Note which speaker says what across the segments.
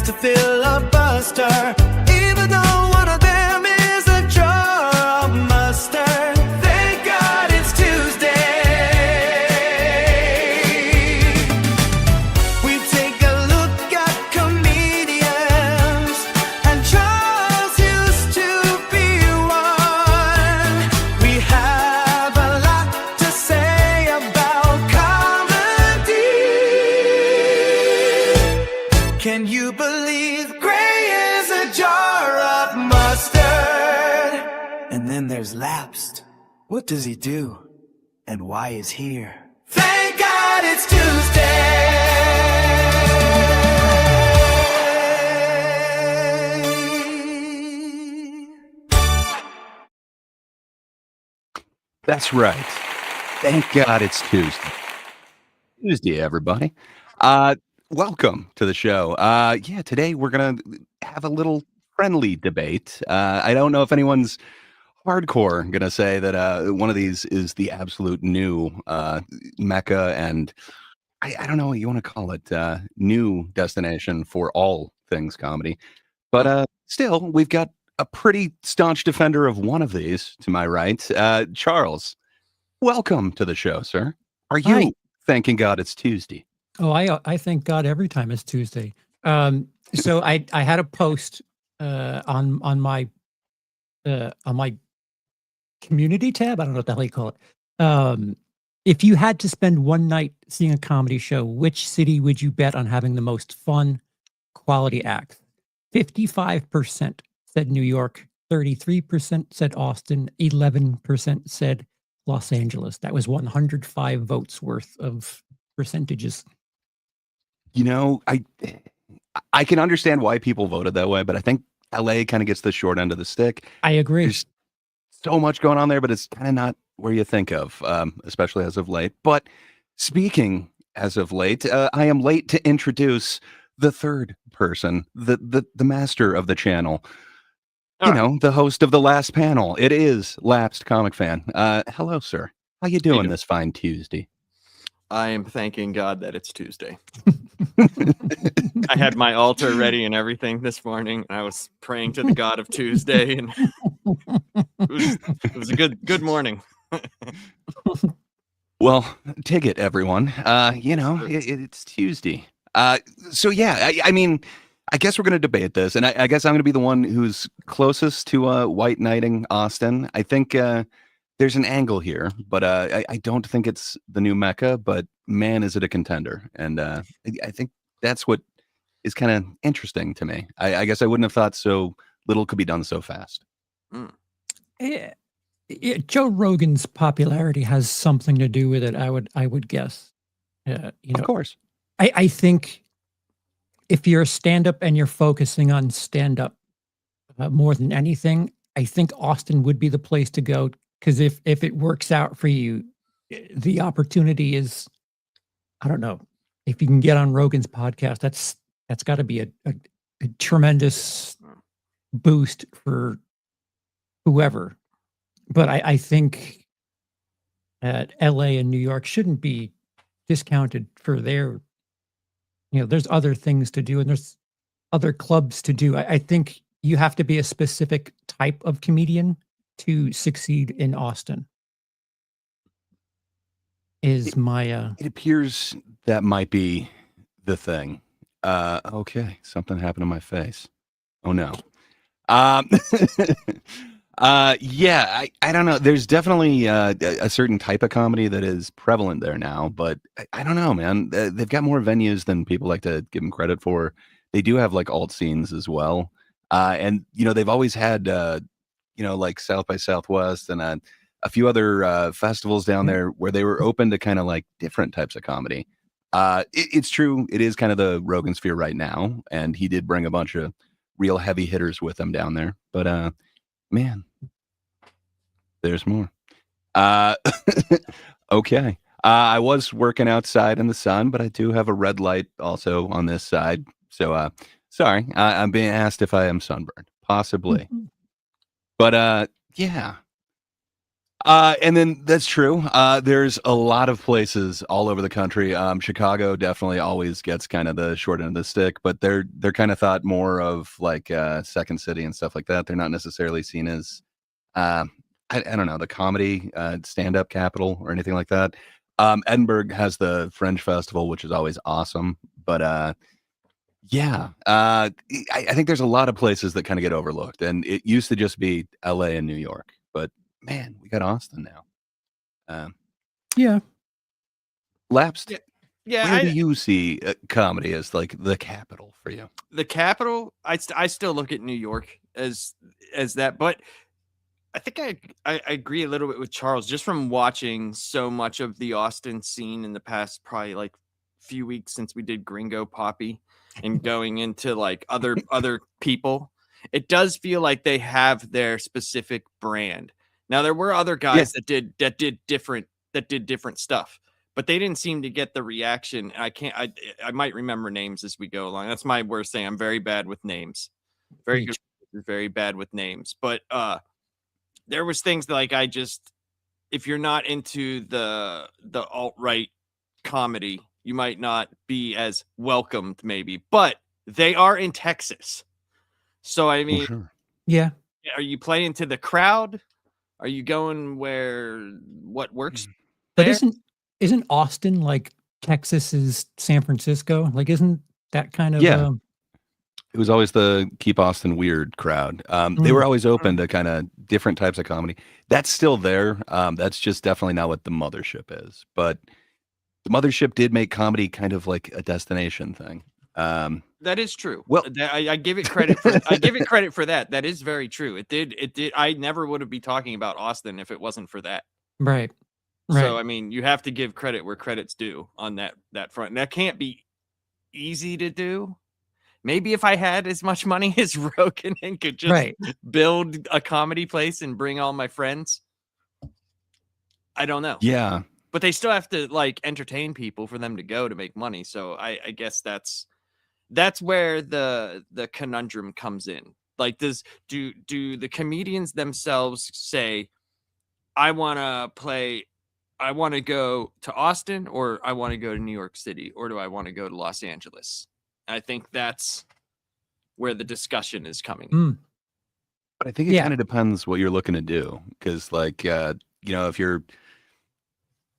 Speaker 1: to filibuster, even though one of them is a jar of mustard. Thank God it's Tuesday. We take a look at comedians, and Charles used to be one. We have a lot to say about comedy. Can you believe Gray is a jar of mustard? And then there's Lapsed. What does he do? And why is here? Thank God it's Tuesday.
Speaker 2: That's right. Thank God it's Tuesday. Tuesday, everybody. Welcome to the show. Yeah, today we're going to have a little friendly debate. I don't know if anyone's hardcore going to say that one of these is the absolute new mecca, and I don't know what you want to call it, new destination for all things comedy. But still, we've got a pretty staunch defender of one of these to my right. Charles, welcome to the show, sir. Are you
Speaker 3: Hi.
Speaker 2: thanking God it's Tuesday?
Speaker 3: Oh, I thank God every time it's Tuesday. So I had a post on my community tab. I don't know what the hell you call it. If you had to spend one night seeing a comedy show, which city would you bet on having the most fun, quality acts? 55% said New York, 33% said Austin, 11% said Los Angeles. That was 105 votes worth of percentages.
Speaker 2: You know, I can understand why people voted that way, but I think LA kind of gets the short end of the stick.
Speaker 3: I agree.
Speaker 2: There's so much going on there, but it's kind of not where you think of, especially as of late. But speaking as of late, I am late to introduce the third person, the master of the channel. You know, the host of the last panel. It is Lapsed Comic Fan. Hello, sir. How you doing this fine Tuesday?
Speaker 4: I am thanking God that it's Tuesday. I had my altar ready and everything this morning. I was praying to the God of Tuesday, and it was a good morning.
Speaker 2: Well, take it, everyone. You know, it's Tuesday. So yeah, I mean, I guess we're going to debate this, and I guess I'm going to be the one who's closest to white knighting Austin. I think there's an angle here, but I don't think it's the new Mecca, but man, is it a contender. And I think that's what is kind of interesting to me. I guess I wouldn't have thought so little could be done so fast.
Speaker 3: Joe Rogan's popularity has something to do with it, I would guess. You know,
Speaker 2: of course.
Speaker 3: I think if you're a stand-up and you're focusing on stand-up more than anything, I think Austin would be the place to go. Because if it works out for you, the opportunity is, I don't know, if you can get on Rogan's podcast, that's got to be a tremendous boost for whoever. But I think LA and New York shouldn't be discounted for their, you know, there's other things to do and there's other clubs to do. I think you have to be a specific type of comedian to succeed in Austin. It
Speaker 2: appears that might be the thing. Okay, something happened to my face. Oh no. Yeah, I don't know. There's definitely a certain type of comedy that is prevalent there now, but I don't know, man. They've got more venues than people like to give them credit for. They do have like alt scenes as well. And, you know, they've always had, you know, like South by Southwest and a few other festivals down there where they were open to kind of like different types of comedy. It's true. It is kind of the Rogan sphere right now. And he did bring a bunch of real heavy hitters with him down there. But, man, there's more. Okay. I was working outside in the sun, but I do have a red light also on this side. So, sorry, I'm being asked if I am sunburned. Possibly. But, yeah. And then that's true. There's a lot of places all over the country. Chicago definitely always gets kind of the short end of the stick, but they're kind of thought more of like Second City and stuff like that. They're not necessarily seen as I don't know, the comedy stand-up capital or anything like that. Edinburgh has the Fringe Festival, which is always awesome, but yeah, I think there's a lot of places that kind of get overlooked, and it used to just be LA and New York, but man, we got Austin now.
Speaker 3: Yeah.
Speaker 2: Lapsed.
Speaker 4: Yeah, yeah.
Speaker 2: Where do you see comedy as like the capital for you?
Speaker 4: The capital. I still look at New York as that, but I think I agree a little bit with Charles just from watching so much of the Austin scene in the past probably like few weeks since we did Gringo Poppy and going into like other people. It does feel like they have their specific brand. Now there were other guys that did different stuff, but they didn't seem to get the reaction. I might remember names as we go along. That's my worst thing. I'm very bad with names. Very good, very bad with names. But there was things that, like, if you're not into the alt-right comedy, you might not be as welcomed maybe, but they are in Texas. So I mean,
Speaker 2: sure.
Speaker 3: Yeah.
Speaker 4: are you playing to the crowd? Are you going where what works?
Speaker 3: But
Speaker 4: there?
Speaker 3: isn't Austin like Texas's San Francisco? Like, isn't that kind of
Speaker 2: Yeah. It was always the keep Austin weird crowd. They were always open to kind of different types of comedy. That's still there. That's just definitely not what the mothership is. But the mothership did make comedy kind of like a destination thing.
Speaker 4: That is true.
Speaker 2: Well-
Speaker 4: I give it credit for that. That is very true. It did. I never would have be talking about Austin if it wasn't for that.
Speaker 3: right.
Speaker 4: So I mean, you have to give credit where credit's due on that front. And that can't be easy to do. Maybe if I had as much money as Rogan and could just build a comedy place and bring all my friends. I don't know.
Speaker 2: Yeah.
Speaker 4: But they still have to like entertain people for them to go to make money. So I guess that's where the conundrum comes in. Like, do the comedians themselves say, I want to go to Austin, or I want to go to New York City, or do I want to go to Los Angeles? I think that's where the discussion is coming.
Speaker 2: But I think it kind of depends what you're looking to do. Because like, if you're,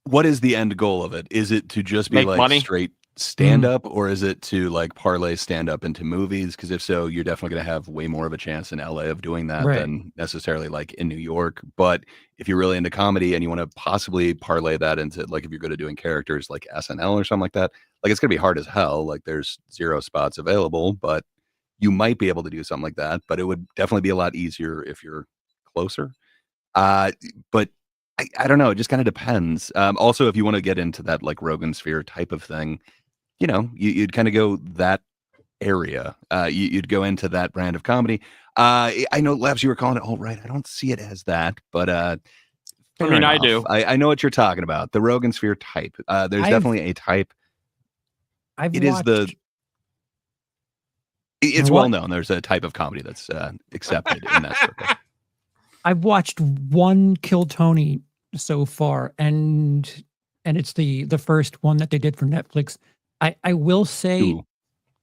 Speaker 2: what is the end goal of it? Is it to just be
Speaker 4: Make
Speaker 2: like
Speaker 4: money?
Speaker 2: straight stand up, or is it to like parlay stand up into movies? Because if so, you're definitely going to have way more of a chance in LA of doing that than necessarily like in New York. But if you're really into comedy and you want to possibly parlay that into, like, if you're good at doing characters like SNL or something like that, like, it's going to be hard as hell. Like, there's 0 spots available, but you might be able to do something like that. But it would definitely be a lot easier if you're closer. But I don't know. It just kind of depends. Also, if you want to get into that like Rogan sphere type of thing, you'd kind of go that area. You'd go into that brand of comedy. I know, Labs, you were calling it alt-right. I don't see it as that, but I
Speaker 4: mean, I do.
Speaker 2: I know what you're talking about. The Rogan sphere type. There's definitely a type. It's well known. There's a type of comedy that's accepted in that circle.
Speaker 3: I've watched one Kill Tony so far, and it's the first one that they did for Netflix. I will say,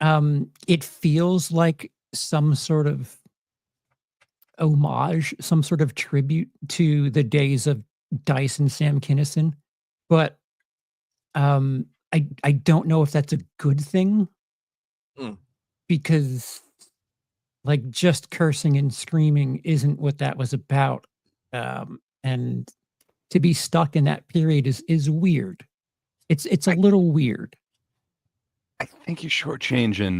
Speaker 3: it feels like some sort of homage, some sort of tribute to the days of Dice and Sam Kinison, but I don't know if that's a good thing, because like just cursing and screaming isn't what that was about, and to be stuck in that period is weird. It's a little weird.
Speaker 2: I think you're shortchanging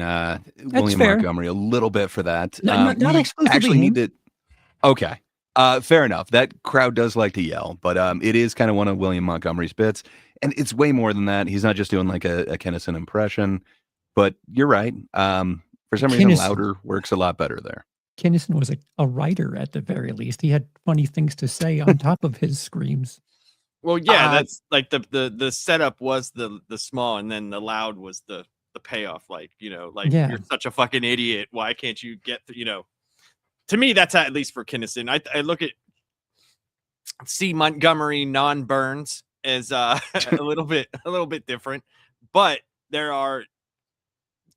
Speaker 2: William
Speaker 3: fair.
Speaker 2: Montgomery a little bit for that.
Speaker 3: Not
Speaker 2: We
Speaker 3: exclusively
Speaker 2: actually need
Speaker 3: him.
Speaker 2: to. Okay. Fair enough. That crowd does like to yell, but it is kind of one of William Montgomery's bits, and it's way more than that. He's not just doing like a Kinnison impression, but you're right. For some reason, louder works a lot better there.
Speaker 3: Kinnison was a writer at the very least. He had funny things to say on top of his screams.
Speaker 4: Well, yeah, that's like the setup was the small, and then the loud was the payoff. Like, you're such a fucking idiot. Why can't you get, to me, that's at least for Kinnison. I look at C. Montgomery non-Burns is a little bit different, but there are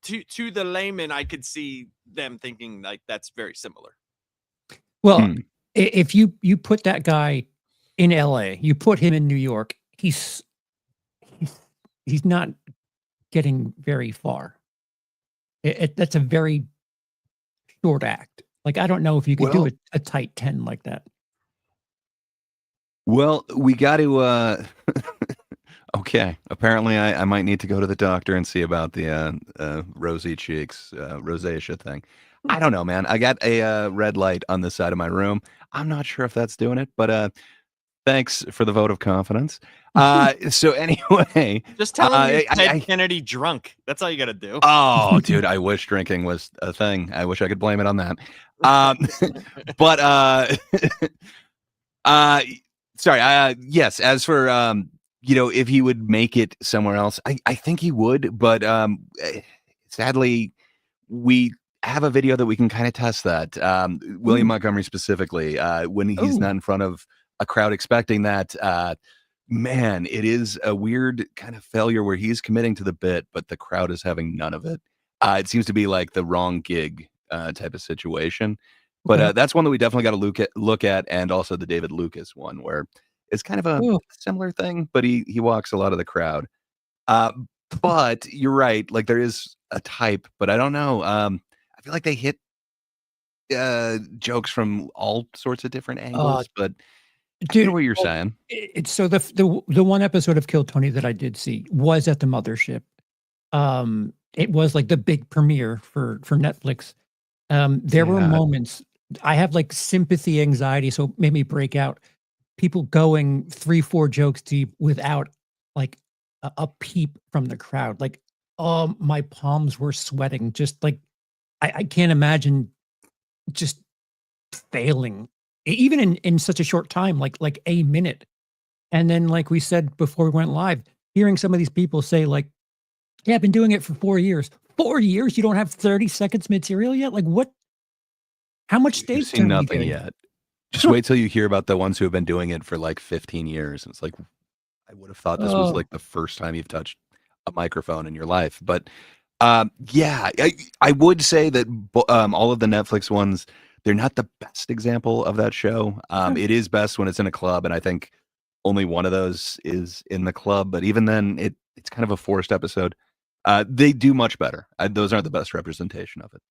Speaker 4: to the layman, I could see them thinking like that's very similar.
Speaker 3: Well, if you put that guy in LA, you put him in New York, he's not getting very far. That's a very short act. Like, I don't know if you could do
Speaker 2: Well,
Speaker 3: a tight 10 like that.
Speaker 2: well, we got to. Okay, apparently I might need to go to the doctor and see about the rosy cheeks, rosacea thing. I don't know, man. I got a red light on the side of my room. I'm not sure if that's doing it, but thanks for the vote of confidence. So anyway,
Speaker 4: Just tell him you're Ted
Speaker 2: I
Speaker 4: Kennedy drunk. That's all you got to do.
Speaker 2: oh, dude, I wish drinking was a thing. I wish I could blame it on that. Um, but uh, sorry. Yes. As for if he would make it somewhere else, I think he would. But sadly, we have a video that we can kind of test that. William Montgomery specifically, when he's not in front of a crowd expecting that. Man, it is a weird kind of failure where he's committing to the bit, but the crowd is having none of it. It seems to be like the wrong gig type of situation. But
Speaker 3: Okay.
Speaker 2: that's one that we definitely got to look at, and also the David Lucas one, where it's kind of a
Speaker 3: Ooh.
Speaker 2: similar thing, but he walks a lot of the crowd. Uh, but you're right, like there is a type, but I don't know. I feel like they hit jokes from all sorts of different angles, but I
Speaker 3: Dude,
Speaker 2: hear what you're
Speaker 3: well,
Speaker 2: saying.
Speaker 3: it's so the one episode of Kill Tony that I did see was at the mothership. It was like the big premiere for Netflix. There were
Speaker 2: Yeah.
Speaker 3: moments I have like sympathy anxiety, so it made me break out. People going 3, 4 jokes deep without like a peep from the crowd. Like, oh, my palms were sweating. Just like I can't imagine just failing even in such a short time, like a minute. And then, like we said before we went live, hearing some of these people say, like, yeah, I've been doing it for 4 years. 4 years? You don't have 30 seconds material yet? Like, what? How much
Speaker 2: You've
Speaker 3: stage
Speaker 2: seen
Speaker 3: time are you
Speaker 2: nothing
Speaker 3: getting?
Speaker 2: yet. Just wait till you hear about the ones who have been doing it for like 15 years. It's like I would have thought this was
Speaker 3: Oh,
Speaker 2: like the first time you've touched a microphone in your life. But yeah, I would say that all of the Netflix ones, they're not the best example of that show.
Speaker 3: okay.
Speaker 2: It is best when it's in a club, and I think only one of those is in the club. But even then, it's kind of a forced episode. They do much better. Those aren't the best representation of it.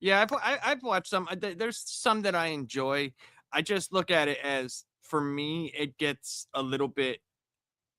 Speaker 4: Yeah, I've watched some. There's some that I enjoy. I just look at it as, for me, it gets a little bit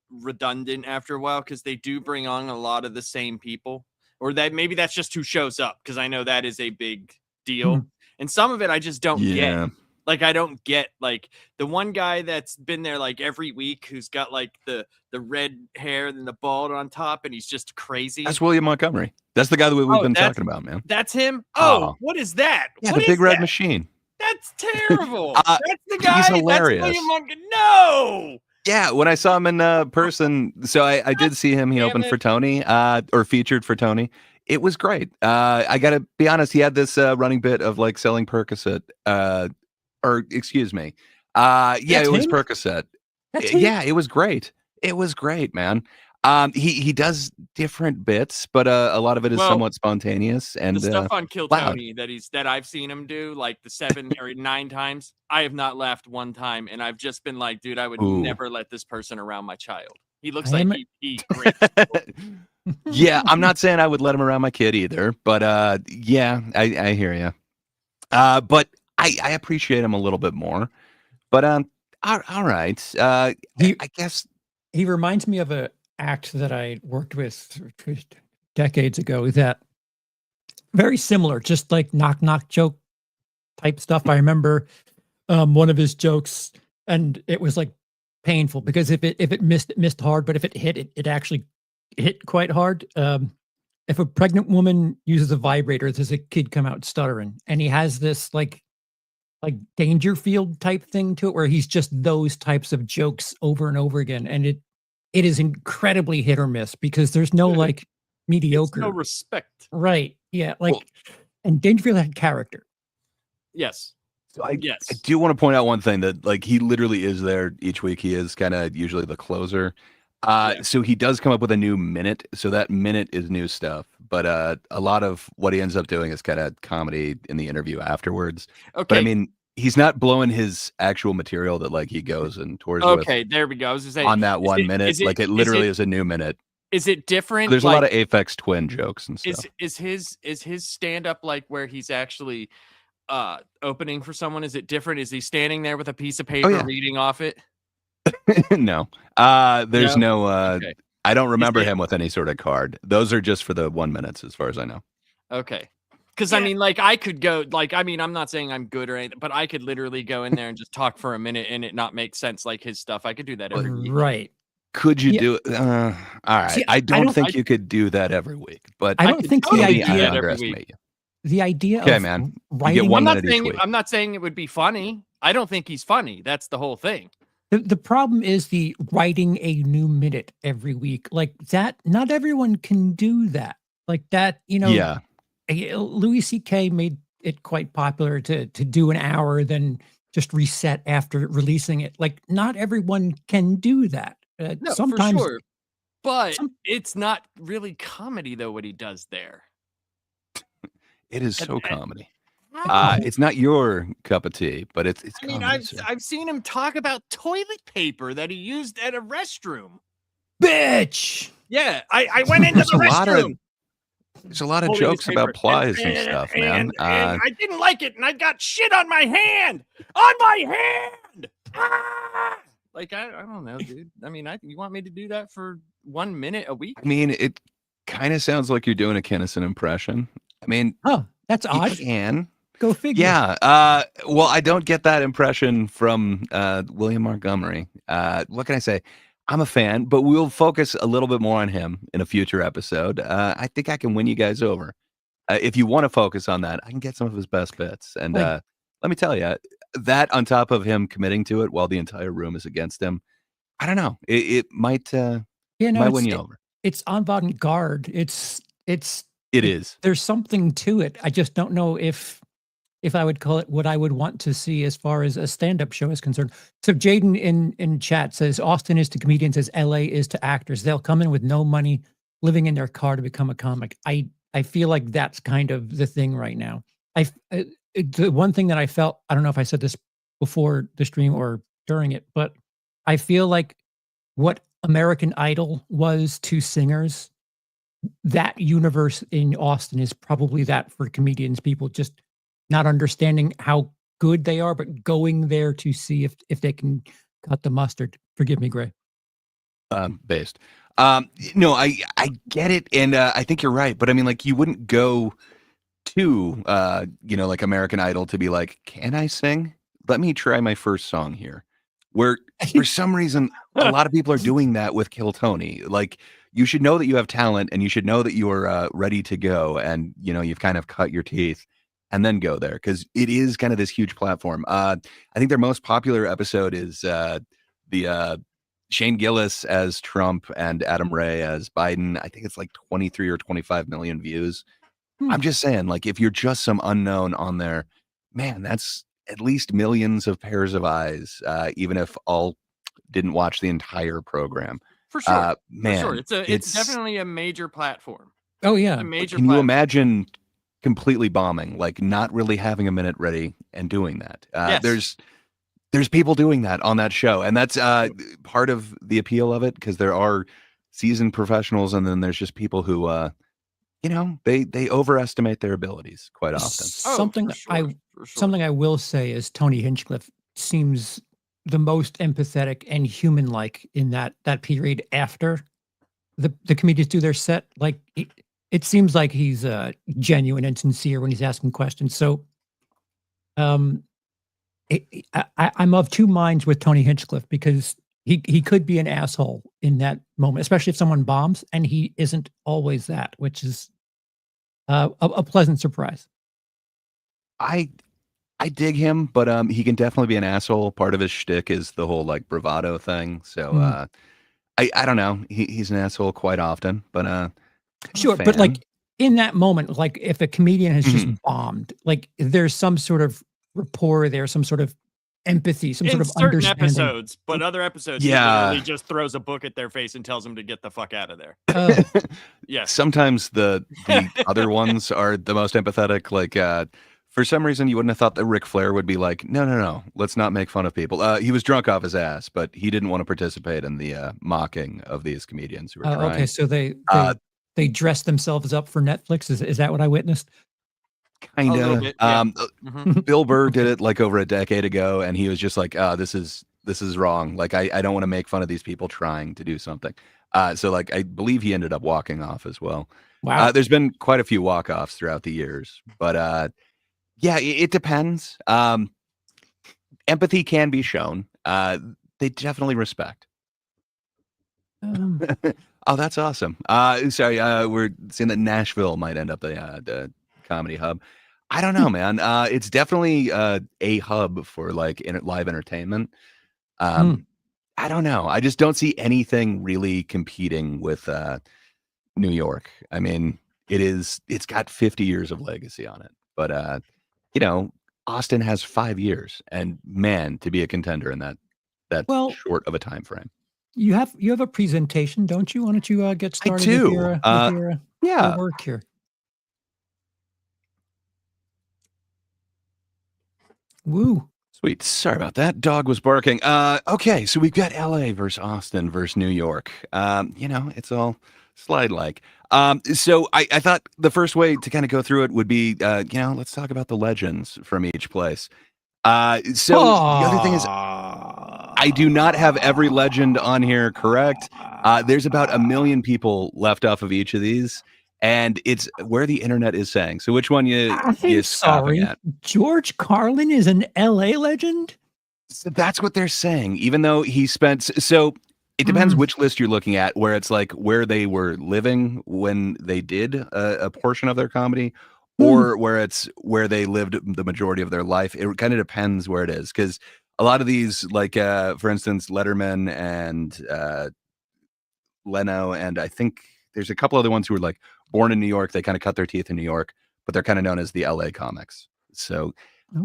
Speaker 4: redundant after a while because they do bring on a lot of the same people, or that maybe that's just who shows up, because I know that is a big deal.
Speaker 3: Mhm.
Speaker 4: And some of it I just don't get.
Speaker 2: Yeah.
Speaker 4: Like, I don't get, like, the one guy that's been there like every week who's got like the red hair and the bald on top, and he's just crazy.
Speaker 2: That's William Montgomery. That's the guy that we've been talking about, man.
Speaker 4: That's him.
Speaker 2: Oh.
Speaker 4: Oh, what is that?
Speaker 2: Yeah,
Speaker 4: What
Speaker 2: the big
Speaker 4: is
Speaker 2: red
Speaker 4: that?
Speaker 2: machine.
Speaker 4: That's terrible.
Speaker 2: Uh,
Speaker 4: That's the guy.
Speaker 2: he's
Speaker 4: That's
Speaker 2: hilarious.
Speaker 4: William Montgomery. No.
Speaker 2: Yeah, when I saw him in person, so I did see him. He
Speaker 4: Damn
Speaker 2: opened
Speaker 4: it.
Speaker 2: for Tony, or featured for Tony. It was great. I gotta be honest, he had this running bit of like selling Percocet, or excuse me. Yeah,
Speaker 3: That's
Speaker 2: it was
Speaker 3: him?
Speaker 2: Percocet.
Speaker 3: That's him?
Speaker 2: Yeah, it was great. It was great, man. He does different bits, but a lot of it is
Speaker 4: Well,
Speaker 2: somewhat spontaneous and
Speaker 4: The stuff on Kill
Speaker 2: loud.
Speaker 4: Tony that I've seen him do like the 7 or 9 times, I have not laughed one time, and I've just been like, dude, I would
Speaker 2: Ooh.
Speaker 4: never let this person around my child. He looks
Speaker 3: I
Speaker 4: like
Speaker 3: am-
Speaker 4: he raped.
Speaker 2: Yeah, I'm not saying I would let him around my kid either, but yeah, I hear you. But I appreciate him a little bit more. But all right.
Speaker 3: He-
Speaker 2: I guess
Speaker 3: He reminds me of a act that I worked with decades ago that very similar, just like knock joke type stuff. I remember one of his jokes, and it was like painful because if it missed, it missed hard, but if it hit, it actually hit quite hard. If a pregnant woman uses a vibrator, does a kid come out stuttering? And he has this like Dangerfield type thing to it, where he's just those types of jokes over and over again, and it is incredibly hit or miss because there's no like
Speaker 4: It's
Speaker 3: mediocre.
Speaker 4: no respect.
Speaker 3: Right. Yeah. Like,
Speaker 2: Well-
Speaker 3: and Dangerfield had character.
Speaker 4: Yes.
Speaker 2: So I
Speaker 4: Yes.
Speaker 2: do want to point out one thing that like he literally is there each week. He is kind of usually the closer.
Speaker 4: Yeah.
Speaker 2: So he does come up with a new minute. So that minute is new stuff. But a lot of what he ends up doing is kind of comedy in the interview afterwards. But I
Speaker 4: Okay.
Speaker 2: mean, he's not blowing his actual material that like he goes and tours with
Speaker 4: Okay. There we go. I was gonna say,
Speaker 2: on that
Speaker 4: is
Speaker 2: 1 minute.
Speaker 4: it
Speaker 2: Like it
Speaker 4: is
Speaker 2: literally
Speaker 4: it
Speaker 2: is a new minute.
Speaker 4: is it different?
Speaker 2: There's a
Speaker 4: Like,
Speaker 2: lot of Aphex Twin jokes and stuff.
Speaker 4: is his stand up like where he's actually opening for someone? Is it different? Is he standing there with a piece of paper
Speaker 2: yeah.
Speaker 4: reading off it?
Speaker 2: No. There's
Speaker 4: No?
Speaker 2: no
Speaker 4: Okay.
Speaker 2: I don't
Speaker 4: Is
Speaker 2: remember
Speaker 4: it
Speaker 2: him with any sort of card. Those are just for the 1 minutes as far as I know.
Speaker 4: okay? Because I mean, like, I could go, like, I mean, I'm not saying I'm good or anything, but I could literally go in there and just talk for a minute and it not make sense like his stuff. I could do that every week.
Speaker 3: Right.
Speaker 2: Could you
Speaker 3: Yeah.
Speaker 2: do it? All right.
Speaker 3: See,
Speaker 2: I don't
Speaker 3: don't-
Speaker 2: think you could do that every week, but
Speaker 3: I
Speaker 4: I
Speaker 3: don't
Speaker 4: could
Speaker 3: think the
Speaker 4: totally
Speaker 2: maybe
Speaker 4: do
Speaker 2: I
Speaker 4: that
Speaker 3: idea
Speaker 4: every
Speaker 2: underestimate
Speaker 4: week.
Speaker 2: you.
Speaker 3: the idea
Speaker 2: Okay,
Speaker 3: of
Speaker 2: man.
Speaker 3: writing
Speaker 2: one
Speaker 4: I'm not
Speaker 2: minute each
Speaker 4: saying
Speaker 2: week.
Speaker 4: I'm not saying it would be funny. I don't think he's funny. That's the whole thing.
Speaker 3: the problem is the writing a new minute every week like that. Not everyone can do that like that.
Speaker 2: Yeah.
Speaker 3: Louis C.K. made it quite popular to do an hour, then just reset after releasing it. Like, not everyone can do that.
Speaker 4: No, for
Speaker 3: Sometimes,
Speaker 4: sure. But
Speaker 3: some-
Speaker 4: it's not really comedy though what he does there.
Speaker 2: It is
Speaker 4: And-
Speaker 2: so
Speaker 4: and-
Speaker 2: comedy.
Speaker 3: How?
Speaker 2: It's not your cup of tea, but it's
Speaker 4: I mean,
Speaker 2: comedy. sir.
Speaker 4: I've seen him talk about toilet paper that he used at a restroom.
Speaker 3: bitch.
Speaker 4: Yeah, I went into
Speaker 2: There's
Speaker 4: the
Speaker 2: a lot of
Speaker 4: restroom.
Speaker 2: There's a lot of
Speaker 4: holding his
Speaker 2: jokes about
Speaker 4: paper,
Speaker 2: plies and stuff, man.
Speaker 4: And I didn't like it, and I got shit on my hand. On my hand. Ah! Like I don't know, dude. I mean, you want me to do that for 1 minute a week?
Speaker 2: I mean, it kind of sounds like you're doing a Kinnison impression. I mean,
Speaker 3: Oh, that's
Speaker 2: you
Speaker 3: odd.
Speaker 2: can.
Speaker 3: Go figure.
Speaker 2: Yeah. Well, I don't get that impression from William Montgomery. What can I say? I'm a fan, but we'll focus a little bit more on him in a future episode. I think I can win you guys over. If you want to focus on that, I can get some of his best bits. And
Speaker 3: Like-
Speaker 2: let me tell you, that on top of him committing to it while the entire room is against him, I don't know. It might
Speaker 3: Yeah, no,
Speaker 2: might win you over.
Speaker 3: it's avant-garde. It
Speaker 2: is.
Speaker 3: there's something to it. I just don't know if I would call it what I would want to see as far as a stand-up show is concerned. So Jaden in chat says Austin is to comedians as LA is to actors. They'll come in with no money, living in their car to become a comic. I feel like that's kind of the thing right now. The one thing that I felt, I don't know if I said this before the stream or during it, but I feel like what American Idol was to singers, that universe in Austin is probably that for comedians. People just not understanding how good they are, but going there to see if they can cut the mustard. Forgive me, Gray.
Speaker 2: Based. No, I get it, and I think you're right. But I mean, like, you wouldn't go to like American Idol to be like, can I sing? Let me try my first song here. Where for some reason a lot of people are doing that with Kill Tony. Like, you should know that you have talent, and you should know that you are ready to go, and you've kind of cut your teeth, and then go there because it is kind of this huge platform. I think their most popular episode is the Shane Gillis as Trump and Adam Ray as Biden. I think it's like 23 or 25 million views. I'm just saying, like, if you're just some unknown on there, man, that's at least millions of pairs of eyes, even if all didn't watch the entire program.
Speaker 4: For sure.
Speaker 2: Man,
Speaker 4: for sure. It's definitely a major platform.
Speaker 3: Oh yeah.
Speaker 4: A major
Speaker 2: can you
Speaker 4: platform.
Speaker 2: imagine completely bombing, like not really having a minute ready and doing that?
Speaker 4: Yes.
Speaker 2: There's people doing that on that show, and that's part of the appeal of it, because there are seasoned professionals, and then there's just people who they overestimate their abilities quite often.
Speaker 3: Something
Speaker 4: for sure, for sure.
Speaker 3: something I will say is Tony Hinchcliffe seems the most empathetic and human-like in that period after the comedians do their set. Like, it seems like he's genuine and sincere when he's asking questions. So, I'm of two minds with Tony Hinchcliffe, because he could be an asshole in that moment, especially if someone bombs, and he isn't always that, which is a pleasant surprise.
Speaker 2: I dig him, but he can definitely be an asshole. Part of his shtick is the whole like bravado thing. So I don't know. He's an asshole quite often, but I'm a
Speaker 3: Sure, but like
Speaker 2: fan.
Speaker 3: in that moment, like if a comedian has just
Speaker 2: Mhm.
Speaker 3: bombed, like there's some sort of rapport there, some sort of empathy, some
Speaker 4: In
Speaker 3: sort of
Speaker 4: certain
Speaker 3: understanding.
Speaker 4: episodes, but other episodes, he literally just throws a book at their face and tells them to get the fuck out of there.
Speaker 3: Oh,
Speaker 4: Yes.
Speaker 2: Sometimes the other ones are the most empathetic. Like for some reason, you wouldn't have thought that Ric Flair would be like, no, let's not make fun of people. He was drunk off his ass, but he didn't want to participate in the mocking of these comedians who were trying.
Speaker 3: okay, so they dress themselves up for Netflix. Is that what I witnessed?
Speaker 2: Kind
Speaker 4: A little
Speaker 2: of.
Speaker 4: bit, yeah. Mhm.
Speaker 2: Bill Burr did it like over a decade ago, and he was just like, this is wrong. Like, I don't want to make fun of these people trying to do something. So like, I believe he ended up walking off as well.
Speaker 3: Wow.
Speaker 2: There's been quite a few walk-offs throughout the years, but yeah, it depends. Empathy can be shown. They definitely respect. Oh, that's awesome. Sorry, we're seeing that Nashville might end up the comedy hub. I don't know, man. It's definitely a hub for like live entertainment. I don't know. I just don't see anything really competing with New York. I mean, it's got 50 years of legacy on it, but you know, Austin has 5 years, and man, to be a contender in that
Speaker 3: Well,
Speaker 2: short of a time frame.
Speaker 3: you have a presentation, don't you? Why don't you get started
Speaker 2: do.
Speaker 3: with your
Speaker 2: Yeah.
Speaker 3: work here? Woo.
Speaker 2: Sweet. Sorry about that. Dog was barking. Okay, so we've got LA versus Austin versus New York. You know, it's all slide like. So I thought the first way to kind of go through it would be, you know, let's talk about the legends from each place. So the other thing is, I do not have every legend on here correct. There's about 1 million people left off of each of these, and it's where the internet is saying. So which one you
Speaker 3: I'm sorry.
Speaker 2: at?
Speaker 3: George Carlin is an LA legend?
Speaker 2: So that's what they're saying, even though he spent. So it depends which list you're looking at, where it's like where they were living when they did a portion of their comedy, or where it's where they lived the majority of their life. It kind of depends where it is, because a lot of these, like for instance, Letterman and Leno, and I think there's a couple other ones who were like born in New York. They kind of cut their teeth in New York, but they're kind of known as the LA comics. So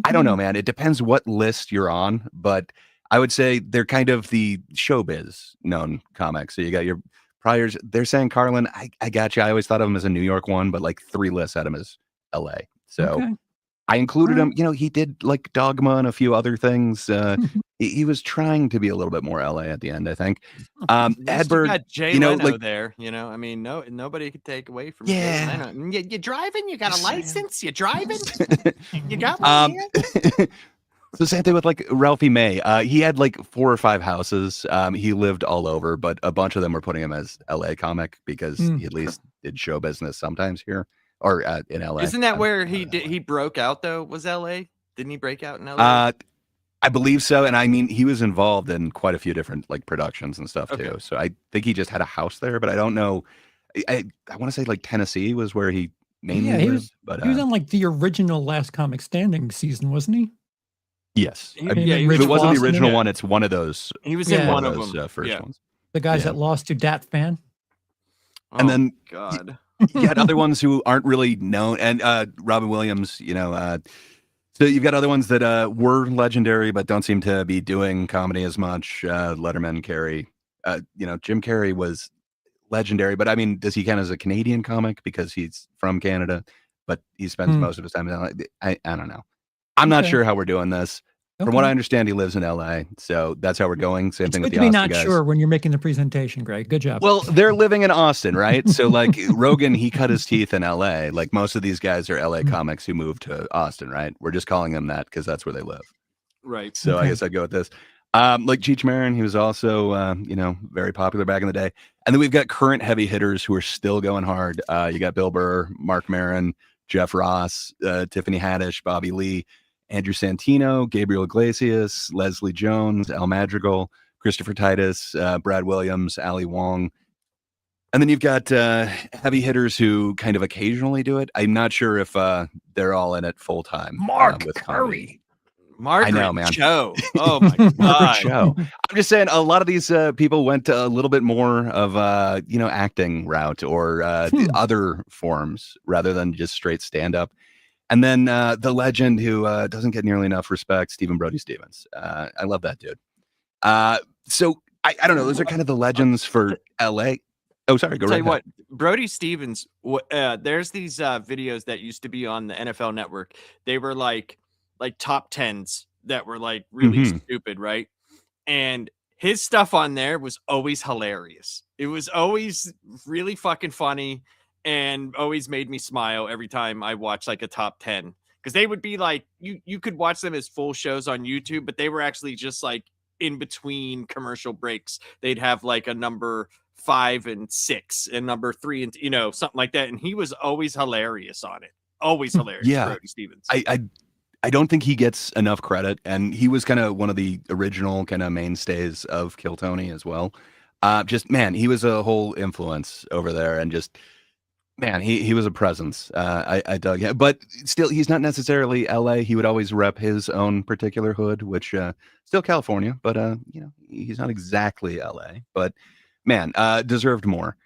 Speaker 2: I don't know, man. It depends what list you're on, but I would say they're kind of the showbiz known comics. So you got your priors. They're saying Carlin. I got you. I always thought of him as a New York one, but like 3 lists had him as LA. So
Speaker 3: Okay.
Speaker 2: I included him. You know, he did like Dogma and a few other things. He was trying to be a little bit more LA at the end, I think. Edberg,
Speaker 4: You got Jay
Speaker 2: you know,
Speaker 4: Leno
Speaker 2: like
Speaker 4: there. You know, I mean, nobody could take away from
Speaker 2: Yeah.
Speaker 4: Jay Leno. You driving? You got a
Speaker 2: Just saying.
Speaker 4: license? You driving? You got one here?
Speaker 2: So same thing with like Ralphie May. He had like 4 or 5 houses. He lived all over, but a bunch of them were putting him as LA comic because he at least did show business sometimes here or in LA.
Speaker 4: Isn't that where he broke out though? Was LA? Didn't he break out in LA?
Speaker 2: I believe so, and I mean he was involved in quite a few different like productions and stuff too.
Speaker 4: Okay.
Speaker 2: So I think he just had a house there, but I don't know. I want to say like Tennessee was where he mainly
Speaker 3: Yeah, he
Speaker 2: lived,
Speaker 3: was.
Speaker 2: but
Speaker 3: He was on like the original Last Comic Standing season, wasn't he?
Speaker 2: yes,
Speaker 4: Yeah,
Speaker 2: if
Speaker 4: he
Speaker 2: it
Speaker 4: was
Speaker 2: wasn't the
Speaker 3: Boston,
Speaker 2: original
Speaker 4: yeah.
Speaker 2: one, it's one of those.
Speaker 4: He was
Speaker 3: Yeah.
Speaker 4: in one of
Speaker 2: those
Speaker 4: them.
Speaker 2: first
Speaker 4: Yeah.
Speaker 2: ones.
Speaker 3: The guys
Speaker 2: Yeah.
Speaker 3: that lost to Dat Fan.
Speaker 2: And
Speaker 4: Oh,
Speaker 2: then
Speaker 4: God.
Speaker 2: you got other ones who aren't really known, and Robin Williams, you know. So you've got other ones that were legendary but don't seem to be doing comedy as much. Letterman, Carey, you know, Jim Carrey was legendary, but I mean, does he count as a Canadian comic because he's from Canada, but he spends most of his time in LA? I don't know. I'm not
Speaker 3: Okay.
Speaker 2: sure how we're doing this. From what I understand, he lives in LA, so that's how we're going. Same
Speaker 3: It's
Speaker 2: thing
Speaker 3: good
Speaker 2: with
Speaker 3: to
Speaker 2: the
Speaker 3: be
Speaker 2: Austin
Speaker 3: not
Speaker 2: guys.
Speaker 3: sure when you're making the presentation, Greg. Good job.
Speaker 2: Well, they're living in Austin, right? So like Rogan, he cut his teeth in LA. Like most of these guys are LA comics who moved to Austin, right? We're just calling them that because that's where they live.
Speaker 4: Right.
Speaker 2: So I
Speaker 3: Okay.
Speaker 2: guess I'd go with this. Like Cheech Marin, he was also, you know, very popular back in the day. And then we've got current heavy hitters who are still going hard. You got Bill Burr, Mark Maron, Jeff Ross, Tiffany Haddish, Bobby Lee, Andrew Santino, Gabriel Iglesias, Leslie Jones, Al Madrigal, Christopher Titus, Brad Williams, Ali Wong. And then you've got heavy hitters who kind of occasionally do it. I'm not sure if they're all in it full time.
Speaker 3: Mark
Speaker 2: with
Speaker 3: Curry.
Speaker 4: Margaret
Speaker 2: know, man.
Speaker 4: Cho. Oh my God.
Speaker 2: Margaret Cho. I'm just saying, a lot of these people went a little bit more of you know, acting route or the other forms rather than just straight stand up. And then the legend who doesn't get nearly enough respect, Stephen Brody Stevens. I love that dude. So I don't know. Those are kind of the legends for LA. Oh, sorry. Go
Speaker 4: Tell
Speaker 2: right
Speaker 4: you
Speaker 2: ahead.
Speaker 4: what, Brody Stevens. There's these videos that used to be on the NFL Network. They were like top tens that were like really stupid, right? And his stuff on there was always hilarious. It was always really fucking funny and always made me smile every time I watched like a top 10. Because they would be like, you could watch them as full shows on YouTube, but they were actually just like in between commercial breaks. They'd have like a number 5 and 6 and number 3 and something like that. And he was always hilarious on it. Always hilarious,
Speaker 2: Yeah.
Speaker 4: Brody Stevens.
Speaker 2: I don't think he gets enough credit, and he was kind of one of the original kind of mainstays of Kill Tony as well. Just man, he was a whole influence over there, and just man, he was a presence. I dug him, but still, he's not necessarily LA. He would always rep his own particular hood, which still California, but he's not exactly LA. But man, deserved more.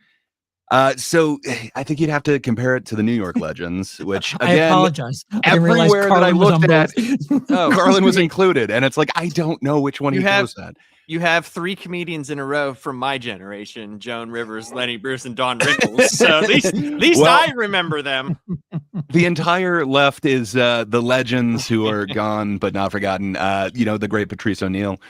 Speaker 2: So I think you'd have to compare it to the New York Legends, which again,
Speaker 3: I apologize. I didn't realize
Speaker 2: everywhere that I
Speaker 3: Carlin was
Speaker 2: looked
Speaker 3: on
Speaker 2: at,
Speaker 3: both.
Speaker 2: Carlin was included, and it's like I don't know which one he goes at.
Speaker 4: You have 3 comedians in a row from my generation: Joan Rivers, Lenny Bruce, and Don Rickles. So at least
Speaker 2: Well,
Speaker 4: I remember them.
Speaker 2: The entire left is the legends who are gone but not forgotten. The great Patrice O'Neill.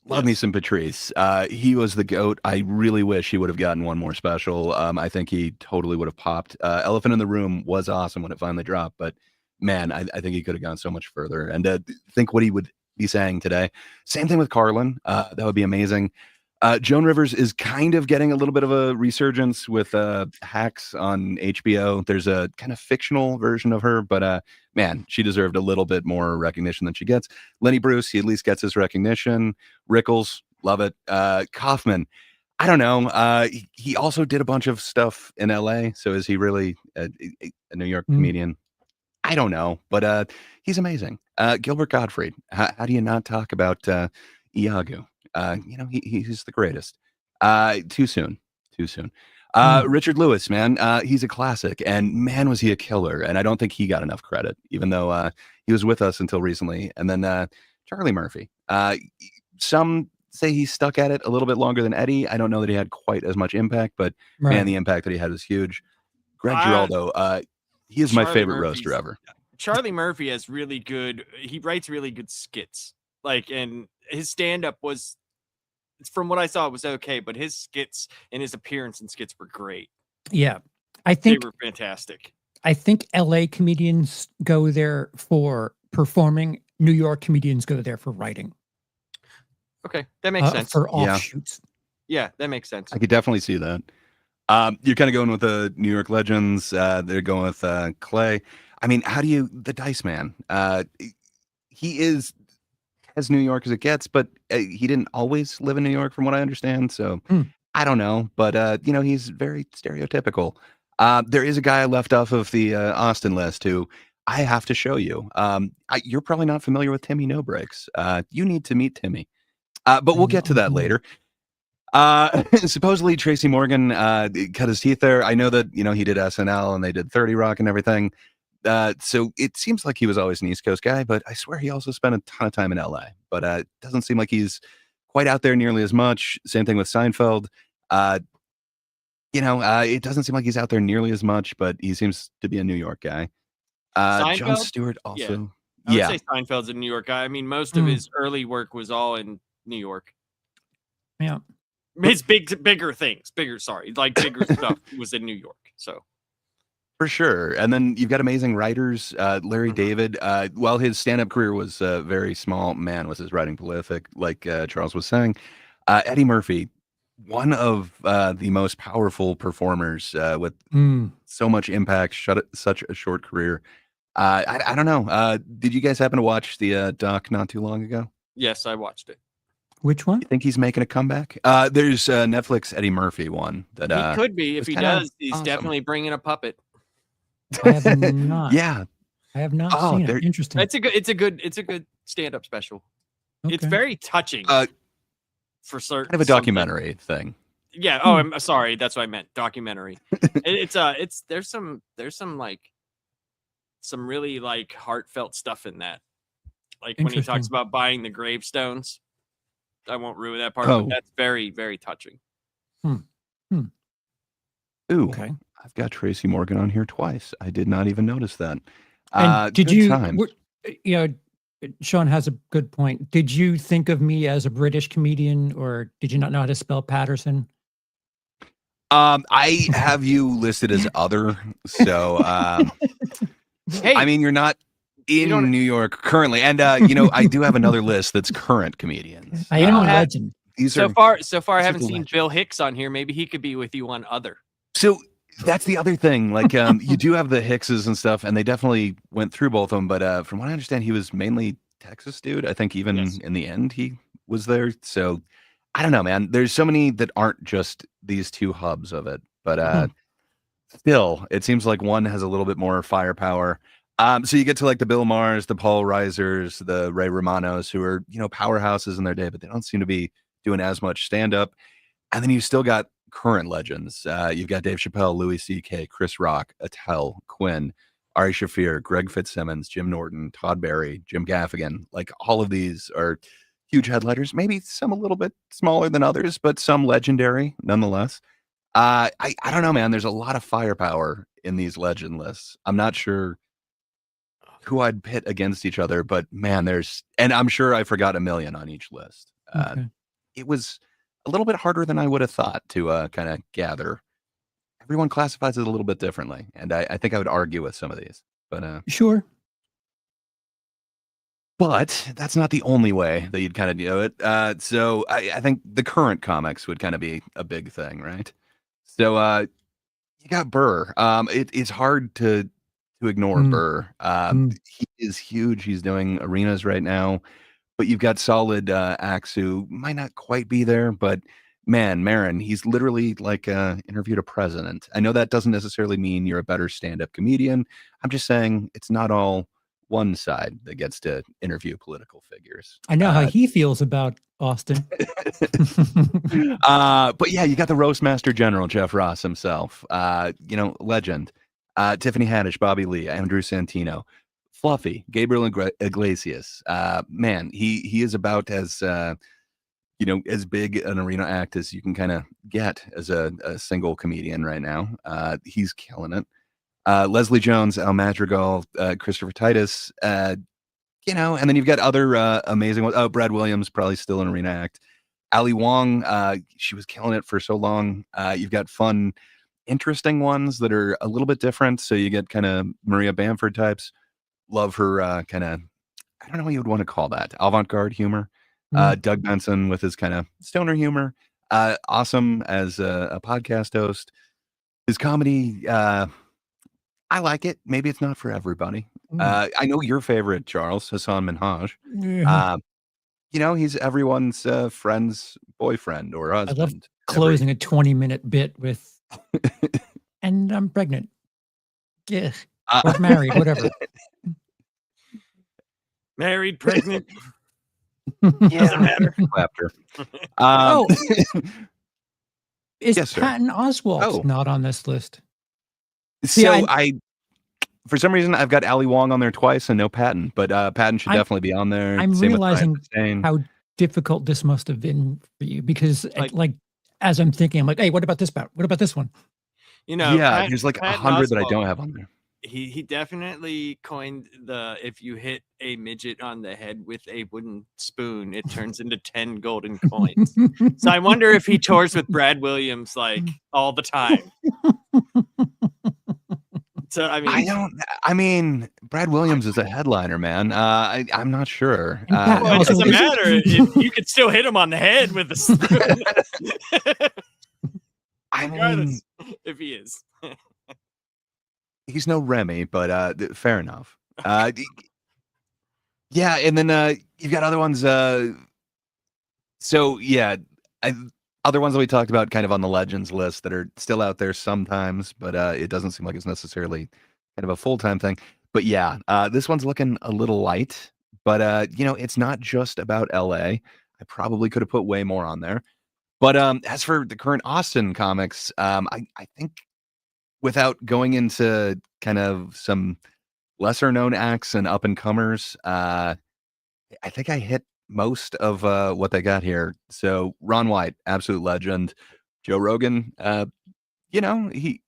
Speaker 2: Love me some Patrice. He was the GOAT. I really wish he would have gotten one more special. I think he totally would have popped. Elephant in the Room was awesome when it finally dropped, but man, I think he could have gone so much further. And think what he would be saying today. Same thing with Carlin. That would be amazing. Joan Rivers is kind of getting a little bit of a resurgence with Hacks on HBO. There's a kind of fictional version of her, but man, she deserved a little bit more recognition than she gets. Lenny Bruce, he at least gets his recognition. Rickles, love it. Kaufman, I don't know. He also did a bunch of stuff in LA. So is he really a New York comedian? I don't know, but he's amazing. Gilbert Gottfried, how do you not talk about Iago? He's the greatest. Too soon. Richard Lewis, man, he's a classic, and man, was he a killer. And I don't think he got enough credit, even though he was with us until recently. And then Charlie Murphy. Some say he stuck at it a little bit longer than Eddie. I don't know that he had quite as much impact, but man, the impact that he had is huge. Greg Giraldo, he is my favorite roaster ever.
Speaker 4: Charlie Murphy he writes really good skits. And his stand-up was, from what I saw, it was okay, but his skits and his appearance in skits were great.
Speaker 3: Yeah. I think
Speaker 4: they were fantastic.
Speaker 3: I think LA comedians go there for performing. New York comedians go there for writing.
Speaker 4: Okay, that makes sense.
Speaker 3: For offshoots.
Speaker 4: Yeah, that makes sense.
Speaker 2: I could definitely see that. You're kind of going with the New York Legends. They're going with Clay. I mean, the Dice Man? He is as New York as it gets, but he didn't always live in New York, from what I understand. So I don't know, but he's very stereotypical. There is a guy I left off of the Austin list who I have to show you. You're probably not familiar with Timmy No Breaks. You need to meet Timmy, but we'll get to that later. Supposedly Tracy Morgan cut his teeth there. I know that he did SNL and they did 30 Rock and everything. So it seems like he was always an East Coast guy, but I swear he also spent a ton of time in LA. But it doesn't seem like he's quite out there nearly as much. Same thing with Seinfeld. It doesn't seem like he's out there nearly as much, but he seems to be a New York guy. Jon Stewart also.
Speaker 4: I would say Seinfeld's a New York guy. I mean, most of his early work was all in New York.
Speaker 3: Yeah.
Speaker 4: His bigger stuff was in New York. So.
Speaker 2: For sure. And then you've got amazing writers. Larry David, while his stand-up career was very small, man, was his writing prolific, like Charles was saying. Eddie Murphy, one of the most powerful performers with so much impact, such a short career. I don't know. Did you guys happen to watch the doc not too long ago?
Speaker 4: Yes, I watched it.
Speaker 3: Which one?
Speaker 2: You think he's making a comeback? There's Netflix Eddie Murphy one that
Speaker 4: he could be. If he does, he's
Speaker 2: awesome.
Speaker 4: Definitely bringing a puppet.
Speaker 3: I have not.
Speaker 2: Yeah,
Speaker 3: I have not seen it. Interesting.
Speaker 4: It's a good stand-up special. Okay. It's very touching. For certain,
Speaker 2: kind of a documentary thing.
Speaker 4: Yeah. Oh, I'm sorry. That's what I meant. Documentary. There's some like some really like heartfelt stuff in that. Like when he talks
Speaker 3: Interesting.
Speaker 4: about buying the gravestones. I won't ruin that part,
Speaker 2: Oh.
Speaker 4: but that's very, very touching.
Speaker 2: Ooh,
Speaker 3: Okay.
Speaker 2: I've got Tracy Morgan on here twice. I did not even notice that.
Speaker 3: And did
Speaker 2: good
Speaker 3: you,
Speaker 2: times.
Speaker 3: you know, Sean has a good point. Did you think of me as a British comedian, or did you not know how to spell Patterson?
Speaker 2: I have you listed as other, so
Speaker 4: Hey,
Speaker 2: I mean you're not
Speaker 4: You don't-
Speaker 2: in New York currently, and I do have another list that's current comedians.
Speaker 3: I am a
Speaker 4: have-
Speaker 3: legend.
Speaker 2: These
Speaker 4: so
Speaker 2: are
Speaker 4: far I
Speaker 2: these
Speaker 4: haven't
Speaker 2: are
Speaker 4: seen
Speaker 2: legends.
Speaker 4: Bill Hicks on here. Maybe he could be with you on other.
Speaker 2: So that's the other thing. Like you do have the Hickses and stuff, and they definitely went through both of them. But from what I understand, he was mainly Texas dude. I think even
Speaker 4: Yes.
Speaker 2: in the end he was there. So I don't know, man. There's so many that aren't just these two hubs of it, but still, it seems like one has a little bit more firepower. So you get to like the Bill Maher's, the Paul Reisers, the Ray Romanos, who are powerhouses in their day, but they don't seem to be doing as much stand up. And then you've still got current legends. You've got Dave Chappelle, Louis C.K., Chris Rock, Attell, Quinn, Ari Shaffir, Greg Fitzsimmons, Jim Norton, Todd Barry, Jim Gaffigan. Like all of these are huge headliners. Maybe some a little bit smaller than others, but some legendary nonetheless. I don't know, man. There's a lot of firepower in these legend lists. I'm not sure who I'd pit against each other, but man, and I'm sure I forgot a million on each list.
Speaker 3: Okay.
Speaker 2: It was a little bit harder than I would have thought to kind of gather. Everyone classifies it a little bit differently, and I think I would argue with some of these,
Speaker 3: Sure.
Speaker 2: but that's not the only way that you'd kind of do it. So I think the current comics would kind of be a big thing, right? So you got Burr. It's hard to ignore Burr. He is huge. He's doing arenas right now. But you've got solid acts who might not quite be there, but man, Marin, he's literally like interviewed a president. I know that doesn't necessarily mean you're a better stand-up comedian. I'm just saying it's not all one side that gets to interview political figures.
Speaker 3: I know how he feels about Austin.
Speaker 2: But yeah, you got the Roastmaster General, Jeff Ross himself, legend. Tiffany Haddish, Bobby Lee, Andrew Santino. Fluffy, Gabriel Iglesias. Man, he is about as as big an arena act as you can kind of get as a single comedian right now. He's killing it. Leslie Jones, Al Madrigal, Christopher Titus. And then you've got other amazing ones. Oh, Brad Williams, probably still an arena act. Ali Wong, she was killing it for so long. You've got fun, interesting ones that are a little bit different. So you get kind of Maria Bamford types. Love her kind of, I don't know what you would want to call that, avant-garde humor. Doug Benson with his kind of stoner humor. Awesome as a podcast host. His comedy, I like it. Maybe it's not for everybody. I know your favorite, Charles, Hassan Minhaj. He's everyone's friend's boyfriend or husband.
Speaker 3: I love closing a 20-minute bit with, and I'm pregnant. Yeah. Or married, whatever.
Speaker 4: Married, pregnant.
Speaker 2: Doesn't matter. Clapter.
Speaker 3: Is
Speaker 2: yes, sir.
Speaker 3: Patton Oswalt not on this list?
Speaker 2: So for some reason, I've got Ali Wong on there twice and no Patton, but Patton should definitely be on there.
Speaker 3: I'm
Speaker 2: Same
Speaker 3: realizing how difficult this must have been for you because, like as I'm thinking, I'm like, hey, what about this bout? What about this one?
Speaker 2: There's like 100 that I don't have on there.
Speaker 4: He definitely coined the if you hit a midget on the head with a wooden spoon, it turns into 10 golden coins. So I wonder if he tours with Brad Williams like all the time. So
Speaker 2: I mean, Brad Williams is a headliner, man. I'm not sure.
Speaker 4: Well, it doesn't matter. You could still hit him on the head with a spoon. Regardless, if he is.
Speaker 2: He's no Remy, but fair enough. Yeah, and then you've got other ones. Other ones that we talked about kind of on the Legends list that are still out there sometimes, but it doesn't seem like it's necessarily kind of a full-time thing. But yeah, this one's looking a little light, but it's not just about LA. I probably could have put way more on there. But as for the current Austin comics, I think without going into kind of some lesser known acts and up and comers. I think I hit most of what they got here. So Ron White, absolute legend. Joe Rogan, he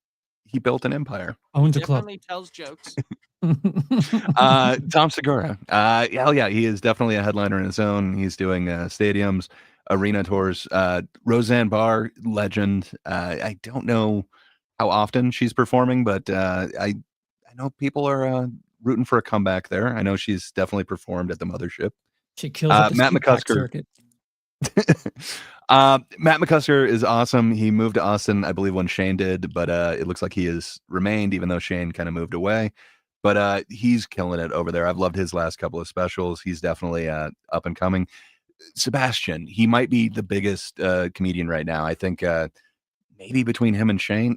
Speaker 2: built an empire.
Speaker 3: Owns a club.
Speaker 4: Definitely tells jokes.
Speaker 2: Tom Segura, hell yeah, he is definitely a headliner in his own. He's doing stadiums, arena tours. Roseanne Barr, legend. I don't know how often she's performing, but I know people are rooting for a comeback there. I know she's definitely performed at the Mothership.
Speaker 3: She kills at the
Speaker 2: Matt
Speaker 3: CPAC
Speaker 2: McCusker.
Speaker 3: circuit.
Speaker 2: Matt McCusker is awesome. He moved to Austin, I believe, when Shane did, but it looks like he has remained, even though Shane kind of moved away. But he's killing it over there. I've loved his last couple of specials. He's definitely up and coming. Sebastian, he might be the biggest comedian right now. I think maybe between him and Shane.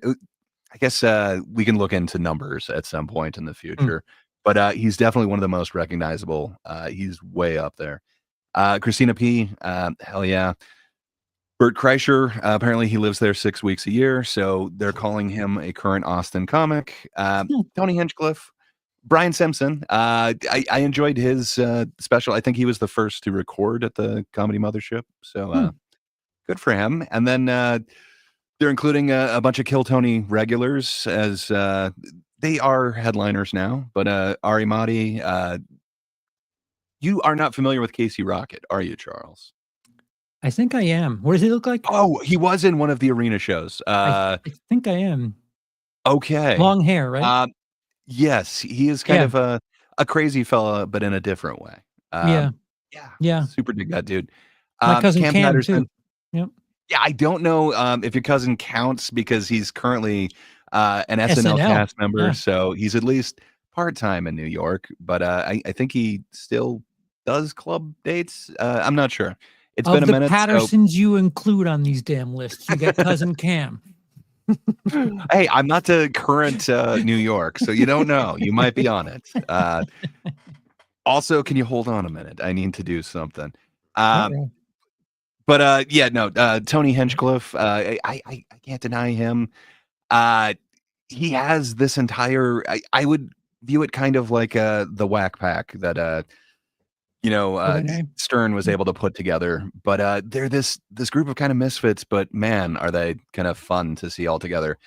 Speaker 2: I guess we can look into numbers at some point in the future. But he's definitely one of the most recognizable. He's way up there. Christina P, hell yeah. Bert Kreischer, apparently he lives there 6 weeks a year, so they're calling him a current Austin comic. Tony Hinchcliffe, Brian Simpson. I enjoyed his special. I think he was the first to record at the Comedy Mothership, so good for him. And then they're including a bunch of Kill Tony regulars as they are headliners now. But Ari Mahdi, you are not familiar with Casey Rocket, are you, Charles?
Speaker 3: I think I am. What does he look like?
Speaker 2: Oh, he was in one of the arena shows.
Speaker 3: I think I am.
Speaker 2: Okay.
Speaker 3: Long hair, right?
Speaker 2: Yes, he is kind of a crazy fella, but in a different way. Yeah. Super dig that dude.
Speaker 3: My cousin Cam
Speaker 2: Patterson,
Speaker 3: too. Yep.
Speaker 2: Yeah, I don't know if your cousin counts because he's currently an SNL cast member, so he's at least part-time in New York, but I think he still does club dates. I'm not sure. It's been a minute.
Speaker 3: Of the Pattersons you include on these damn lists, you got cousin Cam.
Speaker 2: Hey, I'm not to current New York, so you don't know. You might be on it. Also, can you hold on a minute? I need to do something. But Tony Hinchcliffe, I can't deny him. He has this entire. I would view it kind of like the Whack Pack that Stern was able to put together. But they're this group of kind of misfits, but man, are they kind of fun to see all together.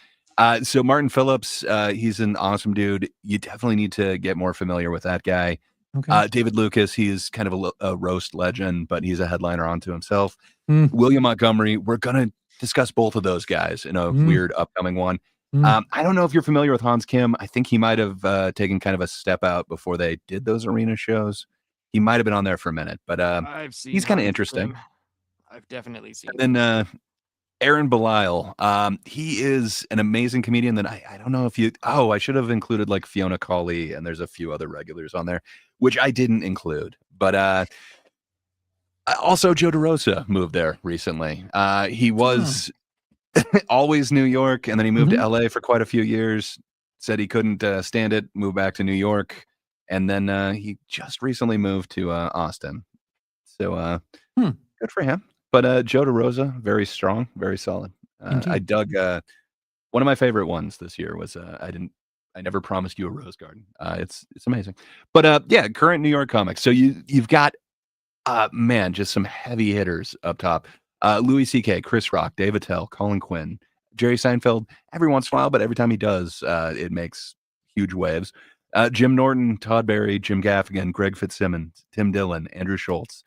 Speaker 2: So Martin Phillips, he's an awesome dude. You definitely need to get more familiar with that guy.
Speaker 3: Okay.
Speaker 2: David Lucas, he's kind of a roast legend, but he's a headliner onto himself. William Montgomery, we're going to discuss both of those guys in a weird upcoming one. I don't know if you're familiar with Hans Kim. I think he might have taken kind of a step out before they did those arena shows. He might have been on there for a minute, but he's kind of interesting.
Speaker 4: I've definitely seen
Speaker 2: him. And then Aaron Belisle, he is an amazing comedian that I don't know if you... Oh, I should have included like Fiona Cawley, and there's a few other regulars on there, which I didn't include. But also Joe DeRosa moved there recently. He was always New York, and then he moved to LA for quite a few years, said he couldn't stand it, moved back to New York, and then he just recently moved to Austin. So good for him. But Joe DeRosa, very strong, very solid. I dug one of my favorite ones this year was I never promised you a rose garden. It's amazing. But current New York comics. So you've got just some heavy hitters up top. Louis C.K., Chris Rock, Dave Attell, Colin Quinn, Jerry Seinfeld. Every once in a while, but every time he does, it makes huge waves. Jim Norton, Todd Barry, Jim Gaffigan, Greg Fitzsimmons, Tim Dillon, Andrew Schultz.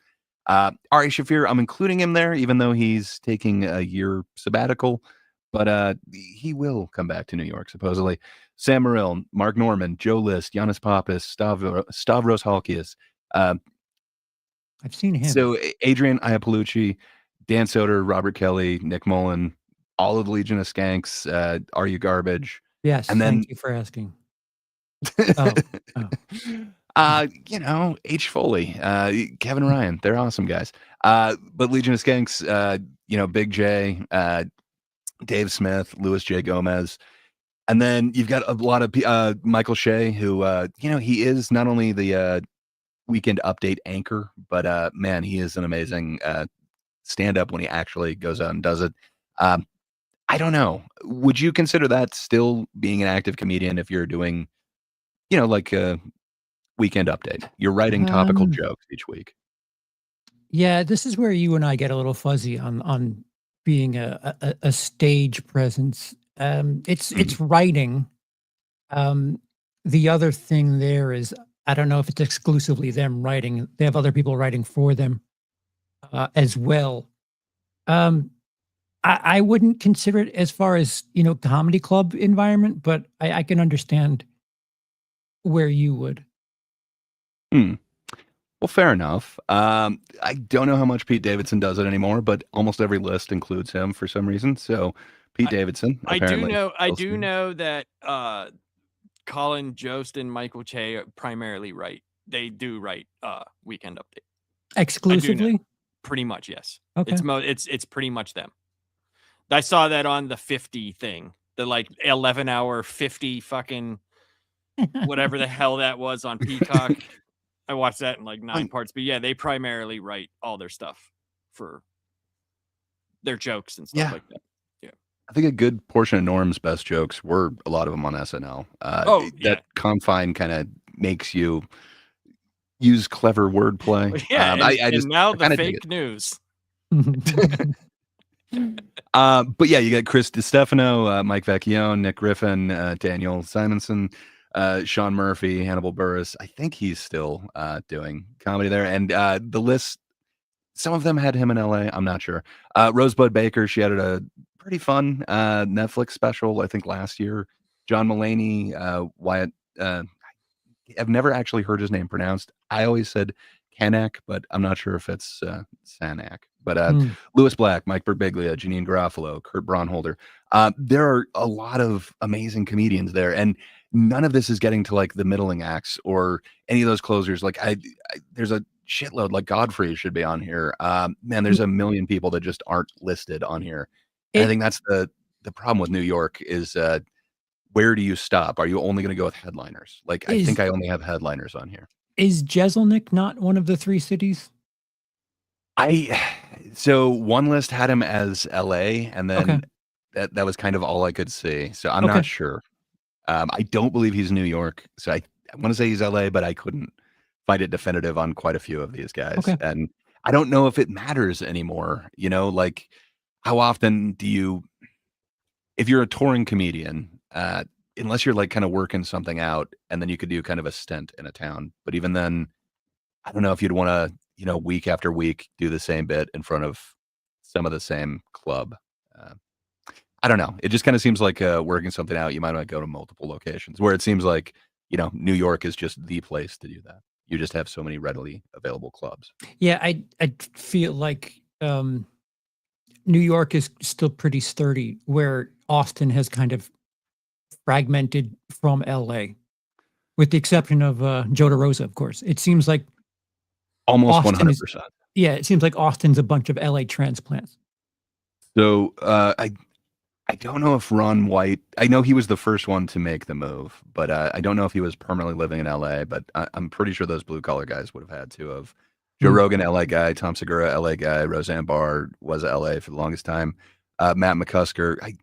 Speaker 2: Ari Shaffir, I'm including him there, even though he's taking a year sabbatical, but he will come back to New York, supposedly. Sam Morril, Mark Norman, Joe List, Giannis Pappas, Stavros Halkias.
Speaker 3: I've seen him.
Speaker 2: So Adrian Iapolucci, Dan Soder, Robert Kelly, Nick Mullen, all of the Legion of Skanks, Are You Garbage?
Speaker 3: Yes, and then, thank you for asking.
Speaker 2: H. Foley, Kevin Ryan, they're awesome guys. But Legion of Skanks, Big J, Dave Smith, Louis J. Gomez. And then you've got a lot of Michael Shea, who, he is not only the Weekend Update anchor, but man, he is an amazing stand-up when he actually goes out and does it. I don't know. Would you consider that still being an active comedian if you're doing, like a weekend update. You're writing topical jokes each week.
Speaker 3: Yeah, this is where you and I get a little fuzzy on being a stage presence. It's writing. Um, the other thing there is I don't know if it's exclusively them writing. They have other people writing for them as well. Um, I wouldn't consider it as far as comedy club environment, but I can understand where you would.
Speaker 2: Hmm. Well, fair enough. I don't know how much Pete Davidson does it anymore, but almost every list includes him for some reason. So Pete Davidson
Speaker 4: I do
Speaker 2: apparently.
Speaker 4: know that Colin Jost and Michael Che primarily write. They do write Weekend Update.
Speaker 3: Exclusively?
Speaker 4: Pretty much, yes.
Speaker 3: Okay.
Speaker 4: It's pretty much them. I saw that on the 50 thing. The like 11-hour 50 fucking whatever the hell that was on Peacock. I watched that in like 9 parts. But yeah, they primarily write all their stuff for their jokes and stuff like that. Yeah.
Speaker 2: I think a good portion of Norm's best jokes were a lot of them on SNL. That confine kind of makes you use clever wordplay.
Speaker 4: Yeah,
Speaker 2: I
Speaker 4: now the fake news.
Speaker 2: But yeah, you got Chris DiStefano, Mike Vecchione, Nick Griffin, Daniel Simonson, Sean Murphy, Hannibal Buress. I think he's still doing comedy there. And the list, some of them had him in LA. I'm not sure. Rosebud Baker, she had a pretty fun Netflix special, I think last year. John Mulaney, Wyatt. I've never actually heard his name pronounced. I always said Kanak, but I'm not sure if it's Sanak. But Lewis Black, Mike Birbiglia, Janine Garofalo, Kurt Braunholder. There are a lot of amazing comedians there, and none of this is getting to like the middling acts or any of those closers. Like there's a shitload. Like Godfrey should be on here. Man, there's a million people that just aren't listed on here. And I think that's the problem with New York is where do you stop? Are you only going to go with headliners? Like I think I only have headliners on here.
Speaker 3: Is Jeselnik not one of the 3 cities?
Speaker 2: So one list had him as LA, and then that was kind of all I could see. So I'm not sure. I don't believe he's New York. So I want to say he's LA, but I couldn't find it definitive on quite a few of these guys. And I don't know if it matters anymore. Like how often do you, if you're a touring comedian, unless you're like kind of working something out and then you could do kind of a stint in a town. But even then, I don't know if you'd want to, week after week, do the same bit in front of some of the same club. I don't know. It just kind of seems like working something out. You might want to go to multiple locations where it seems like, New York is just the place to do that. You just have so many readily available clubs.
Speaker 3: Yeah, I feel like New York is still pretty sturdy, where Austin has kind of fragmented from LA, with the exception of Joe DeRosa, of course. It seems like
Speaker 2: almost
Speaker 3: Austin
Speaker 2: 100%.
Speaker 3: Yeah, it seems like Austin's a bunch of LA transplants.
Speaker 2: So I don't know if Ron White, I know he was the first one to make the move, but I don't know if he was permanently living in LA, but I'm pretty sure those blue collar guys would have had to have. Joe Rogan, LA guy, Tom Segura, LA guy, Roseanne Barr was LA for the longest time. Matt McCusker, I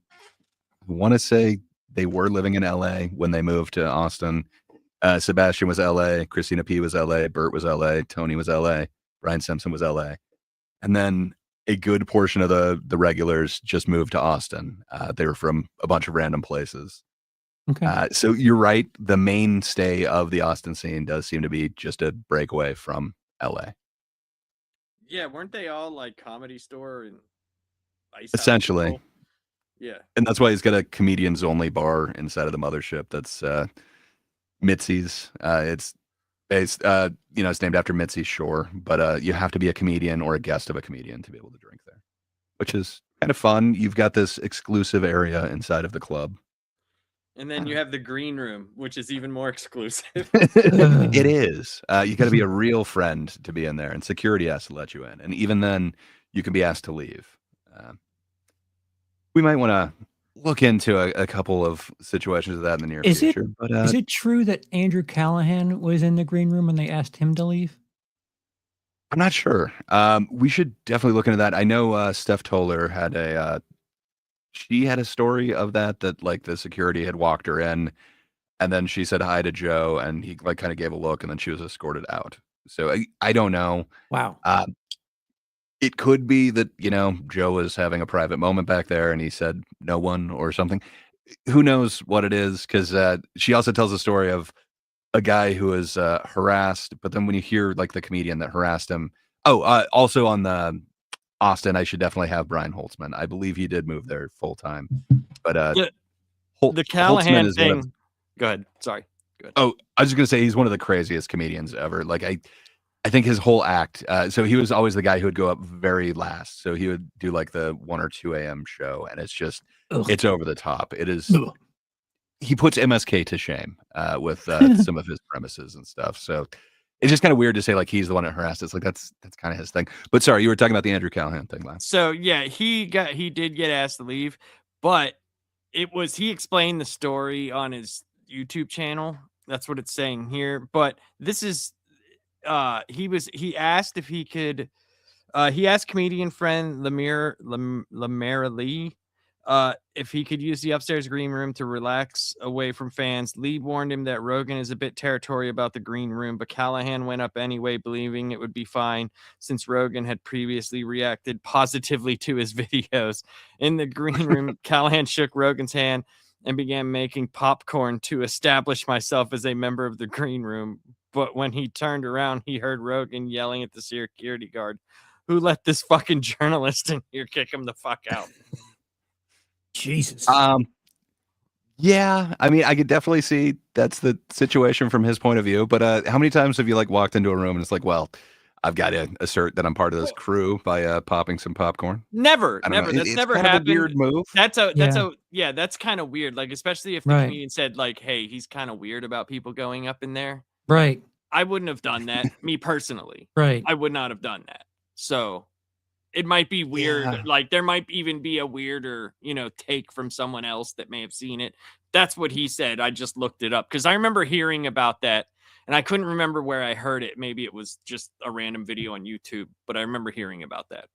Speaker 2: want to say they were living in LA when they moved to Austin. Sebastian was LA, Christina P was LA, Bert was LA, Tony was LA, Brian Simpson was LA. And then a good portion of the regulars just moved to Austin. They were from a bunch of random places.
Speaker 3: Okay.
Speaker 2: So you're right. The mainstay of the Austin scene does seem to be just a breakaway from LA.
Speaker 4: Yeah, weren't they all like Comedy Store and Ice
Speaker 2: essentially?
Speaker 4: House? Yeah.
Speaker 2: And that's why he's got a comedians only bar inside of the mothership. That's Mitzi's. It's based, it's named after Mitzi Shore, but you have to be a comedian or a guest of a comedian to be able to drink there, which is kind of fun. You've got this exclusive area inside of the club.
Speaker 4: And then you have the green room, which is even more exclusive.
Speaker 2: It is. You got to be a real friend to be in there, and security has to let you in. And even then, you can be asked to leave. We might want to look into a couple of situations of that in the near future.
Speaker 3: Is it true that Andrew Callahan was in the green room and they asked him to leave?
Speaker 2: I'm not sure. We should definitely look into that. I know Steph Toller had she had a story of that like the security had walked her in. and then she said hi to Joe, and he like kind of gave a look, and then she was escorted out. So I don't know.
Speaker 3: Wow.
Speaker 2: It could be that, Joe was having a private moment back there and he said no one or something. Who knows what it is? Because she also tells a story of a guy who was harassed, but then when you hear like the comedian that harassed him, also on the Austin, I should definitely have Brian Holtzman. I believe he did move there full time, but
Speaker 4: The
Speaker 2: Holtzman
Speaker 4: Callahan
Speaker 2: is one of.
Speaker 4: thing. Go ahead. Sorry. Go ahead.
Speaker 2: Oh, I was just gonna say he's one of the craziest comedians ever. Like I think his whole act. So he was always the guy who would go up very last. So he would do like the 1 or 2 a.m. show, and it's just it's over the top. It is.
Speaker 3: Ugh.
Speaker 2: He puts MSK to shame with some of his premises and stuff. So it's just kind of weird to say like he's the one that harassed. It's like that's kind of his thing. But sorry, you were talking about the Andrew Callahan thing last.
Speaker 4: So yeah, he did get asked to leave, but he explained the story on his YouTube channel. That's what it's saying here. But this is he asked if he could he asked comedian friend Lamera Lee if he could use the upstairs green room to relax away from fans. Lee warned him that Rogan is a bit territorial about the green room, but Callahan went up anyway, believing it would be fine since Rogan had previously reacted positively to his videos. In the green room, Callahan shook Rogan's hand and began making popcorn to establish myself as a member of the green room. But when he turned around, he heard Rogan yelling at the security guard, "Who let this fucking journalist in here? Kick him the fuck out."
Speaker 3: Jesus.
Speaker 2: Yeah, I mean, I could definitely see that's the situation from his point of view. But how many times have you like walked into a room and it's like, well, I've got to assert that I'm part of this crew by popping some popcorn?
Speaker 4: Never.
Speaker 2: I don't know.
Speaker 4: That's
Speaker 2: It's
Speaker 4: never
Speaker 2: kind of a
Speaker 4: happened.
Speaker 2: weird move.
Speaker 4: That's kind of weird. Like, especially if the
Speaker 3: Right.
Speaker 4: comedian said, like, hey, he's kind of weird about people going up in there.
Speaker 3: Right.
Speaker 4: I wouldn't have done that, me personally.
Speaker 3: Right.
Speaker 4: I would not have done that. So it might be weird.
Speaker 2: Yeah.
Speaker 4: Like, there might even be a weirder, take from someone else that may have seen it. That's what he said. I just looked it up because I remember hearing about that and I couldn't remember where I heard it. Maybe it was just a random video on YouTube, but I remember hearing about that.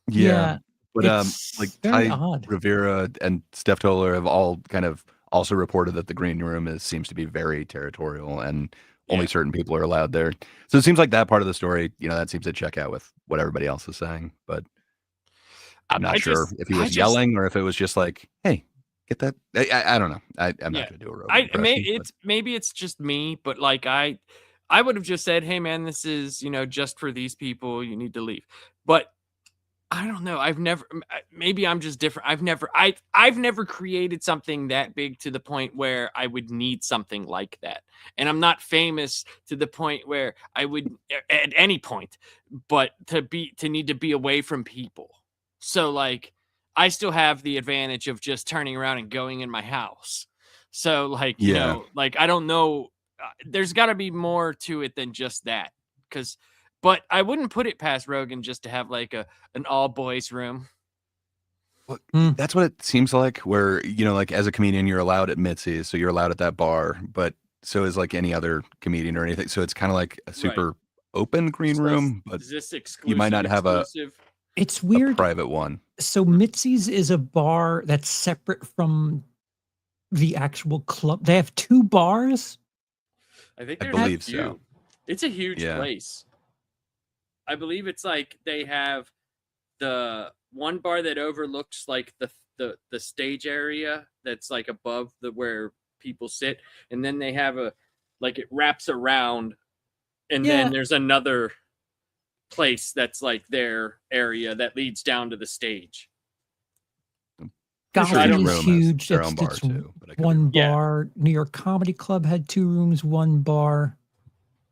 Speaker 2: Yeah. But
Speaker 3: it's
Speaker 2: like
Speaker 3: very
Speaker 2: Ty
Speaker 3: odd.
Speaker 2: Rivera and Steph Toller have all kind of also reported that the green room seems to be very territorial and only certain people are allowed there. So it seems like that part of the story, that seems to check out with what everybody else is saying. But I'm not sure if he was yelling or if it was just like, hey, get that. I don't know. I'm not going to do a Rogan impression,
Speaker 4: maybe it's just me, but like I would have just said, hey man, this is just for these people. You need to leave. But I don't know. Maybe I'm just different. I've never created something that big to the point where I would need something like that. And I'm not famous to the point where I would at any point, but to need to be away from people. So like I still have the advantage of just turning around and going in my house. So like, like I don't know, there's got to be more to it than just that. But I wouldn't put it past Rogan just to have like an all boys room.
Speaker 2: Well, that's what it seems like where, like as a comedian, you're allowed at Mitzi's. So you're allowed at that bar, but so is like any other comedian or anything. So it's kind of like a super open green room, but
Speaker 4: is this exclusive,
Speaker 2: you might not have
Speaker 3: it's weird.
Speaker 2: a private one.
Speaker 3: So Mitzi's is a bar that's separate from the actual club. They have 2 bars.
Speaker 4: I
Speaker 2: believe so.
Speaker 4: It's a huge place. I believe it's like they have the one bar that overlooks like the stage area that's like above where people sit, and then they have it wraps around, and then there's another place that's like their area that leads down to the stage.
Speaker 3: Gotham is huge.
Speaker 2: Their own bar too.
Speaker 3: One bar. New York Comedy Club had 2 rooms, 1 bar.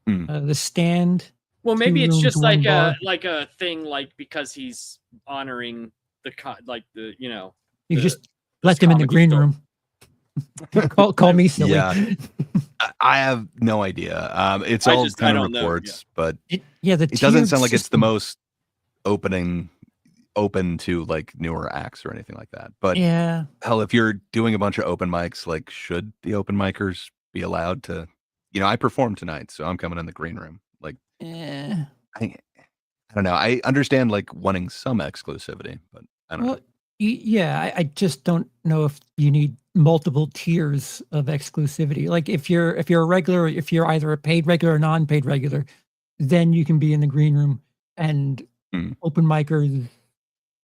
Speaker 3: The Stand.
Speaker 4: Well, maybe it's
Speaker 3: rooms,
Speaker 4: just
Speaker 3: 1 bar.
Speaker 4: like a thing, like because he's honoring
Speaker 3: You just let them in the green room. call me silly.
Speaker 2: Yeah, I have no idea. It's all kind of reports, but it doesn't sound like it's the most open to like newer acts or anything like that. But hell, if you're doing a bunch of open mics, like should the open micers be allowed to? I performed tonight, so I'm coming in the green room. Like, I don't know. I understand like wanting some exclusivity, but I don't know.
Speaker 3: Yeah, I just don't know if you need multiple tiers of exclusivity. Like if you're a regular, if you're either a paid regular or non-paid regular, then you can be in the green room and
Speaker 2: Mm.
Speaker 3: open micers.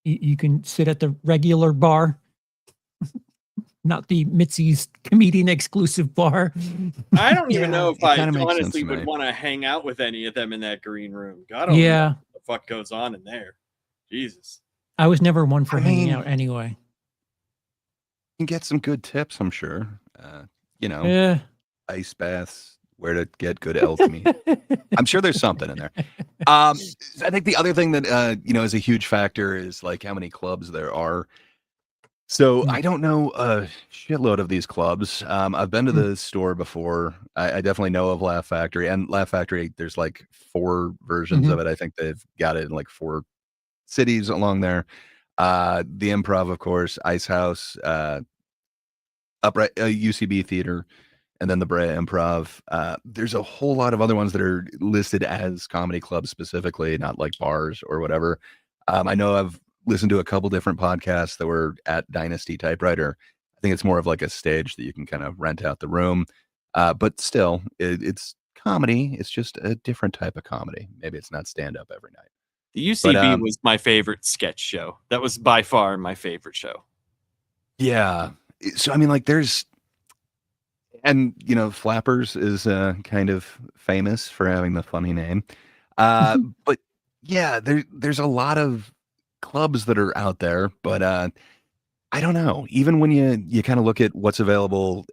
Speaker 3: You can sit at the regular bar, not the Mitzi's comedian exclusive bar.
Speaker 4: I don't even
Speaker 2: Yeah,
Speaker 4: know if
Speaker 2: it
Speaker 4: I
Speaker 2: kinda makes sense
Speaker 4: honestly
Speaker 2: to
Speaker 4: would
Speaker 2: me.
Speaker 4: want to hang out with any of them in that green room. God only knows
Speaker 3: Yeah,
Speaker 4: what the fuck goes on in there. Jesus.
Speaker 3: I was never one for
Speaker 2: I
Speaker 3: hanging
Speaker 2: mean,
Speaker 3: out anyway.
Speaker 2: you can get some good tips, I'm sure. You know,
Speaker 3: Yeah.
Speaker 2: ice baths, where to get good elk meat. I'm sure there's something in there. I think the other thing that, is a huge factor is, like, how many clubs there are. So,
Speaker 3: Mm,
Speaker 2: I don't know a shitload of these clubs. I've been to
Speaker 3: mm,
Speaker 2: the store before. I definitely know of Laugh Factory, and Laugh Factory, there's, like, 4 versions
Speaker 3: mhm,
Speaker 2: of it. I think they've got it in, like, 4 cities along there. The Improv, of course, Ice House, Upright UCB Theater, and then the Brea Improv. There's a whole lot of other ones that are listed as comedy clubs specifically, not like bars or whatever. I know I've listened to a couple different podcasts that were at Dynasty Typewriter. I think it's more of like a stage that you can kind of rent out the room. But still, it's comedy. It's just a different type of comedy. Maybe it's not stand up every night.
Speaker 4: The
Speaker 2: But
Speaker 4: UCB was my favorite sketch show. That was by far my favorite show.
Speaker 2: yeah. So I mean, like, and Flappers is kind of famous for having the funny name. But yeah, there's a lot of clubs that are out there, but I don't know. Even when you kind of look at what's available,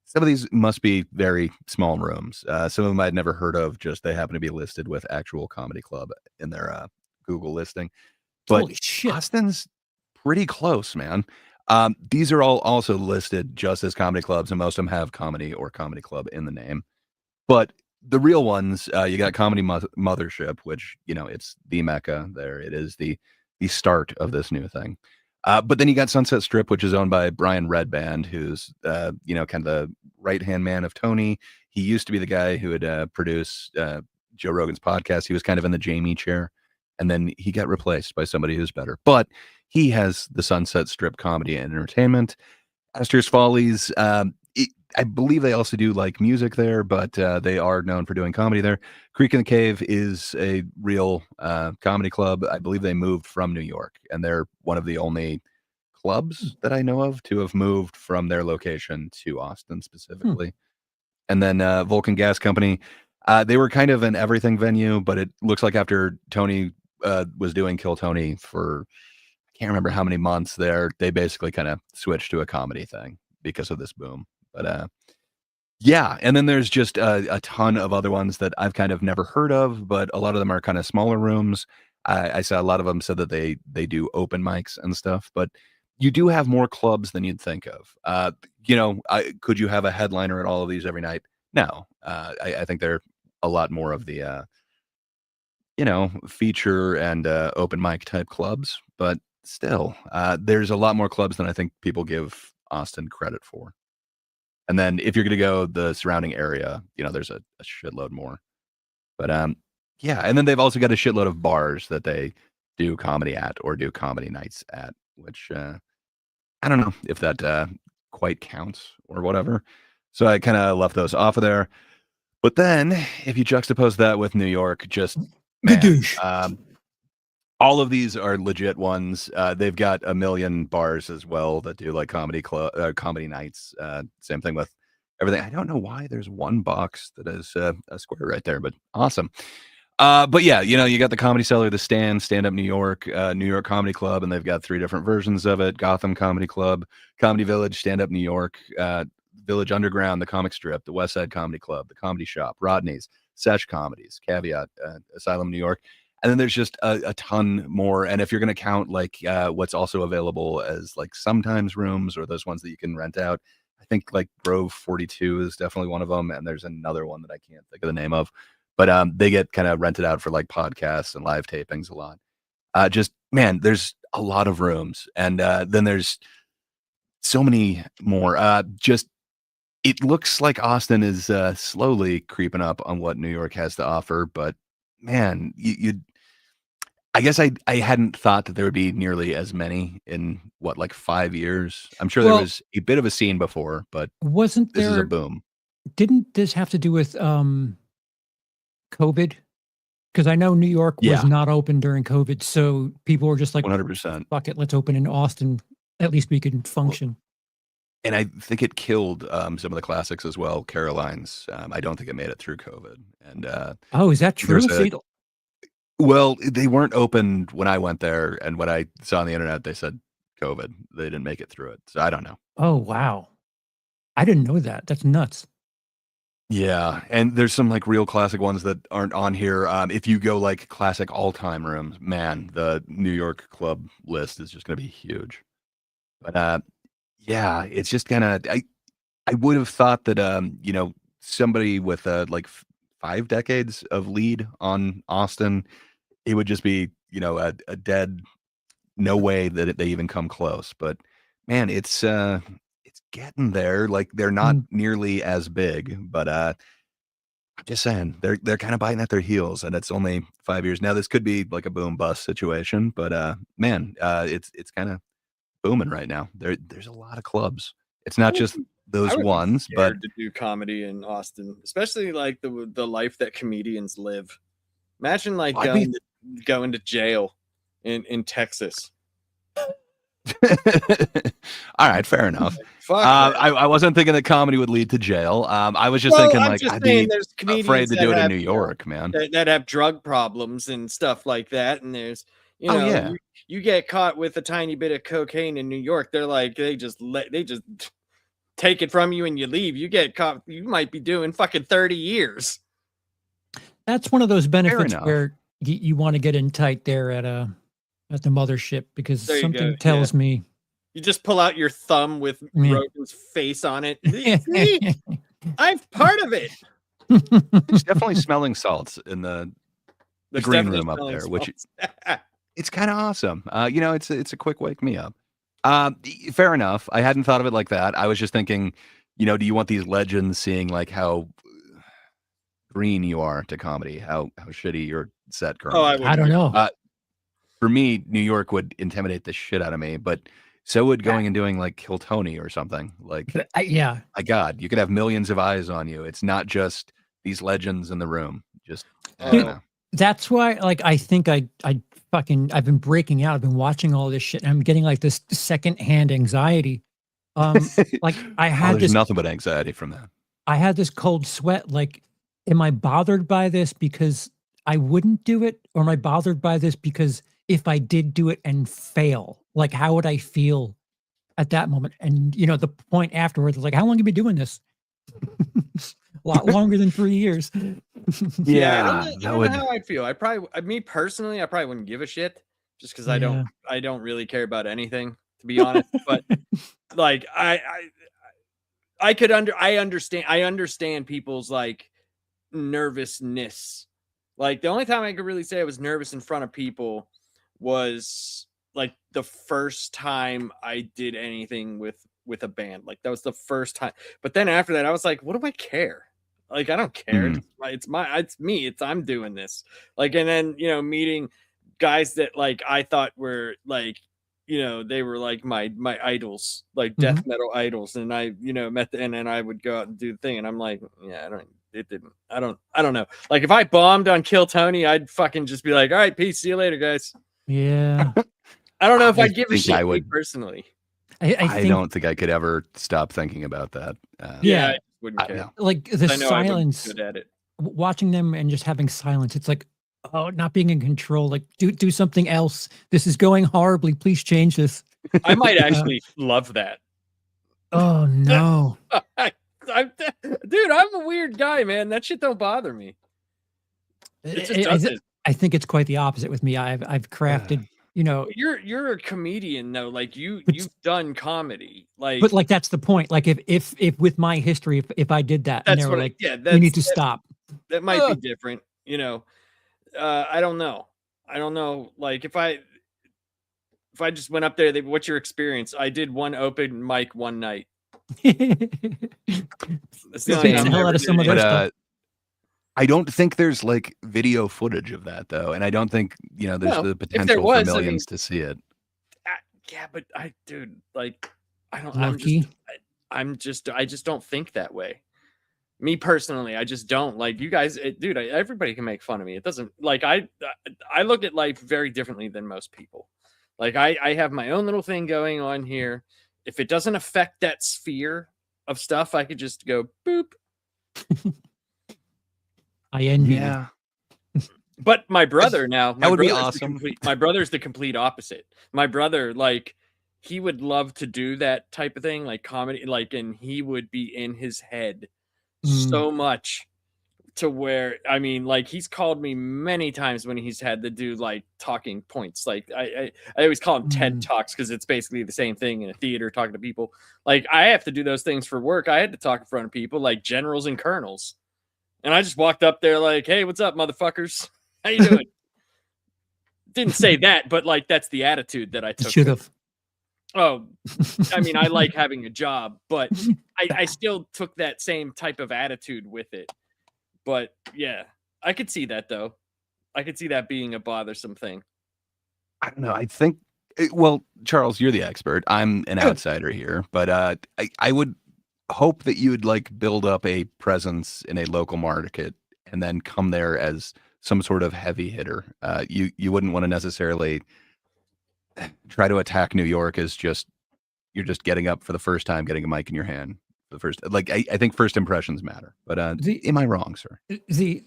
Speaker 2: some of these must be very small rooms. Some of them I'd never heard of. Just they happen to be listed with actual comedy club in their Google listing. But
Speaker 3: Holy shit.
Speaker 2: Austin's pretty close, man. These are all also listed just as comedy clubs, and most of them have comedy or comedy club in the name. But the real ones, you got Comedy Mothership, which it's the mecca. There, it is the start of this new thing. But then you got Sunset Strip, which is owned by Brian Redband, who's kind of the right hand man of Tony. He used to be the guy who would produce Joe Rogan's podcast. He was kind of in the Jamie chair, and then he got replaced by somebody who's better. But he has the Sunset Strip Comedy and Entertainment. Astor's Follies. I believe they also do like music there, but they are known for doing comedy there. Creek in the Cave is a real comedy club. I believe they moved from New York, and they're one of the only clubs that I know of to have moved from their location to Austin
Speaker 3: Hmm.
Speaker 2: specifically. And then Vulcan Gas Company, they were kind of an everything venue, but it looks like after Tony was doing Kill Tony for I can't remember how many months there, they basically kind of switched to a comedy thing because of this boom. But yeah, and then there's just a ton of other ones that I've kind of never heard of, but a lot of them are kind of smaller rooms. I saw a lot of them said that they do open mics and stuff, but you do have more clubs than you'd think of. Could you have a headliner at all of these every night? No, I think they're a lot more of the feature and open mic type clubs, but still, there's a lot more clubs than I think people give Austin credit for. And then if you're going to go the surrounding area, there's a shitload more. But yeah, and then they've also got a shitload of bars that they do comedy at or do comedy nights at, which I don't know if that quite counts or whatever. So I kind of left those off of there. But then if you juxtapose that with New York, just man,
Speaker 3: Gadoosh.
Speaker 2: all of these are legit ones. They've got a million bars as well that do like comedy nights. Same thing with everything. I don't know why there's one box that is a square right there, but awesome. But yeah, you got the Comedy Cellar, the Stand Up New York, New York Comedy Club, and they've got 3 different versions of it: Gotham Comedy Club, Comedy Village, Stand Up New York, Village Underground, the Comic Strip, the West Side Comedy Club, the Comedy Shop, Rodney's, Sesh Comedies, Caveat, Asylum New York. And then there's just a ton more. And if you're going to count like what's also available as like sometimes rooms or those ones that you can rent out, I think like Grove 42 is definitely one of them. And there's another one that I can't think of the name of, but they get kind of rented out for like podcasts and live tapings a lot. Just man, there's a lot of rooms. And then there's so many more. Just it looks like Austin is slowly creeping up on what New York has to offer. But man, you I guess I hadn't thought that there would be nearly as many in what, like 5 years. I'm sure there
Speaker 3: Well,
Speaker 2: was a bit of a scene before, but
Speaker 3: wasn't
Speaker 2: this is a
Speaker 3: there?
Speaker 2: boom.
Speaker 3: Didn't this have to do with COVID? Because I know New York was
Speaker 2: Yeah,
Speaker 3: not open during COVID, so people were just like,
Speaker 2: 100%.
Speaker 3: "Fuck it, let's open in Austin. At least we can
Speaker 2: Well,
Speaker 3: function."
Speaker 2: and I think it killed, some of the classics as well, Caroline's. I don't think it made it through COVID, and,
Speaker 3: Oh, is that
Speaker 2: there's
Speaker 3: true?
Speaker 2: a
Speaker 3: See,
Speaker 2: well, they weren't open when I went there, and what I saw on the internet, they said COVID. They didn't make it through it, so I don't know.
Speaker 3: oh wow, I didn't know that. That's nuts.
Speaker 2: Yeah, and there's some, like, real classic ones that aren't on here. If you go, like, classic all-time rooms, man, the New York club list is just gonna be huge. But, yeah, it's just kinda I would have thought that, somebody with, like, 5 decades of lead on Austin, it would just be, a dead no way that they even come close, but, man, it's getting there, like, they're not
Speaker 3: Mm,
Speaker 2: nearly as big, but, I'm just saying, they're kinda biting at their heels, and it's only 5 years. Now this could be like a boom bust situation, but, man, it's kinda booming right now. There's a lot of clubs. It's not just
Speaker 4: I
Speaker 2: those
Speaker 4: would be
Speaker 2: ones, but
Speaker 4: scared to do comedy in Austin, especially like the life that comedians live. Imagine like
Speaker 2: I'd be
Speaker 4: going to jail in Texas.
Speaker 2: Alright, fair enough.
Speaker 4: Fuck that.
Speaker 2: I wasn't thinking that comedy would lead to jail. I was just
Speaker 4: Well,
Speaker 2: thinking,
Speaker 4: I'm
Speaker 2: like,
Speaker 4: just
Speaker 2: I'd
Speaker 4: saying
Speaker 2: be
Speaker 4: there's
Speaker 2: afraid
Speaker 4: comedians
Speaker 2: to
Speaker 4: that
Speaker 2: do it in
Speaker 4: have,
Speaker 2: New York, man.
Speaker 4: that have drug problems and stuff like that, and there's,
Speaker 2: Oh, yeah.
Speaker 4: you get caught with a tiny bit of cocaine in New York, they're like, they just take it from you and you leave. You get caught, you might be doing fucking 30 years.
Speaker 3: that's one of those
Speaker 2: Fair
Speaker 3: benefits
Speaker 2: enough.
Speaker 3: where you want to get in tight there at the mothership because
Speaker 4: There you go.
Speaker 3: something
Speaker 4: Yeah.
Speaker 3: tells me.
Speaker 4: You just pull out your thumb with
Speaker 3: Yeah.
Speaker 4: Rogan's face on it. See, I'm part of it.
Speaker 2: There's definitely smelling salts in the
Speaker 4: There's
Speaker 2: green
Speaker 4: definitely
Speaker 2: room up
Speaker 4: smelling
Speaker 2: there, which
Speaker 4: salts.
Speaker 2: it's kinda awesome. It's a quick wake me up. Fair enough. I hadn't thought of it like that. I was just thinking, do you want these legends seeing, like, how green you are to comedy, how shitty your set
Speaker 4: Oh,
Speaker 2: currently
Speaker 4: I
Speaker 2: is?
Speaker 3: I
Speaker 4: wouldn't
Speaker 3: don't
Speaker 4: give
Speaker 3: know.
Speaker 2: Uh, for me, New York would intimidate the shit out of me, but so would going and doing, like, Kill Tony or something. Like,
Speaker 3: But yeah,
Speaker 2: my god, you could have millions of eyes on you. It's not just these legends in the room. Just I don't
Speaker 4: Oh,
Speaker 2: know.
Speaker 3: that's why, like, I think I've been breaking out. I've been watching all this shit, and I'm getting like this secondhand anxiety. Like
Speaker 2: Oh, there's nothing but anxiety from that.
Speaker 3: I had this cold sweat. Like, am I bothered by this because I wouldn't do it, or am I bothered by this because if I did do it and fail, like, how would I feel at that moment? And the point afterwards, like, how long have you been doing this? A lot longer than 3 years.
Speaker 4: yeah.
Speaker 2: Yeah,
Speaker 4: I
Speaker 2: that
Speaker 4: don't know
Speaker 2: would
Speaker 4: how I'd feel. Me personally, I probably wouldn't give a shit just because
Speaker 3: Yeah.
Speaker 4: I don't really care about anything, to be honest. But like, I understand people's like nervousness. Like the only time I could really say I was nervous in front of people was like the first time I did anything with a band. Like that was the first time. But then after that, I was like, what do I care? Like I don't care.
Speaker 2: Mhm.
Speaker 4: It's me. I'm doing this. Like and then meeting guys that like I thought were like they were like my idols, like death
Speaker 3: Mhm.
Speaker 4: metal idols, and I met and then I would go out and do the thing, and I'm like, yeah, I don't know. Like if I bombed on Kill Tony, I'd fucking just be like, all right, peace, see you later, guys.
Speaker 3: Yeah.
Speaker 4: I don't know if
Speaker 2: I
Speaker 4: I'd give a
Speaker 2: think I
Speaker 4: shit, me
Speaker 2: would
Speaker 4: personally.
Speaker 3: I
Speaker 2: I
Speaker 3: think,
Speaker 2: don't think I could ever stop thinking about that.
Speaker 4: Yeah, I
Speaker 3: yeah,
Speaker 4: just wouldn't care.
Speaker 2: No.
Speaker 3: like the
Speaker 4: I know I wouldn't be
Speaker 3: silence,
Speaker 4: good at it.
Speaker 3: watching them and just having silence. It's like, oh, not being in control. Like, do something else. This is going horribly. Please change this.
Speaker 4: I might actually love that.
Speaker 3: Oh no.
Speaker 4: Dude, I'm a weird guy, man. That shit don't bother me. It just
Speaker 3: I
Speaker 4: doesn't.
Speaker 3: I think it's quite the opposite with me. I've crafted,
Speaker 4: You're a comedian though. Like
Speaker 3: But
Speaker 4: you've done comedy. Like
Speaker 3: but like that's the point. Like if with my history, if I did that and they
Speaker 4: that's
Speaker 3: were
Speaker 4: what.
Speaker 3: like,
Speaker 4: Yeah,
Speaker 3: you need to stop.
Speaker 4: that might be
Speaker 3: Ugh.
Speaker 4: different. I don't know. I don't know. Like if I just went up there, what's your experience? I did one open mic one night. That's the only
Speaker 3: Beats
Speaker 4: time
Speaker 3: the
Speaker 4: I
Speaker 3: hell
Speaker 4: ever
Speaker 3: out of
Speaker 4: did
Speaker 3: some of
Speaker 4: anything.
Speaker 3: their
Speaker 2: But
Speaker 3: stuff.
Speaker 2: I don't think there's like video footage of that though, and I don't think there's
Speaker 4: No,
Speaker 2: the
Speaker 4: if there
Speaker 2: potential for
Speaker 4: was, I mean,
Speaker 2: millions to see it.
Speaker 4: yeah, but dude, like, I don't.
Speaker 3: Lucky.
Speaker 4: I just don't think that way. Me personally, I just don't. Like, you guys, dude. Everybody can make fun of me. It doesn't, like, I look at life very differently than most people. Like, I have my own little thing going on here. If it doesn't affect that sphere of stuff, I could just go boop.
Speaker 3: I envy you.
Speaker 2: Yeah,
Speaker 4: But my brother now,
Speaker 2: that would be awesome.
Speaker 4: My brother's the complete opposite. My brother, like, he would love to do that type of thing, like comedy, like, and he would be in his head so much to where, I mean, like, he's called me many times when he's had to do like talking points. Like, I always call them TED Talks because it's basically the same thing in a theater talking to people. Like, I have to do those things for work. I had to talk in front of people like generals and colonels, and I just walked up there like, "Hey, what's up, motherfuckers? How you doing?" Didn't say that, but like, that's the attitude that I took.
Speaker 3: Should have.
Speaker 4: Oh, I mean, I like having a job, but I still took that same type of attitude with it. But yeah, I could see that though. I could see that being a bothersome thing.
Speaker 2: I don't know. I think, well, Charles, you're the expert. I'm an outsider here, but I would hope that you would like build up a presence in a local market and then come there as some sort of heavy hitter. You wouldn't want to necessarily try to attack New York as you're just getting up for the first time, getting a mic in your hand. The first, like, I think first impressions matter. But am I wrong, sir?
Speaker 3: The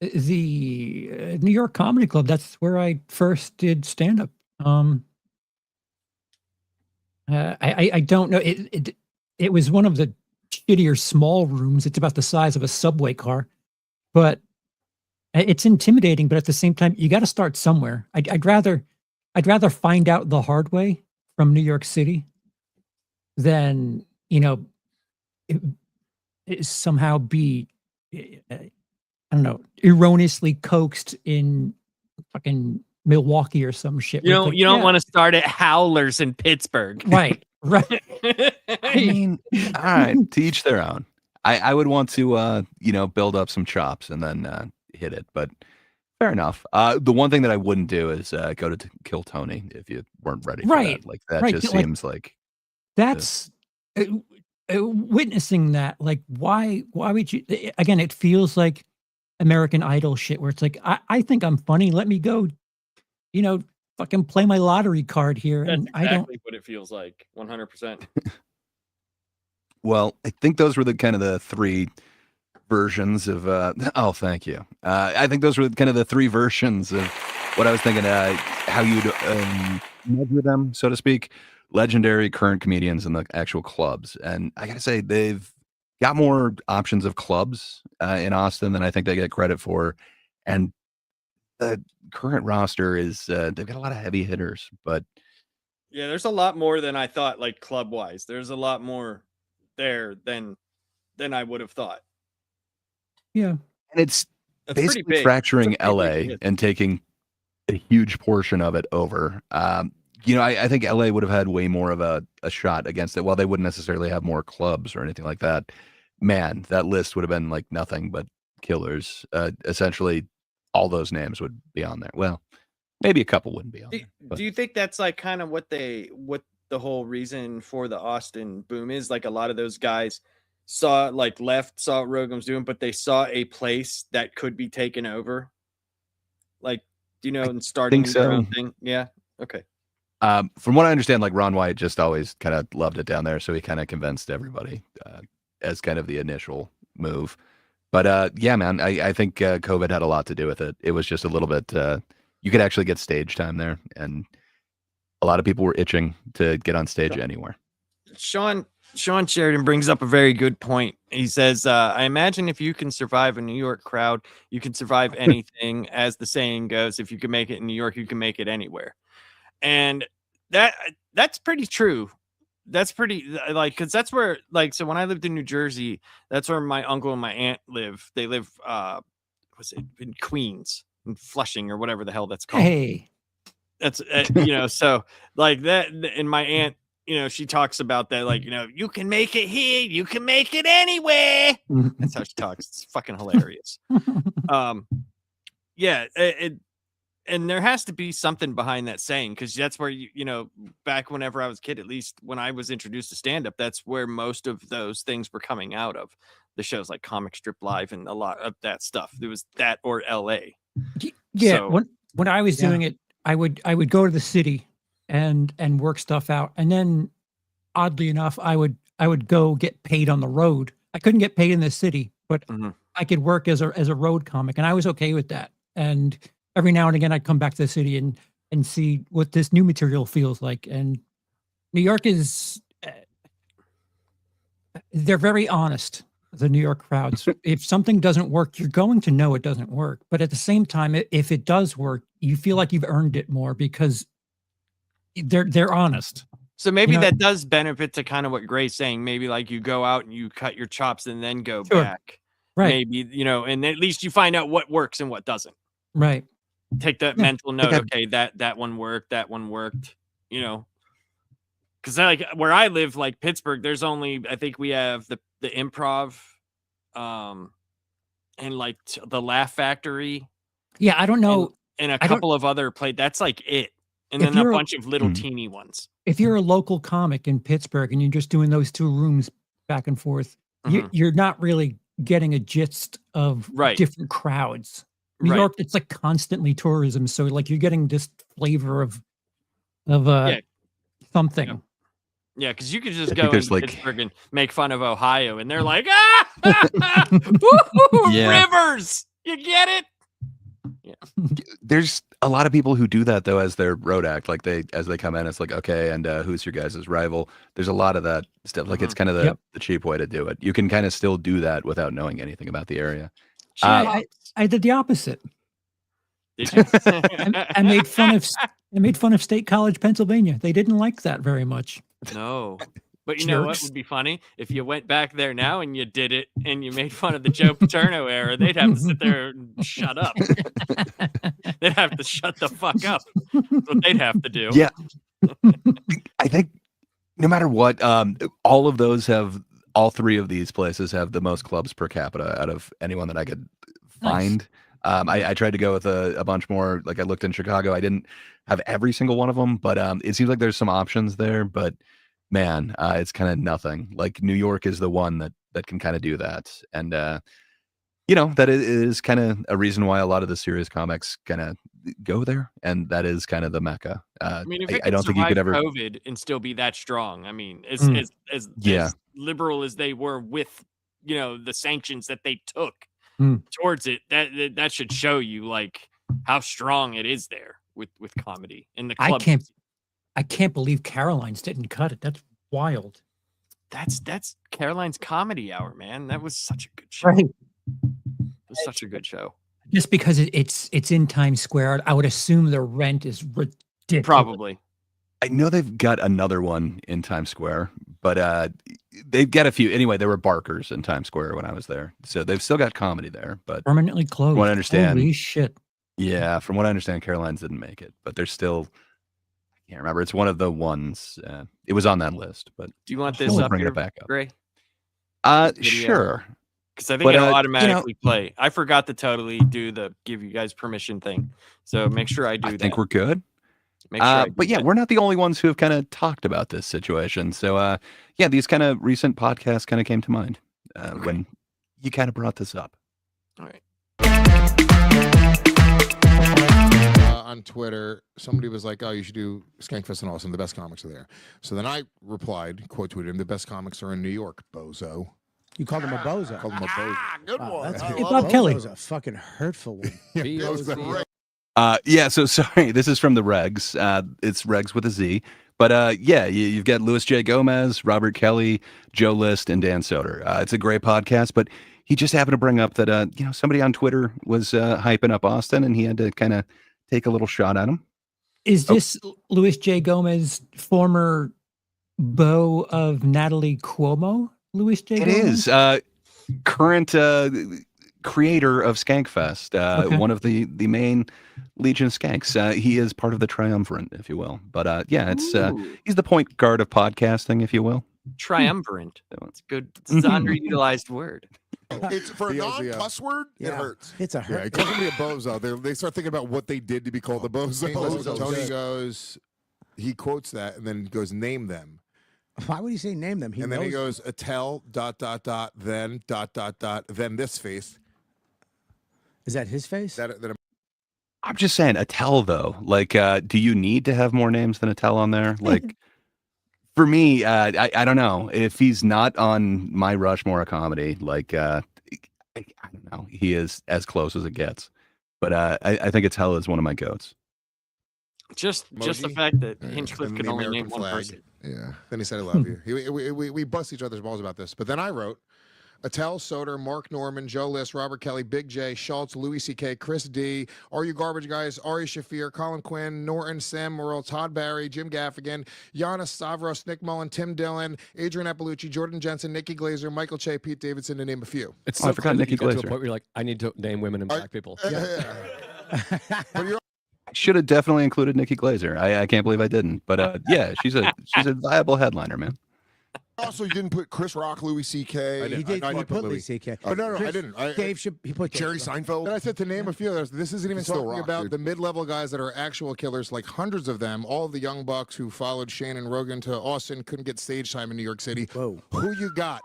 Speaker 3: New York Comedy Club, that's where I first did stand up. I don't know. It was one of the shittier small rooms. It's about the size of a subway car, but it's intimidating. But at the same time, you got to start somewhere. I'd rather find out the hard way from New York City than somehow be I don't know, erroneously coaxed in fucking Milwaukee or some shit.
Speaker 4: You don't want to start at Howlers in Pittsburgh.
Speaker 3: Right.
Speaker 2: I mean, all right, to each their own. I would want to build up some chops and then hit it, but fair enough. The one thing that I wouldn't do is go to Kill Tony if you weren't ready for that. Like, that just seems like
Speaker 3: that's witnessing that. Like, why would you? Again, it feels like American Idol shit where it's like, I think I'm funny. Let me go, fucking play my lottery card here.
Speaker 4: That's
Speaker 3: and
Speaker 4: exactly
Speaker 3: I don't.
Speaker 4: what it feels like. 100%.
Speaker 2: Well, I think those were the kind of the three versions of oh, thank you. I think those were kind of the three versions of what I was thinking, how you'd measure them, so to speak. Legendary current comedians in the actual clubs. And I gotta say, they've got more options of clubs in Austin than I think they get credit for. And the current roster is they've got a lot of heavy hitters, but
Speaker 4: yeah, there's a lot more than I thought, like, club wise. There's a lot more there than I would have thought.
Speaker 3: Yeah.
Speaker 2: And it's
Speaker 4: That's
Speaker 2: basically
Speaker 4: pretty big.
Speaker 2: fracturing
Speaker 4: That's a pretty
Speaker 2: LA
Speaker 4: big hit.
Speaker 2: and taking a huge portion of it over. I think LA would have had way more of a shot against it. While they wouldn't necessarily have more clubs or anything like that, man, that list would have been like nothing but killers. Essentially, all those names would be on there. Well, maybe a couple wouldn't be on there.
Speaker 4: Do you think that's like kind of what the whole reason for the Austin boom is? Like, a lot of those guys saw what Rogan was doing, but they saw a place that could be taken over. Like, and starting their own thing. Yeah. Okay.
Speaker 2: From what I understand, like, Ron White just always kind of loved it down there, so he kind of convinced everybody as kind of the initial move. But yeah, man, I think COVID had a lot to do with it. It was just a little bit. You could actually get stage time there, and a lot of people were itching to get on stage anywhere.
Speaker 4: Sean Sheridan brings up a very good point. He says, I imagine if you can survive a New York crowd, you can survive anything. As the saying goes, if you can make it in New York, you can make it anywhere. And that's pretty true. That's pretty, like, because that's where, like, so when I lived in New Jersey, that's where my uncle and my aunt live. They live, was it in Queens, in Flushing, or whatever the hell that's called.
Speaker 3: Hey.
Speaker 4: That's so like that. And my aunt she talks about that, like, you can make it here, you can make it anywhere. That's how she talks. It's fucking hilarious. Yeah, and there has to be something behind that saying, because that's where back whenever I was a kid, at least when I was introduced to stand-up, that's where most of those things were coming out of. The shows like Comic Strip Live and a lot of that stuff. There was that or LA.
Speaker 3: Yeah,
Speaker 4: So,
Speaker 3: when I was doing it, I would go to the city and work stuff out, and then oddly enough, I would go get paid on the road. I couldn't get paid in the city, but I could work as a road comic, and I was okay with that. And every now and again, I'd come back to the city and see what this new material feels like. And New York is they're very honest. The New York crowds. If something doesn't work, you're going to know it doesn't work. But at the same time, if it does work, you feel like you've earned it more because they're honest.
Speaker 4: So maybe that does benefit to kind of what Gray's saying. Maybe like you go out and you cut your chops and then go back.
Speaker 3: Right.
Speaker 4: Maybe, and at least you find out what works and what doesn't.
Speaker 3: Right.
Speaker 4: Take that mental note. Okay, that one worked. That one worked. Because like where I live, like Pittsburgh, there's only, I think we have the Improv, and like the Laugh Factory.
Speaker 3: Yeah, I don't know.
Speaker 4: And a couple of other that's like it. And then a bunch of little teeny ones.
Speaker 3: If you're a local comic in Pittsburgh and you're just doing those two rooms back and forth, you're not really getting a gist of different crowds. New York, it's like constantly tourism. So like you're getting this flavor of something.
Speaker 4: Yeah, because you could just go into Pittsburgh and make fun of Ohio, and they're like, rivers. You get it? Yeah.
Speaker 2: There's a lot of people who do that though as their road act. Like as they come in, it's like, okay, and who's your guys' rival? There's a lot of that stuff. Like it's kind of the cheap way to do it. You can kind of still do that without knowing anything about the area.
Speaker 3: I did the opposite.
Speaker 4: Did you?
Speaker 3: I made fun of State College, Pennsylvania. They didn't like that very much.
Speaker 4: No. But you know what would be funny? If you went back there now and you did it and you made fun of the Joe Paterno era, they'd have to sit there and shut up. They'd have to shut the fuck up. That's what they'd have to do.
Speaker 2: Yeah. I think no matter what, all three of these places have the most clubs per capita out of anyone that I could find. Nice. I tried to go with a bunch more. Like I looked in Chicago. I didn't have every single one of them, but it seems like there's some options there. But man, it's kind of nothing. Like New York is the one that can kind of do that, and that is kind of a reason why a lot of the serious comics kind of go there, and that is kind of the mecca.
Speaker 4: I mean, if I don't think you could ever COVID and still be that strong. I mean, as liberal as they were with the sanctions that they took towards it, that should show you like how strong it is there with comedy in the club.
Speaker 3: I can't believe Caroline's didn't cut it. That's wild.
Speaker 4: That's Caroline's Comedy Hour, man. That was such a good show.
Speaker 3: Right.
Speaker 4: It was such a good show.
Speaker 3: Just because it's in Times Square, I would assume the rent is ridiculous.
Speaker 4: Probably.
Speaker 2: I know they've got another one in Times Square, but they've got a few. Anyway, there were Barkers in Times Square when I was there. So they've still got comedy there, but
Speaker 3: permanently closed.
Speaker 2: From what I understand.
Speaker 3: Holy shit.
Speaker 2: Yeah, from what I understand, Caroline's didn't make it, but they're still, I can't remember. It's one of the ones. It was on that list, but
Speaker 4: do you want this up
Speaker 2: bring
Speaker 4: here,
Speaker 2: it back up?
Speaker 4: Gray?
Speaker 2: Sure.
Speaker 4: Because I think it'll automatically play. I forgot to totally do the give you guys permission thing. So make sure I do that.
Speaker 2: I think we're good.
Speaker 4: Make sure
Speaker 2: but yeah, we're not the only ones who have kind of talked about this situation. So yeah, these kind of recent podcasts kind of came to mind when you kind of brought this up.
Speaker 4: All right.
Speaker 5: On Twitter, somebody was like, "Oh, you should do Skankfest and Austin. The best comics are there." So then I replied, quote tweeted him, "The best comics are in New York, bozo."
Speaker 6: You called him a bozo.
Speaker 5: Called him a bozo.
Speaker 6: Good one. That's good.
Speaker 3: Bob Kelly.
Speaker 6: Bozo's a fucking hurtful one.
Speaker 2: Yeah, so sorry, this is from the Regs. It's Regs with a Z. But yeah, you've got Louis J. Gomez, Robert Kelly, Joe List, and Dan Soder. It's a great podcast, but he just happened to bring up that somebody on Twitter was hyping up Austin, and he had to kind of take a little shot at him.
Speaker 3: Is this Louis J. Gomez, former beau of Natalie Cuomo? Louis J.
Speaker 2: It
Speaker 3: Gomez?
Speaker 2: is current creator of Skankfest,
Speaker 3: Okay.
Speaker 2: one of the main Legion of Skanks. He is part of the triumvirate, if you will. But yeah, it's
Speaker 4: Ooh,
Speaker 2: he's the point guard of podcasting, if you will.
Speaker 4: triumvirate.
Speaker 2: So-
Speaker 4: It's good. It's an underutilized word.
Speaker 7: It's for a
Speaker 5: The-
Speaker 7: non-cuss word. It
Speaker 6: Yeah.
Speaker 7: hurts.
Speaker 6: It's a
Speaker 5: Yeah,
Speaker 6: hurt.
Speaker 5: he calls somebody a bozo. They start thinking about what they did to be called a bozo.
Speaker 7: Bozo's
Speaker 5: Tony
Speaker 7: good.
Speaker 5: goes, he quotes that and then goes, name them.
Speaker 6: Why would he say name them?
Speaker 5: And then he goes, Attell, ... then ... then this face.
Speaker 6: Is that his face?
Speaker 5: That
Speaker 2: I'm just saying, Attell though. Like, do you need to have more names than Attell on there? Like, for me, I don't know if he's not on my Rushmore of comedy. Like, I don't know, he is as close as it gets. But I think Attell is one of my goats.
Speaker 4: Just the
Speaker 5: Emoji?
Speaker 4: fact that
Speaker 5: Yeah.
Speaker 4: Hinchcliffe
Speaker 5: And
Speaker 4: could
Speaker 5: the
Speaker 4: only
Speaker 5: American
Speaker 4: name one
Speaker 5: flag.
Speaker 4: person.
Speaker 7: Yeah.
Speaker 5: Then he said, I love you. We bust each other's balls about this. But then I wrote, Attell, Soder, Mark Norman, Joe List, Robert Kelly, Big J, Schultz, Louis C.K., Chris D, Are You Garbage Guys, Ari Shafir, Colin Quinn, Norton, Sam Morrill, Todd Barry, Jim Gaffigan, Giannis Stavros, Nick Mullen, Tim Dillon, Adrian Appalucci, Jordan Jensen, Nikki Glazer, Michael Che, Pete Davidson, to name a few.
Speaker 8: It's
Speaker 2: Oh,
Speaker 8: so
Speaker 2: I forgot
Speaker 8: cool that
Speaker 2: Nikki
Speaker 8: you get to a
Speaker 2: Glazer.
Speaker 8: point where you're like, I need to name women and black people.
Speaker 5: But you're
Speaker 2: I should have definitely included Nikki Glazer. I can't believe I didn't. But yeah, she's a viable headliner, man.
Speaker 7: Also, you didn't put Chris Rock, Louis C.K.
Speaker 5: I
Speaker 6: He
Speaker 5: did.
Speaker 6: did.
Speaker 5: I
Speaker 6: He
Speaker 5: did put
Speaker 6: put
Speaker 5: Louis.
Speaker 6: Lee C.K.
Speaker 5: Oh, no, I
Speaker 6: Chris-
Speaker 5: didn't.
Speaker 6: Dave should. He put
Speaker 7: Jerry
Speaker 6: Dave.
Speaker 7: Seinfeld.
Speaker 5: Then I said to name a few others. This isn't even
Speaker 7: It's still
Speaker 5: talking
Speaker 7: rock,
Speaker 5: about
Speaker 7: dude.
Speaker 5: the mid-level guys that are actual killers, like hundreds of them. All of the young bucks who followed Shane and Rogan to Austin couldn't get stage time in New York City.
Speaker 6: Whoa.
Speaker 5: Who you got?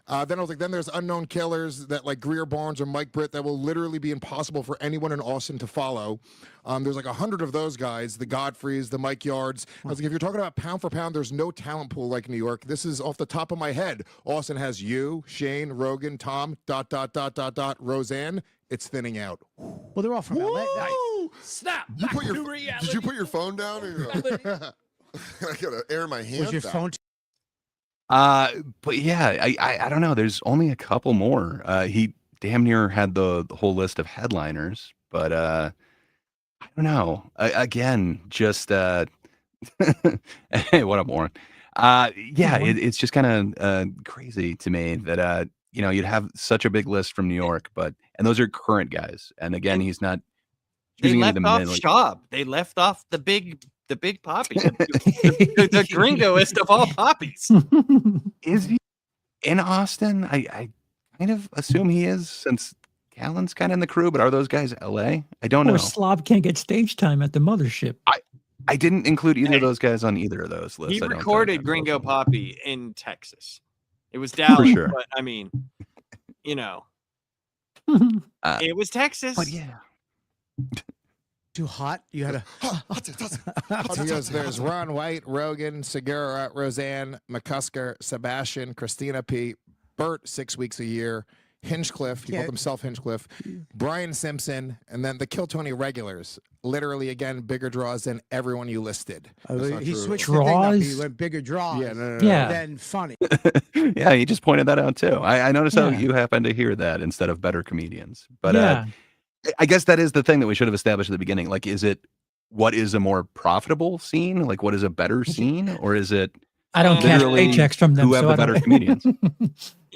Speaker 5: Then I was like, then there's unknown killers that like Greer Barnes or Mike Britt that will literally be impossible for anyone in Austin to follow. There's like 100 of those guys, the Godfreys, the Mike Yards. I was like, if you're talking about pound for pound, there's no talent pool like New York. This is off the top of my head. Austin has you, Shane, Rogan, Tom, ... Roseanne. It's thinning out.
Speaker 6: Well, they're all from LA.
Speaker 8: Snap!
Speaker 7: You put your,
Speaker 8: to reality.
Speaker 7: did you put your phone down? And you're like, I gotta air my hand.
Speaker 6: Was your
Speaker 7: out.
Speaker 6: phone?
Speaker 2: But yeah, I don't know. There's only a couple more. He damn near had the whole list of headliners, but I don't know. Again, just hey, what up, Warren? Yeah, it's just kind of crazy to me that you'd have such a big list from New York, and those are current guys. And again, he's not
Speaker 4: They
Speaker 2: choosing any of
Speaker 4: left
Speaker 2: the
Speaker 4: off
Speaker 2: mid- like-
Speaker 4: Schaub. They left off the big poppy, the gringoest of all poppies.
Speaker 2: Is he in Austin? I kind of assume he is, since Callan's kind of in the crew. But are those guys LA? I don't know.
Speaker 3: Or Slav can't get stage time at the mothership.
Speaker 2: I didn't include either of those guys on either of those lists.
Speaker 4: He
Speaker 2: I don't think.
Speaker 4: recorded Gringo Poppy in Texas. It was Dallas,
Speaker 2: sure.
Speaker 4: but I mean,
Speaker 2: Uh,
Speaker 4: it was Texas.
Speaker 2: But yeah,
Speaker 6: Too hot. You had a.
Speaker 5: He goes, there's Ron White, Rogan, Segura, Roseanne, McCusker, Sebastian, Christina P., Bert, 6 weeks a year, Hinchcliffe, he
Speaker 6: Yeah.
Speaker 5: called himself Hinchcliffe, Brian Simpson, and then the Kill Tony regulars. Literally, again, bigger draws than everyone you listed.
Speaker 7: not
Speaker 6: He
Speaker 7: true.
Speaker 6: switched the thing up. He
Speaker 3: Draws?
Speaker 6: went bigger draws.
Speaker 5: Yeah, no.
Speaker 3: Yeah.
Speaker 6: Then funny.
Speaker 2: yeah, he just pointed that out too. I noticed how
Speaker 3: Yeah.
Speaker 2: you happen to hear that instead of better comedians. But
Speaker 3: yeah.
Speaker 2: I guess that is the thing that we should have established at the beginning. Like, is it what is a more profitable scene? Like, what is a better scene, or is it
Speaker 3: I don't cash
Speaker 2: literally
Speaker 3: paychecks from them.
Speaker 2: who have
Speaker 3: so
Speaker 2: the
Speaker 3: I don't-
Speaker 2: better comedians?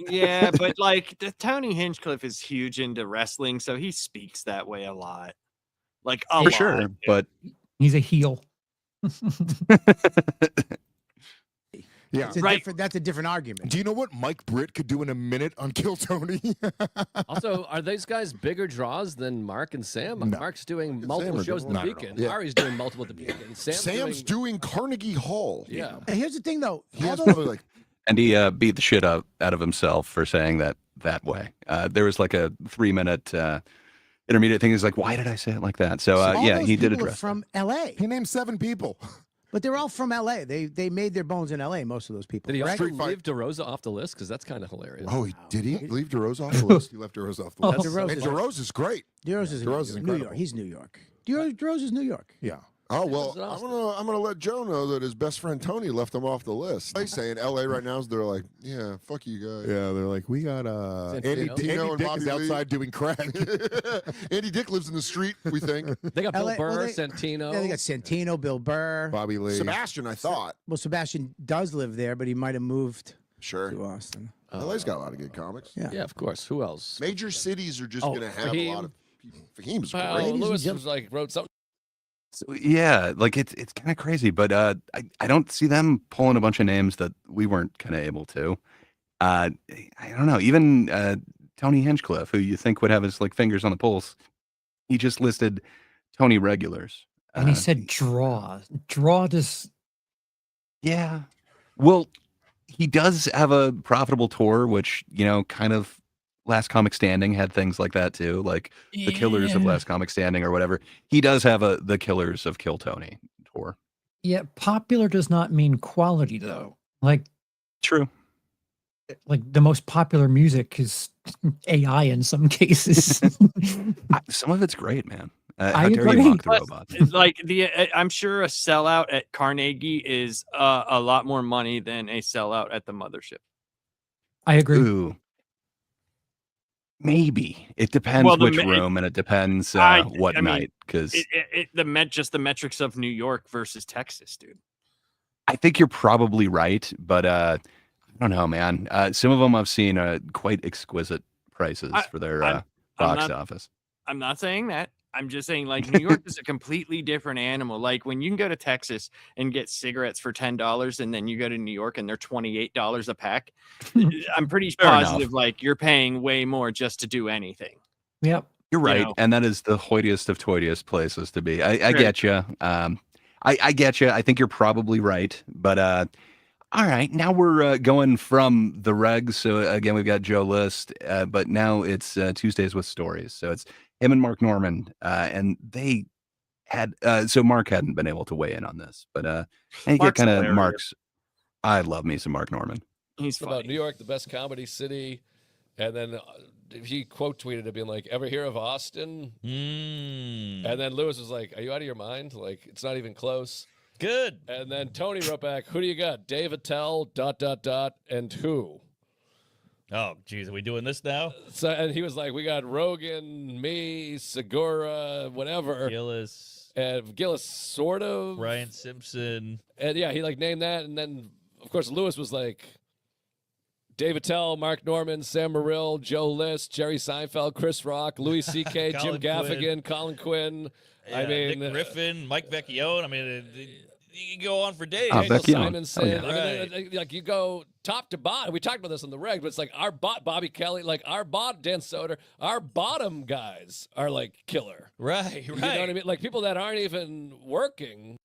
Speaker 4: Yeah, but like the Tony Hinchcliffe is huge into wrestling, so he speaks that way a lot. Like a
Speaker 2: For
Speaker 4: lot.
Speaker 2: sure, but
Speaker 3: He's a heel.
Speaker 5: Yeah.
Speaker 6: It's a
Speaker 4: Right.
Speaker 6: different, that's a different argument.
Speaker 5: Do you know what Mike Britt could do in a minute on Kill Tony?
Speaker 8: Also, are these guys bigger draws than Mark and Sam?
Speaker 5: No.
Speaker 8: Mark's doing
Speaker 7: Sam
Speaker 8: multiple
Speaker 7: are
Speaker 8: shows at the
Speaker 7: not at all.
Speaker 8: Beacon.
Speaker 7: Yeah.
Speaker 8: Ari's doing multiple at the Beacon.
Speaker 7: Sam's doing Carnegie Hall.
Speaker 8: Yeah.
Speaker 6: And here's the thing, though.
Speaker 7: He
Speaker 6: All
Speaker 7: has
Speaker 6: those-
Speaker 7: probably like
Speaker 2: and he beat the shit out of himself for saying that way. There was like a 3-minute intermediate thing. He's like, why did I say it like that? So
Speaker 6: all
Speaker 2: yeah,
Speaker 6: those
Speaker 2: he did
Speaker 6: people are
Speaker 2: address.
Speaker 6: from L.A.
Speaker 5: He named 7 people.
Speaker 6: But they're all from L.A. They made their bones in L.A. Most of those people.
Speaker 8: Did he
Speaker 6: right?
Speaker 8: also
Speaker 7: Street fight.
Speaker 8: leave DeRosa off the list? Because that's kind of hilarious.
Speaker 7: oh, did he leave DeRosa off the list?
Speaker 5: He left DeRosa off the
Speaker 3: Oh.
Speaker 5: list.
Speaker 6: DeRosa.
Speaker 7: And DeRosa's great.
Speaker 6: DeRosa's is
Speaker 5: DeRosa's
Speaker 6: New
Speaker 5: incredible.
Speaker 6: York. He's New York. DeRosa's New York.
Speaker 5: Yeah.
Speaker 7: Oh well,
Speaker 8: That's awesome.
Speaker 7: I'm gonna let Joe know that his best friend Tony left him off the list. They say in LA right now, they're like, yeah, fuck you guys.
Speaker 5: Yeah, they're like, we got Andy,
Speaker 8: Santino.
Speaker 5: Andy
Speaker 7: Tino and
Speaker 5: Dick
Speaker 7: Bobby
Speaker 5: is
Speaker 7: Lee.
Speaker 5: outside doing crack.
Speaker 7: Andy Dick lives in the street, we think.
Speaker 8: They got Bill
Speaker 6: LA
Speaker 8: Burr,
Speaker 6: well, they-
Speaker 8: Santino.
Speaker 6: Yeah, they got Santino, Bill Burr.
Speaker 5: Bobby Lee.
Speaker 7: Sebastian, I thought.
Speaker 6: Well, Sebastian does live there, but he might have moved.
Speaker 7: Sure.
Speaker 6: to Austin.
Speaker 7: LA's got a lot of good comics.
Speaker 6: Yeah.
Speaker 8: Yeah, of course. Who else?
Speaker 7: Major cities are just
Speaker 8: Oh,
Speaker 7: going to have a lot of people. Fahim's
Speaker 8: Well,
Speaker 7: great.
Speaker 8: Lewis was like wrote something.
Speaker 2: So, yeah, like it's kind of crazy, but I don't see them pulling a bunch of names that we weren't kind of able to. I don't know. Even Tony Hinchcliffe, who you think would have his like fingers on the pulse, he just listed Tony regulars.
Speaker 3: And he said draw. Draw just
Speaker 2: Yeah. Well, he does have a profitable tour, which, kind of Last Comic Standing had things like that too, like the Killers of Last Comic Standing or whatever. He does have the Killers of Kill Tony tour.
Speaker 3: yeah, popular does not mean quality though. Like
Speaker 2: True.
Speaker 3: the most popular music is AI in some cases.
Speaker 2: Some of it's great, man.
Speaker 3: I
Speaker 2: How dare you
Speaker 3: agree.
Speaker 2: mock the
Speaker 4: But,
Speaker 2: robots?
Speaker 4: like I'm sure a sellout at Carnegie is a lot more money than a sellout at the mothership.
Speaker 3: I agree.
Speaker 2: Ooh. Maybe. It depends
Speaker 4: Well,
Speaker 2: which room and it depends what
Speaker 4: I mean,
Speaker 2: night, because
Speaker 4: just the metrics of New York versus Texas, dude.
Speaker 2: I think you're probably right, but I don't know, man. Some of them I've seen quite exquisite prices for their box office.
Speaker 4: I'm not saying that. I'm just saying, like, New York is a completely different animal. Like, when you can go to Texas and get cigarettes for $10, and then you go to New York and they're $28 a pack, I'm pretty positive,
Speaker 2: enough.
Speaker 4: like, you're paying way more just to do anything.
Speaker 3: Yep.
Speaker 2: You're right,
Speaker 4: know.
Speaker 2: and that is the hoitiest of toitiest places to be. I
Speaker 4: Sure.
Speaker 2: get you. I get you. I think you're probably right, but all right. Now we're going from the regs. So again, we've got Joe List, but now it's Tuesdays with Stories. So it's him and Mark Norman, and they had so Mark hadn't been able to weigh in on this, but I think
Speaker 4: Mark's
Speaker 2: it kind of
Speaker 4: hilarious.
Speaker 2: Mark's. I love me some Mark Norman.
Speaker 4: He's
Speaker 8: It's about
Speaker 4: funny.
Speaker 8: New York, the best comedy city, and then he quote tweeted it, being like, "Ever hear of Austin?" And then Lewis was like, "Are you out of your mind? Like, it's not even close."
Speaker 9: Good.
Speaker 8: And then Tony wrote back, "Who do you got? Dave Attell, ... and who?"
Speaker 9: Oh, geez, are we doing this now?
Speaker 8: So, and he was like, "We got Rogan, me, Segura, whatever,
Speaker 9: Gillis,
Speaker 8: and Gillis, sort of,
Speaker 9: Ryan Simpson."
Speaker 8: And yeah, he like named that, and then of course Lewis was like, Dave Attell, Mark Norman, Sam Morrill, Joe List, Jerry Seinfeld, Chris Rock, Louis C.K., Jim
Speaker 9: Colin
Speaker 8: Gaffigan,
Speaker 9: Quinn.
Speaker 8: Colin Quinn. I
Speaker 9: Yeah,
Speaker 8: mean,
Speaker 9: Nick Griffin, Mike Vecchione. I mean, you can go on for days.
Speaker 2: Oh,
Speaker 8: Daniel
Speaker 2: Vecchione.
Speaker 8: Simonson.
Speaker 2: Oh, yeah.
Speaker 8: I mean, like you go top to bottom. We talked about this on the reg, but it's like our Bobby Kelly, like our Dan Soder, our bottom guys are like killer.
Speaker 9: Right.
Speaker 8: You know what I mean? Like people that aren't even working.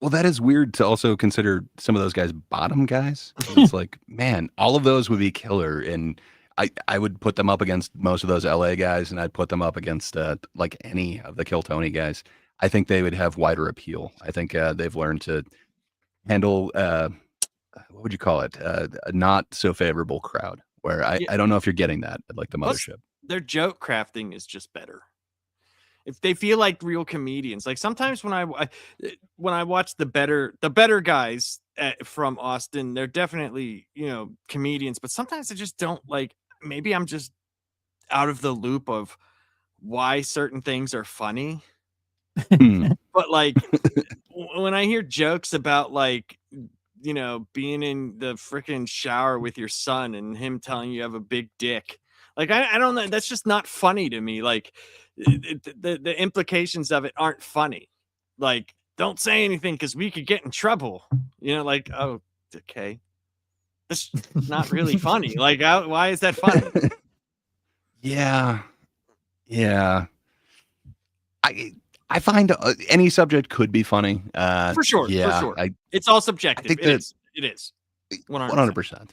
Speaker 2: Well, that is weird to also consider some of those guys bottom guys. It's like, man, all of those would be killer, and I would put them up against most of those LA guys, and I'd put them up against like any of the Kill Tony guys. I think they would have wider appeal. I think they've learned to handle what would you call it? A not so favorable crowd. Where I don't know if you're getting that at like the
Speaker 4: Plus,
Speaker 2: mothership.
Speaker 4: their joke crafting is just better. If they feel like real comedians, like sometimes when I watch the better guys from Austin, they're definitely comedians, but sometimes I just don't like. Maybe I'm just out of the loop of why certain things are funny.
Speaker 2: Hmm.
Speaker 4: But like when I hear jokes about like being in the freaking shower with your son and him telling you have a big dick, like I don't know, that's just not funny to me. Like the implications of it aren't funny. Like, don't say anything because we could get in trouble. Like, oh, okay, that's not really funny. Like, why is that funny?
Speaker 2: Yeah. I find any subject could be funny.
Speaker 4: For sure.
Speaker 2: Yeah,
Speaker 4: For sure. It's all subjective.
Speaker 2: think
Speaker 4: It is.
Speaker 2: 100%.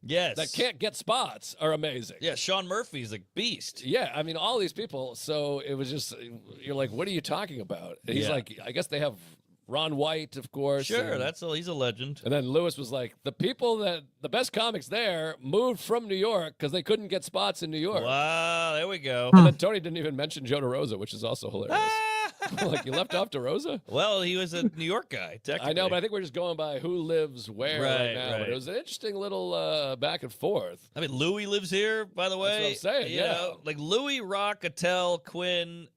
Speaker 9: Yes.
Speaker 8: That can't get spots are amazing.
Speaker 9: Yeah, Sean Murphy's a beast.
Speaker 8: Yeah, I mean, all these people. So it was just, you're like, what are you talking about? And he's
Speaker 9: Yeah.
Speaker 8: like, I guess they have Ron White, of course.
Speaker 9: Sure,
Speaker 8: and,
Speaker 9: he's a legend.
Speaker 8: and then Lewis was like, the best comics there moved from New York because they couldn't get spots in New York.
Speaker 9: Wow, there we go.
Speaker 8: And then Tony didn't even mention Joe DeRosa, which is also hilarious. Like, you left off DeRosa?
Speaker 9: Well, he was a New York guy, technically.
Speaker 8: I know, but I think we're just going by who lives where right now.
Speaker 9: Right.
Speaker 8: But it was an interesting little back and forth.
Speaker 9: I mean, Louis lives here, by the way.
Speaker 8: That's what I'm saying,
Speaker 9: You
Speaker 8: yeah.
Speaker 9: know, like Louis, Rock, Attell, Quinn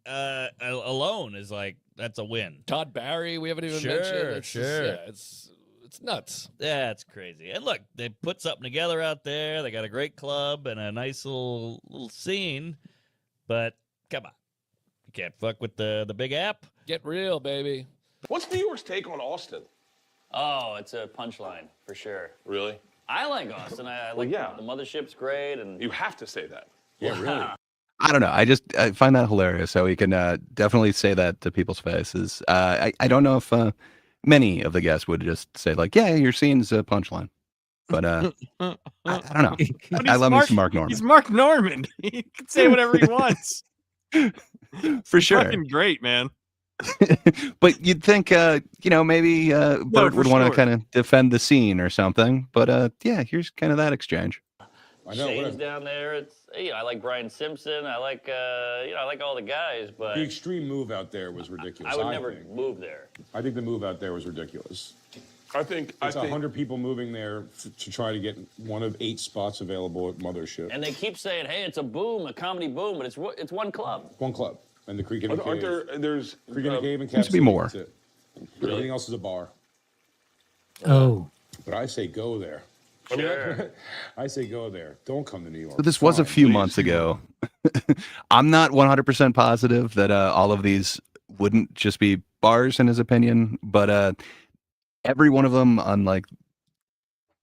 Speaker 9: alone is like, that's a win.
Speaker 8: Todd Barry, we haven't even
Speaker 9: Sure,
Speaker 8: mentioned. It's just,
Speaker 9: sure.
Speaker 8: yeah, it's It's nuts.
Speaker 9: Yeah, it's crazy. And look, they put something together out there. They got a great club and a nice little scene. But come on, you can't fuck with the big app.
Speaker 8: Get real, baby.
Speaker 10: What's New York's take on Austin?
Speaker 11: Oh, it's a punchline for sure.
Speaker 10: Really?
Speaker 11: I like Austin. I like the mothership's great, and
Speaker 10: You have to say that.
Speaker 11: yeah, really.
Speaker 2: I don't know. I find that hilarious how he can definitely say that to people's faces. I don't know if many of the guests would just say like, yeah, your scene's a punchline. But I don't know.
Speaker 4: But
Speaker 2: I
Speaker 4: he's
Speaker 2: love me some Mark Norman.
Speaker 4: He's Mark Norman. He can say whatever he wants.
Speaker 2: For sure.
Speaker 4: Fucking great, man.
Speaker 2: But you'd think, maybe Bert would want to kind of defend the scene or something. But yeah, here's kind of that exchange.
Speaker 11: Shane's down there. It's I like Brian Simpson. I like I like all the guys, but
Speaker 12: The extreme move out there was ridiculous.
Speaker 11: I would never move there.
Speaker 12: I think the move out there was ridiculous.
Speaker 10: I think
Speaker 12: It's 100 people moving there to try to get one of 8 spots available at Mothership.
Speaker 11: And they keep saying, "Hey, it's a boom, a comedy boom," but it's one club.
Speaker 12: One club, and the Creek in the
Speaker 10: Aren't
Speaker 12: Cave.
Speaker 10: there's
Speaker 12: Creek in the Cave and
Speaker 2: Seems
Speaker 12: Cap
Speaker 2: to be
Speaker 12: City,
Speaker 2: more.
Speaker 12: that's it. Everything else is a bar.
Speaker 3: Oh,
Speaker 12: But I say go there.
Speaker 11: Sure.
Speaker 12: I say go there. Don't come to New York.
Speaker 2: So this was a
Speaker 12: Fine,
Speaker 2: few
Speaker 12: please.
Speaker 2: months ago. I'm not 100% positive that all of these wouldn't just be bars in his opinion, but every one of them on like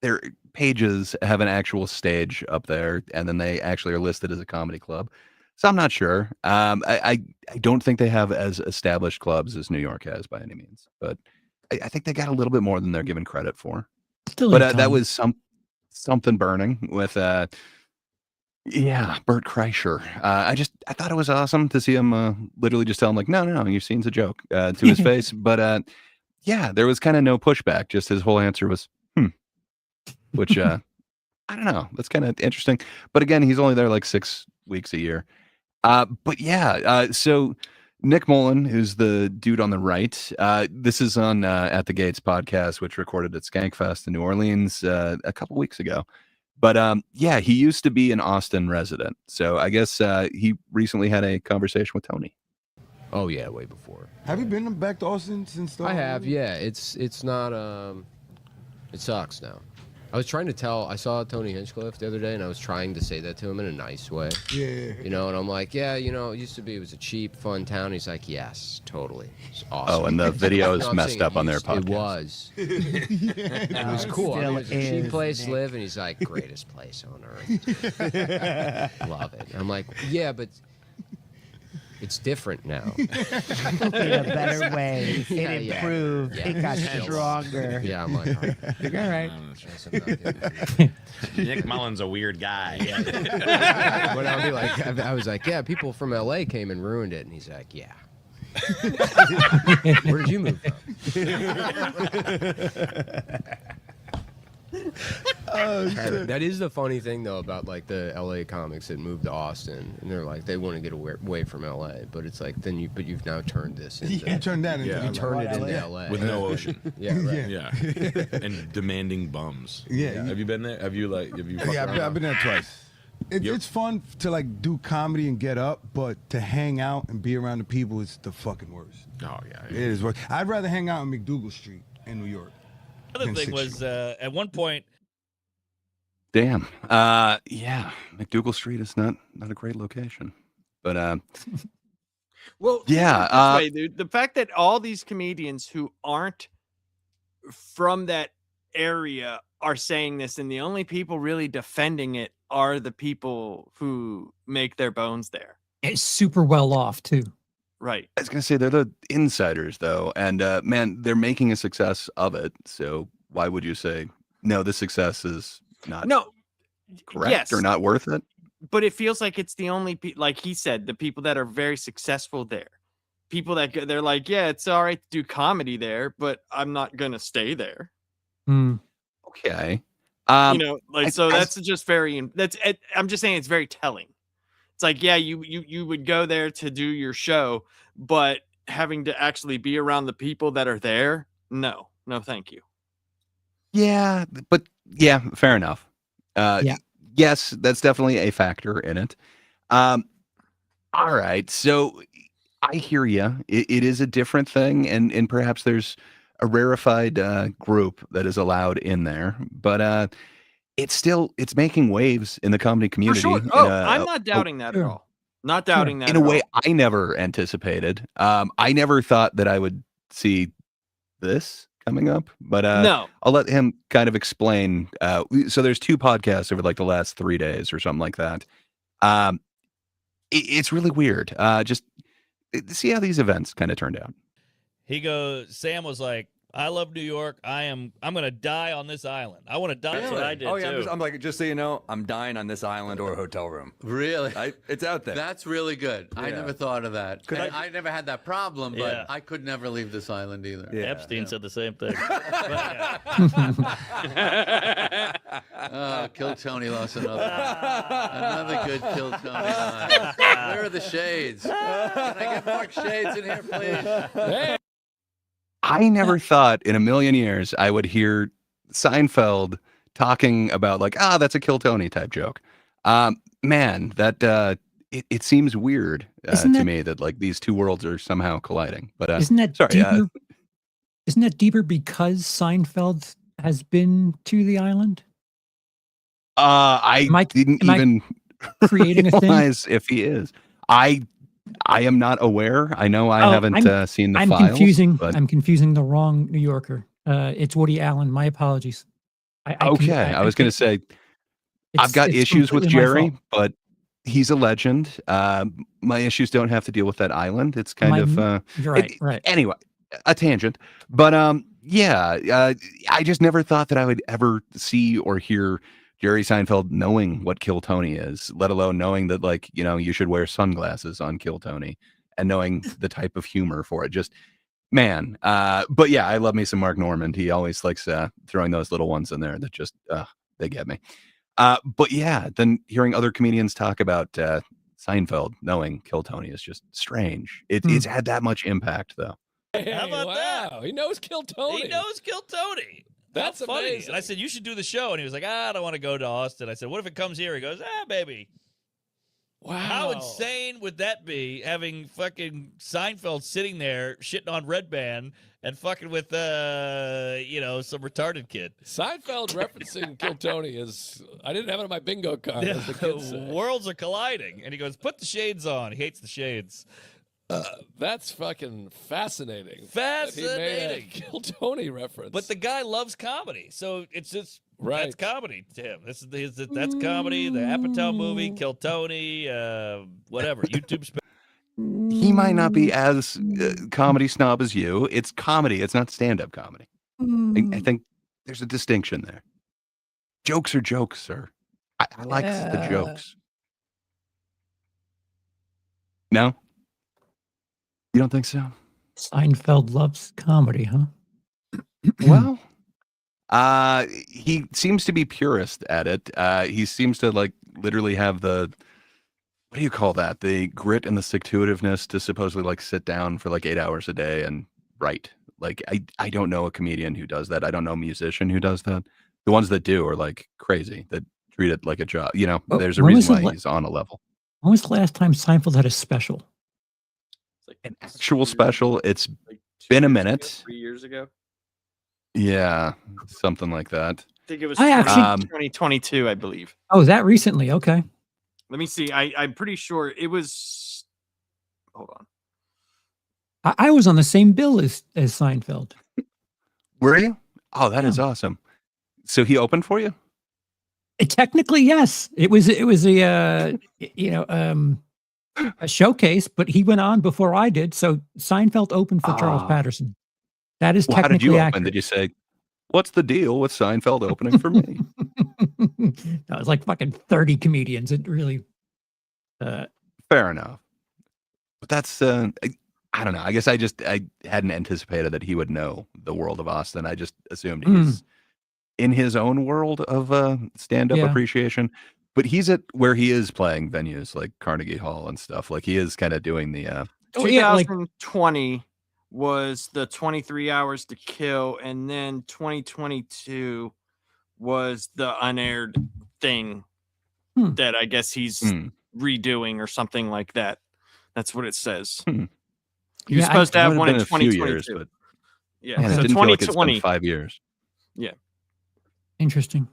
Speaker 2: their pages have an actual stage up there, and then they actually are listed as a comedy club. So I'm not sure. I don't think they have as established clubs as New York has by any means, but I think they got a little bit more than they're given credit for.
Speaker 3: still
Speaker 2: But
Speaker 3: ain't
Speaker 2: that
Speaker 3: done.
Speaker 2: was something burning with Bert Kreischer. I thought it was awesome to see him literally just tell him like, no, your scene's a joke to his face. But yeah, there was kind of no pushback. Just his whole answer was, which I don't know. That's kind of interesting. But again, he's only there like 6 weeks a year. But yeah, so Nick Mullen, who's the dude on the right, this is on At the Gates podcast, which recorded at Skankfest in New Orleans a couple weeks ago. But yeah, he used to be an Austin resident. So I guess he recently had a conversation with Tony.
Speaker 13: Oh yeah, way before.
Speaker 14: Have you been back to Austin since?
Speaker 13: I have, yeah. It's not it sucks now. I saw Tony Hinchcliffe the other day, and I was trying to say that to him in a nice way.
Speaker 14: Yeah.
Speaker 13: And I'm like, yeah, it used to be, it was a cheap, fun town. He's like, yes, totally. It's awesome.
Speaker 2: Oh, and the video is
Speaker 13: I'm
Speaker 2: messed
Speaker 13: saying
Speaker 2: up on their podcast.
Speaker 13: It was. It was cool. I mean, it was a cheap place to live, and he's like, greatest place on earth. Love it. I'm like, yeah, but it's different now.
Speaker 6: In a better way. It improved.
Speaker 13: Yeah.
Speaker 6: It got
Speaker 13: Still.
Speaker 6: stronger.
Speaker 13: Yeah, I'm like,
Speaker 6: All right.
Speaker 9: Nick Mullen's a weird guy.
Speaker 13: But I'll be like, I was like, yeah, people from LA came and ruined it, and he's like, yeah. Where did you move from? That is the funny thing though about like the LA comics that moved to Austin, and they're like they want to get away from LA, but it's like you've now turned this into
Speaker 14: You turned that into
Speaker 13: you turned it into LA
Speaker 9: With no ocean.
Speaker 13: Yeah, right.
Speaker 9: Yeah. And demanding bums.
Speaker 14: Yeah.
Speaker 9: Have you been there? Have you
Speaker 14: Yeah, I've been there twice. It's fun to like do comedy and get up, but to hang out and be around the people is the fucking worst.
Speaker 9: Oh yeah.
Speaker 14: It is worse. I'd rather hang out on McDougal Street in New York.
Speaker 9: The other thing was at one point.
Speaker 2: Damn. Yeah, McDougal Street is not a great location. But
Speaker 4: Well,
Speaker 2: yeah,
Speaker 4: this way, dude, the fact that all these comedians who aren't from that area are saying this, and the only people really defending it are the people who make their bones there.
Speaker 3: It's super well off too.
Speaker 4: Right.
Speaker 2: I was gonna say they're the insiders though, and man, they're making a success of it. So why would you say no? The success is not correct
Speaker 4: yes,
Speaker 2: or not worth it.
Speaker 4: But it feels like it's the only like he said, the people that are very successful there, people that they're like, yeah, it's all right to do comedy there, but I'm not gonna stay there.
Speaker 2: Okay.
Speaker 4: That's just very. I'm just saying it's very telling. It's like, yeah, you would go there to do your show, but having to actually be around the people that are there, no, thank you.
Speaker 2: Yeah, but yeah, fair enough.
Speaker 3: Yeah.
Speaker 2: Yes, that's definitely a factor in it. All right, so I hear you. It is a different thing, and perhaps there's a rarefied group that is allowed in there, but it's making waves in the comedy
Speaker 4: For
Speaker 2: community.
Speaker 4: sure.
Speaker 2: in
Speaker 4: Oh,
Speaker 2: a-
Speaker 4: I'm not doubting that at
Speaker 3: Sure.
Speaker 4: all. Not doubting that
Speaker 2: in a
Speaker 4: at
Speaker 2: way
Speaker 4: all.
Speaker 2: I never anticipated. I never thought that I would see this coming up, but
Speaker 4: No.
Speaker 2: I'll let him kind of explain. So there's 2 podcasts over like the last 3 days or something like that. Um, it's really weird. Just see how these events kind of turned out.
Speaker 9: He goes, Sam was like, I love New York. I'm gonna die on this island. I want to die.
Speaker 11: That's what I did
Speaker 15: Oh yeah,
Speaker 11: too.
Speaker 15: I'm like, just so you know, I'm dying on this island or a hotel room.
Speaker 16: Really?
Speaker 15: It's out there.
Speaker 16: That's really good. I
Speaker 15: Yeah.
Speaker 16: never thought of that.
Speaker 15: 'Cause
Speaker 16: I never had that problem, but
Speaker 9: Yeah.
Speaker 16: I could never leave this island either.
Speaker 15: Yeah.
Speaker 9: Epstein said the same thing.
Speaker 16: Oh, Kill Tony lost another good Kill Tony line. Where are the shades? Can I get more shades in here, please?
Speaker 2: I never thought in a million years I would hear Seinfeld talking about like, that's a Kill Tony type joke. Man, that it seems weird to me that like these 2 worlds are somehow colliding. But
Speaker 3: Isn't that
Speaker 2: sorry,
Speaker 3: deeper? Isn't that deeper because Seinfeld has been to the island?
Speaker 2: I
Speaker 3: Am I-
Speaker 2: didn't
Speaker 3: am I
Speaker 2: even
Speaker 3: creating a thing?
Speaker 2: realize if he is. I am not aware. I know I
Speaker 3: Oh,
Speaker 2: haven't seen the
Speaker 3: I'm
Speaker 2: files.
Speaker 3: confusing.
Speaker 2: But
Speaker 3: I'm confusing the wrong New Yorker. It's Woody Allen. My apologies.
Speaker 2: okay, I was going to say I've got
Speaker 3: it's
Speaker 2: issues with
Speaker 3: completely my
Speaker 2: Jerry,
Speaker 3: fault.
Speaker 2: but he's a legend. My issues don't have to deal with that island. It's kind of
Speaker 3: You're right. Right.
Speaker 2: anyway, a tangent. But yeah, I just never thought that I would ever see or hear Jerry Seinfeld knowing what Kill Tony is, let alone knowing that like, you should wear sunglasses on Kill Tony and knowing the type of humor for it. Just man. But yeah, I love me some Mark Normand. He always likes throwing those little ones in there that just they get me. But yeah, then hearing other comedians talk about Seinfeld knowing Kill Tony is just strange. It's had that much impact though.
Speaker 8: Hey,
Speaker 9: How about
Speaker 8: wow. He knows Kill Tony.
Speaker 9: He knows Kill Tony.
Speaker 8: That's
Speaker 9: How funny.
Speaker 8: amazing.
Speaker 9: And I said, you should do the show. And he was like, I don't want to go to Austin. I said, what if it comes here? He goes, baby.
Speaker 8: Wow.
Speaker 9: How insane would that be, having fucking Seinfeld sitting there shitting on Red Band and fucking with, some retarded kid?
Speaker 8: Seinfeld referencing Kill Tony is, I didn't have it on my bingo card, as the kids say.
Speaker 9: Worlds are colliding. And he goes, put the shades on. He hates the shades.
Speaker 8: That's fucking fascinating.
Speaker 9: Fascinating.
Speaker 8: That he made a Kill Tony reference.
Speaker 9: But the guy loves comedy, so it's just
Speaker 8: Right.
Speaker 9: that's comedy to him. That's comedy. The Apatow movie, Kill Tony, whatever. YouTube.
Speaker 2: He might not be as comedy snob as you. It's comedy. It's not stand-up comedy. I think there's a distinction there. Jokes are jokes, sir. I like the jokes. No? You don't think so?
Speaker 3: Seinfeld loves comedy, huh?
Speaker 2: Well, he seems to be purist at it. He seems to like literally have the, what do you call that? The grit and the stick-to-itiveness to supposedly like sit down for like 8 hours a day and write. Like I don't know a comedian who does that. I don't know a musician who does that. The ones that do are like crazy, that treat it like a job. There's a
Speaker 3: when was
Speaker 2: reason
Speaker 3: the
Speaker 2: why
Speaker 3: la-
Speaker 2: he's on a level.
Speaker 3: When was the last time Seinfeld had a special?
Speaker 2: An actual special. It's been a minute.
Speaker 4: 3 years ago.
Speaker 2: Yeah, something like that.
Speaker 4: I think it was
Speaker 3: I actually-
Speaker 4: 2022, I believe.
Speaker 3: Oh, that recently? Okay.
Speaker 4: Let me see. I'm pretty sure it was. Hold on.
Speaker 3: I was on the same bill as Seinfeld.
Speaker 2: Were you? Oh, that is awesome. So he opened for you?
Speaker 3: Technically, yes. It was a a showcase, but he went on before I did. So Seinfeld opened for Charles Patterson. That is
Speaker 2: Well, how did
Speaker 3: technically
Speaker 2: you open?
Speaker 3: accurate.
Speaker 2: Did you say, "What's the deal with Seinfeld opening for me"?
Speaker 3: No, it was like fucking 30 comedians. It really.
Speaker 2: Fair enough. But that's I don't know. I guess I hadn't anticipated that he would know the world of Austin. I just assumed he's in his own world of stand-up
Speaker 3: Yeah.
Speaker 2: appreciation. But he's at where he is playing venues like Carnegie Hall and stuff. Like he is kind of doing the
Speaker 4: 2020 was the 23 Hours to Kill, and then 2022 was the unaired thing that I guess he's redoing or something like that. That's what it says. He was supposed to have one in 2022. Yeah,
Speaker 2: Man, it
Speaker 4: so
Speaker 2: didn't feel like it's
Speaker 4: 2020.
Speaker 2: been 5 years.
Speaker 4: Yeah.
Speaker 3: Interesting.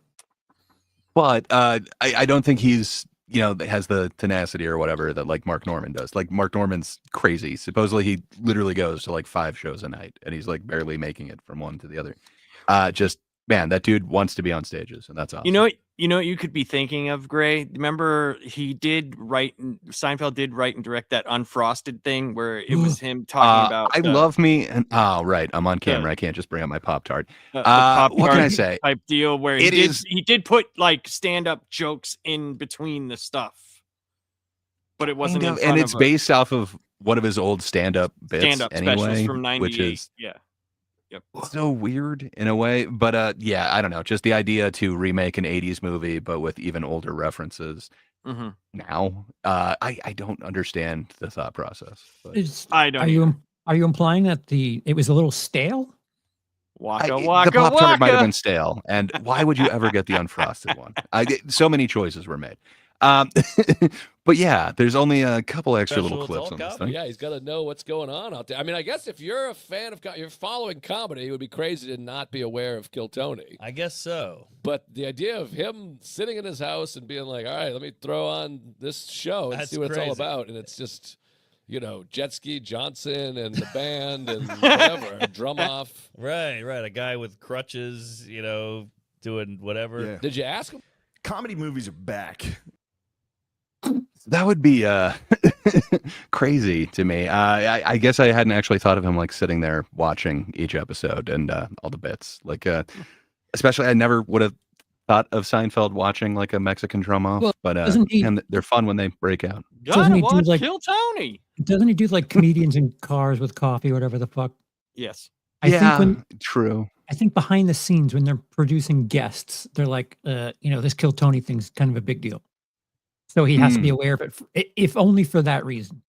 Speaker 2: But I don't think he's, has the tenacity or whatever that like Mark Norman does. Like Mark Norman's crazy. Supposedly he literally goes to like 5 shows a night and he's like barely making it from one to the other. Just man, that dude wants to be on stages and that's awesome.
Speaker 4: You know what you could be thinking of, Gray? Remember Seinfeld did write and direct that Unfrosted thing where it was him talking about
Speaker 2: I love me and right, I'm on camera. I can't just bring up my Pop-Tart.
Speaker 4: the Pop-Tart
Speaker 2: What can I say?
Speaker 4: type deal where he did put like stand-up jokes in between the stuff. But it wasn't in front
Speaker 2: and it's
Speaker 4: of
Speaker 2: based off of one of his old stand-up bits
Speaker 4: stand-up
Speaker 2: anyway,
Speaker 4: specials from 98.
Speaker 2: which is
Speaker 4: Yep.
Speaker 2: so weird in a way. But yeah, I don't know. Just the idea to remake an 80s movie, but with even older references now. I don't understand the thought process. But
Speaker 4: I don't.
Speaker 3: Are you implying that it was a little stale?
Speaker 4: Waka
Speaker 2: the
Speaker 4: waka
Speaker 2: Pop-Tart might have
Speaker 4: waka.
Speaker 2: been stale. And why would you ever get the unfrosted one? So many choices were made. But yeah, there's only a couple extra little clips on this thing.
Speaker 8: Yeah, he's got to know what's going on out there. I mean, I guess if you're a fan of, you're following comedy, it would be crazy to not be aware of Kill Tony.
Speaker 9: I guess so.
Speaker 8: But the idea of him sitting in his house and being like, all right, let me throw on this show and see what it's all about. And it's just, Jet Ski Johnson and the band and whatever, a drum off.
Speaker 9: Right. A guy with crutches, doing whatever.
Speaker 17: Yeah.
Speaker 8: Did you ask him?
Speaker 17: Comedy movies are back.
Speaker 2: That would be crazy to me. I guess I hadn't actually thought of him like sitting there watching each episode and all the bits. Like, especially I never would have thought of Seinfeld watching like a Mexican drum off. But and they're fun when they break out.
Speaker 3: Doesn't he do like
Speaker 4: Kill Tony?
Speaker 3: Doesn't he do like comedians in cars with coffee, whatever the fuck?
Speaker 4: Yes.
Speaker 2: True.
Speaker 3: I think behind the scenes when they're producing guests, they're like, this Kill Tony thing's kind of a big deal. So he has to be aware of it, if only for that reason.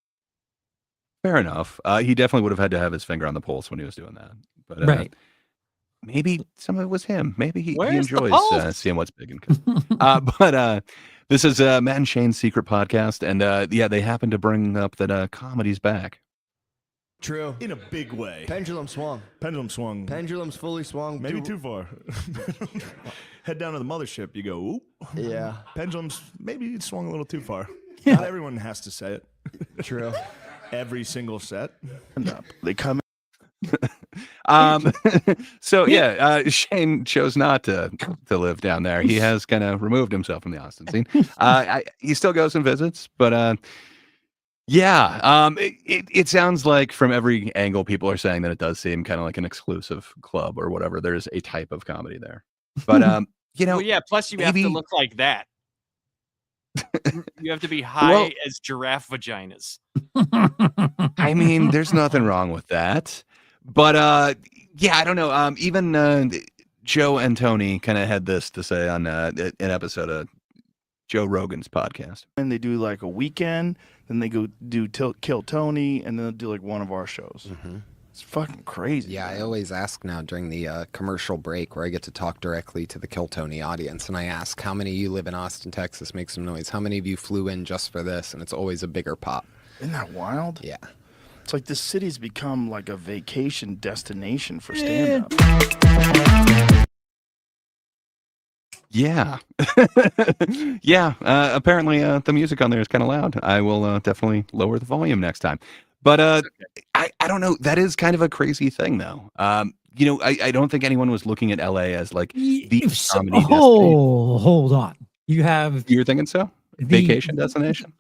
Speaker 2: Fair enough. He definitely would have had to have his finger on the pulse when he was doing that. But
Speaker 3: right.
Speaker 2: Maybe some of it was him. Maybe he
Speaker 4: Where's the
Speaker 2: enjoys
Speaker 4: pulse?
Speaker 2: seeing what's big and good. But this is Matt and Shane's secret podcast. And yeah, they happen to bring up that comedy's back.
Speaker 17: True. In a big way.
Speaker 18: Pendulum swung.
Speaker 17: Pendulum swung.
Speaker 18: Pendulum's fully swung.
Speaker 17: Maybe too far. Head down to the mothership, you go, oop.
Speaker 18: Yeah.
Speaker 17: Pendulum's maybe swung a little too far. Not everyone has to say it.
Speaker 18: True.
Speaker 17: Every single set. They come
Speaker 2: So yeah, Shane chose not to live down there. He has kind of removed himself from the Austin scene. He still goes and visits, but yeah, it sounds like from every angle people are saying that it does seem kind of like an exclusive club or whatever. There's a type of comedy there, but
Speaker 4: Well, yeah. Plus, you have to look like that. You have to be high as giraffe vaginas.
Speaker 2: I mean, there's nothing wrong with that. But yeah, I don't know. Even Joe and Tony kind of had this to say on an episode of Joe Rogan's podcast.
Speaker 19: And they do like a weekend, then they go do Kill Tony, and then they'll do like one of our shows. It's fucking crazy.
Speaker 20: Yeah, I always ask now during the commercial break where I get to talk directly to the Kill Tony audience, and I ask, how many of you live in Austin, Texas? Make some noise. How many of you flew in just for this? And it's always a bigger pop.
Speaker 19: Isn't that wild?
Speaker 20: Yeah.
Speaker 19: It's like this city's become like a vacation destination for stand-up.
Speaker 2: Yeah. Yeah. Apparently the music on there is kind of loud. I will definitely lower the volume next time. But I don't know. That is kind of a crazy thing, though. I don't think anyone was looking at LA as like the comedy destination.
Speaker 3: Hold on. You're
Speaker 2: thinking so? Vacation destination?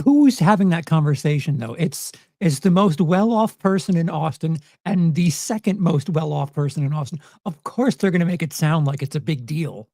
Speaker 3: Who's having that conversation though? It's the most well-off person in Austin and the second most well-off person in Austin. Of course they're going to make it sound like it's a big deal.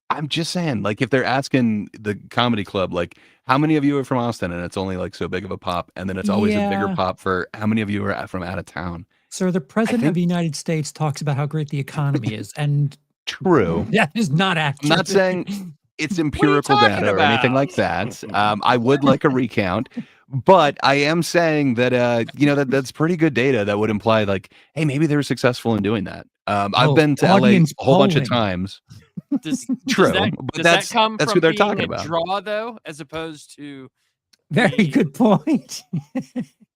Speaker 2: I'm just saying, like, if they're asking the comedy club, like, how many of you are from Austin, and it's only like so big of a pop, and then it's always a bigger pop for how many of you are from out of town.
Speaker 3: Sir, the president of the United States talks about how great the economy is, and
Speaker 2: true.
Speaker 3: That is not accurate.
Speaker 2: I'm not saying it's empirical data or anything like that. I would like a recount, but I am saying that that's pretty good data that would imply like, hey, maybe they were successful in doing that. I've been to LA a whole bunch of times. True, but
Speaker 4: does that come
Speaker 2: that's
Speaker 4: from
Speaker 2: who they're
Speaker 4: being
Speaker 2: talking
Speaker 4: a
Speaker 2: about.
Speaker 4: draw though, as opposed to
Speaker 3: very good point.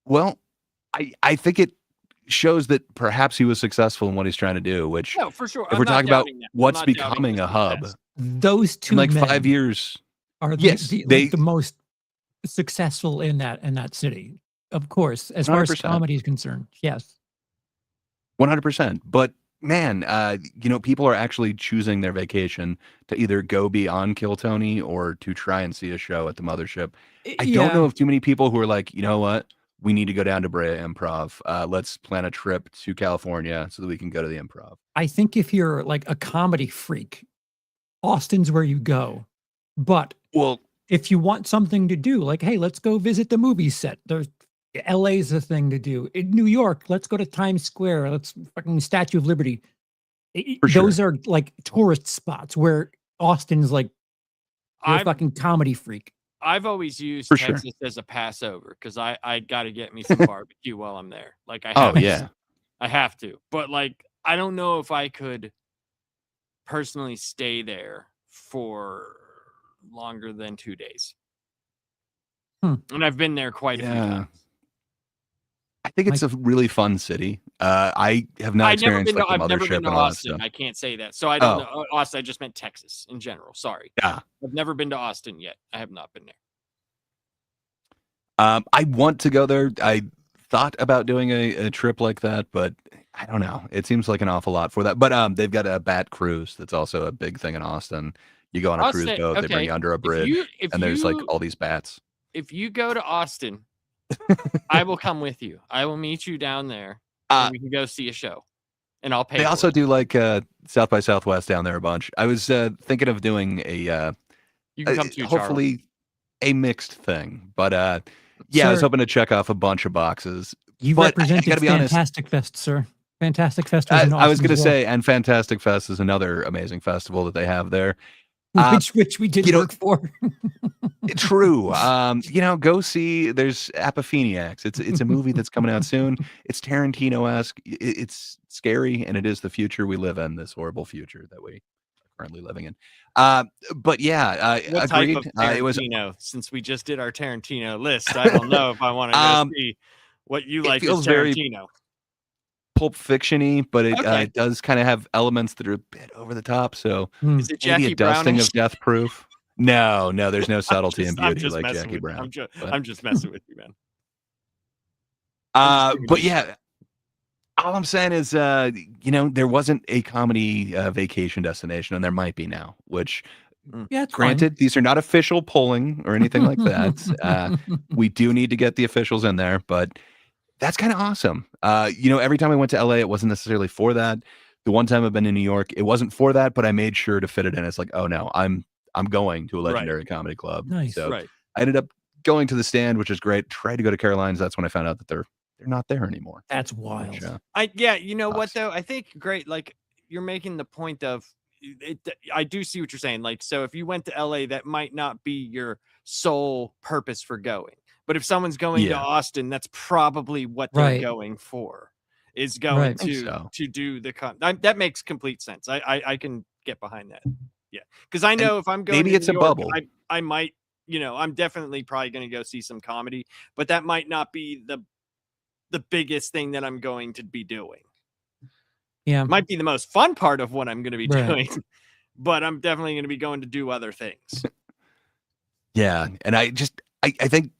Speaker 2: Well, I think it shows that perhaps he was successful in what he's trying to do. Which,
Speaker 4: No, for sure.
Speaker 2: if
Speaker 4: I'm
Speaker 2: we're
Speaker 4: not
Speaker 2: talking about
Speaker 4: doubting that. I'm
Speaker 2: what's
Speaker 4: not doubting
Speaker 2: becoming
Speaker 4: his
Speaker 2: a hub,
Speaker 4: success.
Speaker 3: Those two
Speaker 2: in like
Speaker 3: men
Speaker 2: 5 years,
Speaker 3: are
Speaker 2: yes,
Speaker 3: the most successful in that city. Of course, as far as
Speaker 2: 100%.
Speaker 3: comedy is concerned, yes.
Speaker 2: 100%. But man, people are actually choosing their vacation to either go be on Kill Tony or to try and see a show at the mothership. I don't know
Speaker 3: Yeah.
Speaker 2: of too many people who are like, you know what? We need to go down to Brea Improv. Let's plan a trip to California so that we can go to the Improv.
Speaker 3: I think if you're like a comedy freak, Austin's where you go. But if you want something to do, like, hey, let's go visit the movie set. There's LA's the thing to do. In New York, let's go to Times Square. Let's fucking Statue of Liberty. Those are like tourist spots where Austin's like, you're a fucking comedy freak.
Speaker 4: I've always used
Speaker 2: For sure.
Speaker 4: Texas as a Passover because I got to get me some barbecue while I'm there. Like I
Speaker 2: Oh,
Speaker 4: have to.
Speaker 2: yeah.
Speaker 4: I have to. But like I don't know if I could personally stay there for longer than 2 days. And I've been there quite a few times.
Speaker 2: I think it's a really fun city. I have not
Speaker 4: I've never
Speaker 2: experienced
Speaker 4: been to,
Speaker 2: like the
Speaker 4: I've never
Speaker 2: mothership
Speaker 4: been
Speaker 2: and
Speaker 4: to
Speaker 2: all that
Speaker 4: Austin.
Speaker 2: stuff.
Speaker 4: I can't say that. So I don't
Speaker 2: Oh.
Speaker 4: know. Austin, I just meant Texas in general. Sorry.
Speaker 2: Yeah.
Speaker 4: I've never been to Austin yet. I have not been there.
Speaker 2: I want to go there. I thought about doing a trip like that, but I don't know. It seems like an awful lot for that. But they've got a bat cruise that's also a big thing in Austin. You go on a
Speaker 4: I'll
Speaker 2: cruise
Speaker 4: say-
Speaker 2: boat, they bring
Speaker 4: okay,
Speaker 2: you under a
Speaker 4: if
Speaker 2: bridge,
Speaker 4: you- if
Speaker 2: and there's like
Speaker 4: you-
Speaker 2: all these bats.
Speaker 4: If you go to Austin, I will come with you. I will meet you down there and we can go see a show. And I'll pay
Speaker 2: They
Speaker 4: for
Speaker 2: also
Speaker 4: it.
Speaker 2: do like South by Southwest down there a bunch. I was thinking of doing a
Speaker 4: You can come too,
Speaker 2: hopefully a mixed thing, but yeah, I was
Speaker 3: Sir.
Speaker 2: hoping to check off a bunch of boxes.
Speaker 3: You
Speaker 2: but I
Speaker 3: represented
Speaker 2: gotta be honest.
Speaker 3: Fantastic Fest, sir. Fantastic Fest was in
Speaker 2: I was
Speaker 3: Austin
Speaker 2: going to
Speaker 3: as well,
Speaker 2: say, and Fantastic Fest is another amazing festival that they have there.
Speaker 3: which we did
Speaker 2: you know-
Speaker 3: work for.
Speaker 2: True. Go see. There's Apopheniacs. It's a movie that's coming out soon. It's Tarantino-esque. It's scary, and it is the future we live in. This horrible future that we are currently living in. But yeah,
Speaker 4: What
Speaker 2: agreed.
Speaker 4: type of Tarantino? Since we just did our Tarantino list, I don't know if I want to go see what you like as
Speaker 2: feels very
Speaker 4: Tarantino.
Speaker 2: Pulp Fiction-y, but it
Speaker 4: Okay.
Speaker 2: does kind of have elements that are a bit over the top. So
Speaker 4: Is it
Speaker 2: maybe
Speaker 4: Jackie
Speaker 2: a dusting
Speaker 4: Brownish?
Speaker 2: of Death Proof. No, there's no subtlety and
Speaker 4: I'm
Speaker 2: beauty
Speaker 4: just
Speaker 2: like
Speaker 4: messing
Speaker 2: Jackie
Speaker 4: with
Speaker 2: Brown.
Speaker 4: I'm just messing with you, man.
Speaker 2: But yeah, all I'm saying is, there wasn't a comedy vacation destination, and there might be now. Which,
Speaker 3: Yeah, it's
Speaker 2: granted, these are not official polling or anything like that. We do need to get the officials in there, but that's kind of awesome. Every time I went to LA, it wasn't necessarily for that. The one time I've been in New York, it wasn't for that, but I made sure to fit it in. It's like, oh no, I'm going to a legendary comedy club.
Speaker 3: Nice.
Speaker 2: So
Speaker 4: Right.
Speaker 2: I ended up going to the Stand, which is great. Tried to go to Caroline's. That's when I found out that they're not there anymore.
Speaker 3: That's wild.
Speaker 2: Which,
Speaker 4: You know what though? I think great. Like you're making the point of it. I do see what you're saying. Like, so if you went to LA, that might not be your sole purpose for going. But if someone's going to
Speaker 2: Yeah.
Speaker 4: Austin, that's probably what they're
Speaker 3: Right.
Speaker 4: going for. Is going
Speaker 3: Right.
Speaker 2: I think
Speaker 4: to
Speaker 2: so.
Speaker 4: to do the that makes complete sense. I can get behind that. Yeah, because I know if I'm going,
Speaker 2: maybe
Speaker 4: to
Speaker 2: it's
Speaker 4: New
Speaker 2: a
Speaker 4: York,
Speaker 2: bubble.
Speaker 4: I might. I'm definitely probably going to go see some comedy, but that might not be the biggest thing that I'm going to be doing.
Speaker 3: Yeah.
Speaker 4: Might be the most fun part of what I'm going to be
Speaker 3: Right.
Speaker 4: doing, but I'm definitely going to be going to do other things.
Speaker 2: Yeah, and I think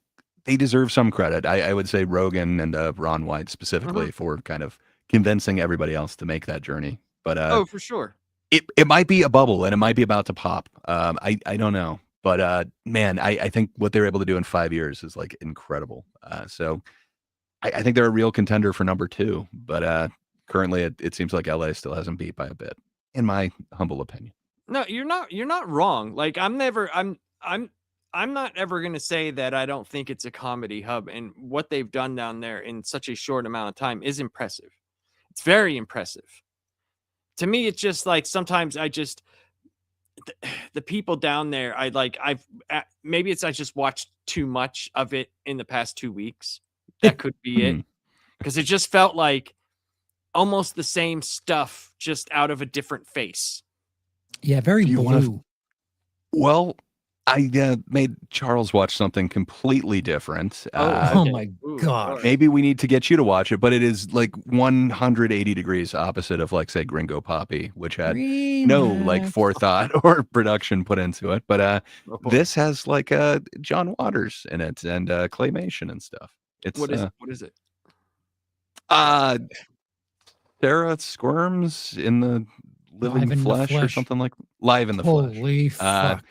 Speaker 2: they deserve some credit. I would say Rogan and Ron White specifically for kind of convincing everybody else to make that journey. But
Speaker 4: Oh, for sure.
Speaker 2: it might be a bubble and it might be about to pop. I don't know, but man, I think what they're able to do in 5 years is like incredible. So I think they're a real contender for number 2. But currently, it seems like LA still hasn't beat by a bit, in my humble opinion.
Speaker 4: No, you're not wrong. Like I'm not ever going to say that I don't think it's a comedy hub, and what they've done down there in such a short amount of time is impressive. It's very impressive. To me, it's just like sometimes the people down there, maybe I just watched too much of it in the past 2 weeks. That could be it. Because it just felt like almost the same stuff, just out of a different face.
Speaker 3: Yeah, very
Speaker 2: You wanna-
Speaker 3: blue.
Speaker 2: Well, I made Charles watch something completely different.
Speaker 3: Oh
Speaker 2: Okay.
Speaker 3: my gosh.
Speaker 2: Maybe we need to get you to watch it, but it is like 180 degrees opposite of, like, say, Gringo Poppy, which had no like
Speaker 3: Relax.
Speaker 2: forethought or production put into it. But
Speaker 4: Oh, boy.
Speaker 2: this has like John Waters in it and claymation and stuff. It's
Speaker 4: What is it?
Speaker 2: Sarah squirms in the living
Speaker 3: Live in the
Speaker 2: flesh or
Speaker 3: flesh.
Speaker 2: something like Live in the Flesh.
Speaker 3: Holy fuck.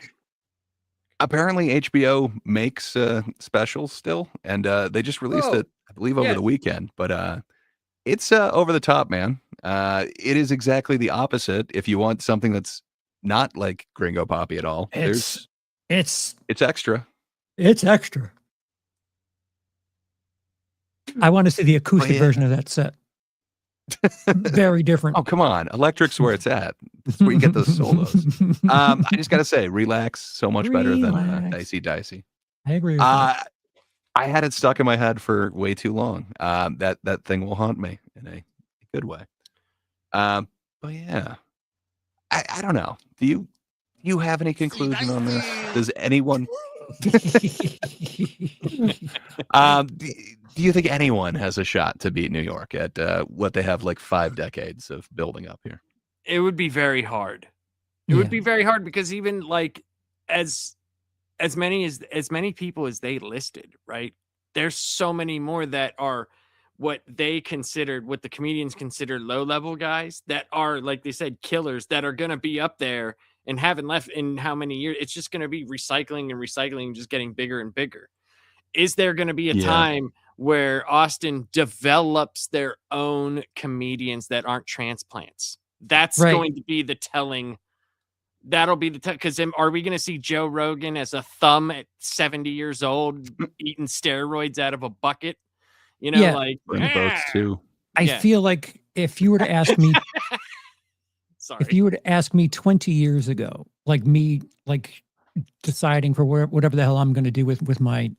Speaker 2: Apparently HBO makes specials still, and they just released it, I believe, over the weekend. But it's over the top, man. It is exactly the opposite. If you want something that's not like Gringo Poppy at all,
Speaker 3: It's
Speaker 2: it's extra.
Speaker 3: It's extra. I want to see the acoustic
Speaker 2: yeah.
Speaker 3: version of that set. Very different.
Speaker 2: Oh, come on. Electric's where it's at. That's where you get those solos. I just got to say, Relax, so much better than Dicey Dicey.
Speaker 3: I agree with that.
Speaker 2: I had it stuck in my head for way too long. That thing will haunt me in a good way. But yeah, I don't know. Do you have any conclusion on this? Does anyone? Do you think anyone has a shot to beat New York at what they have like 5 decades of building up here?
Speaker 4: It would be very hard. It would be very hard because even like as many people as they listed, right? There's so many more that are what the comedians consider low level guys that are, like they said, killers that are going to be up there and haven't left in how many years. It's just going to be recycling, just getting bigger and bigger. Is there going to be a time where Austin develops their own comedians that aren't transplants? That's going to be the telling. That'll be the because are we going to see Joe Rogan as a thumb at 70 years old eating steroids out of a bucket? You know, like
Speaker 2: in the boats too.
Speaker 3: I feel like if you were to ask me, if you were to ask me 20 years ago, like me, like deciding for whatever the hell I'm going to do with my,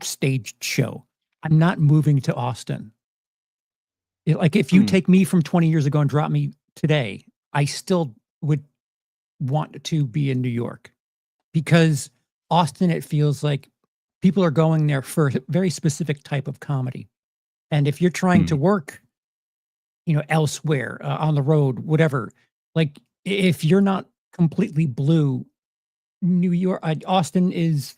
Speaker 3: stage show, I'm not moving to Austin. Like if you take me from 20 years ago and drop me today, I still would want to be in New York because Austin, it feels like people are going there for a very specific type of comedy. And if you're trying to work, elsewhere, on the road, whatever, like if you're not completely blue, New York, Austin is,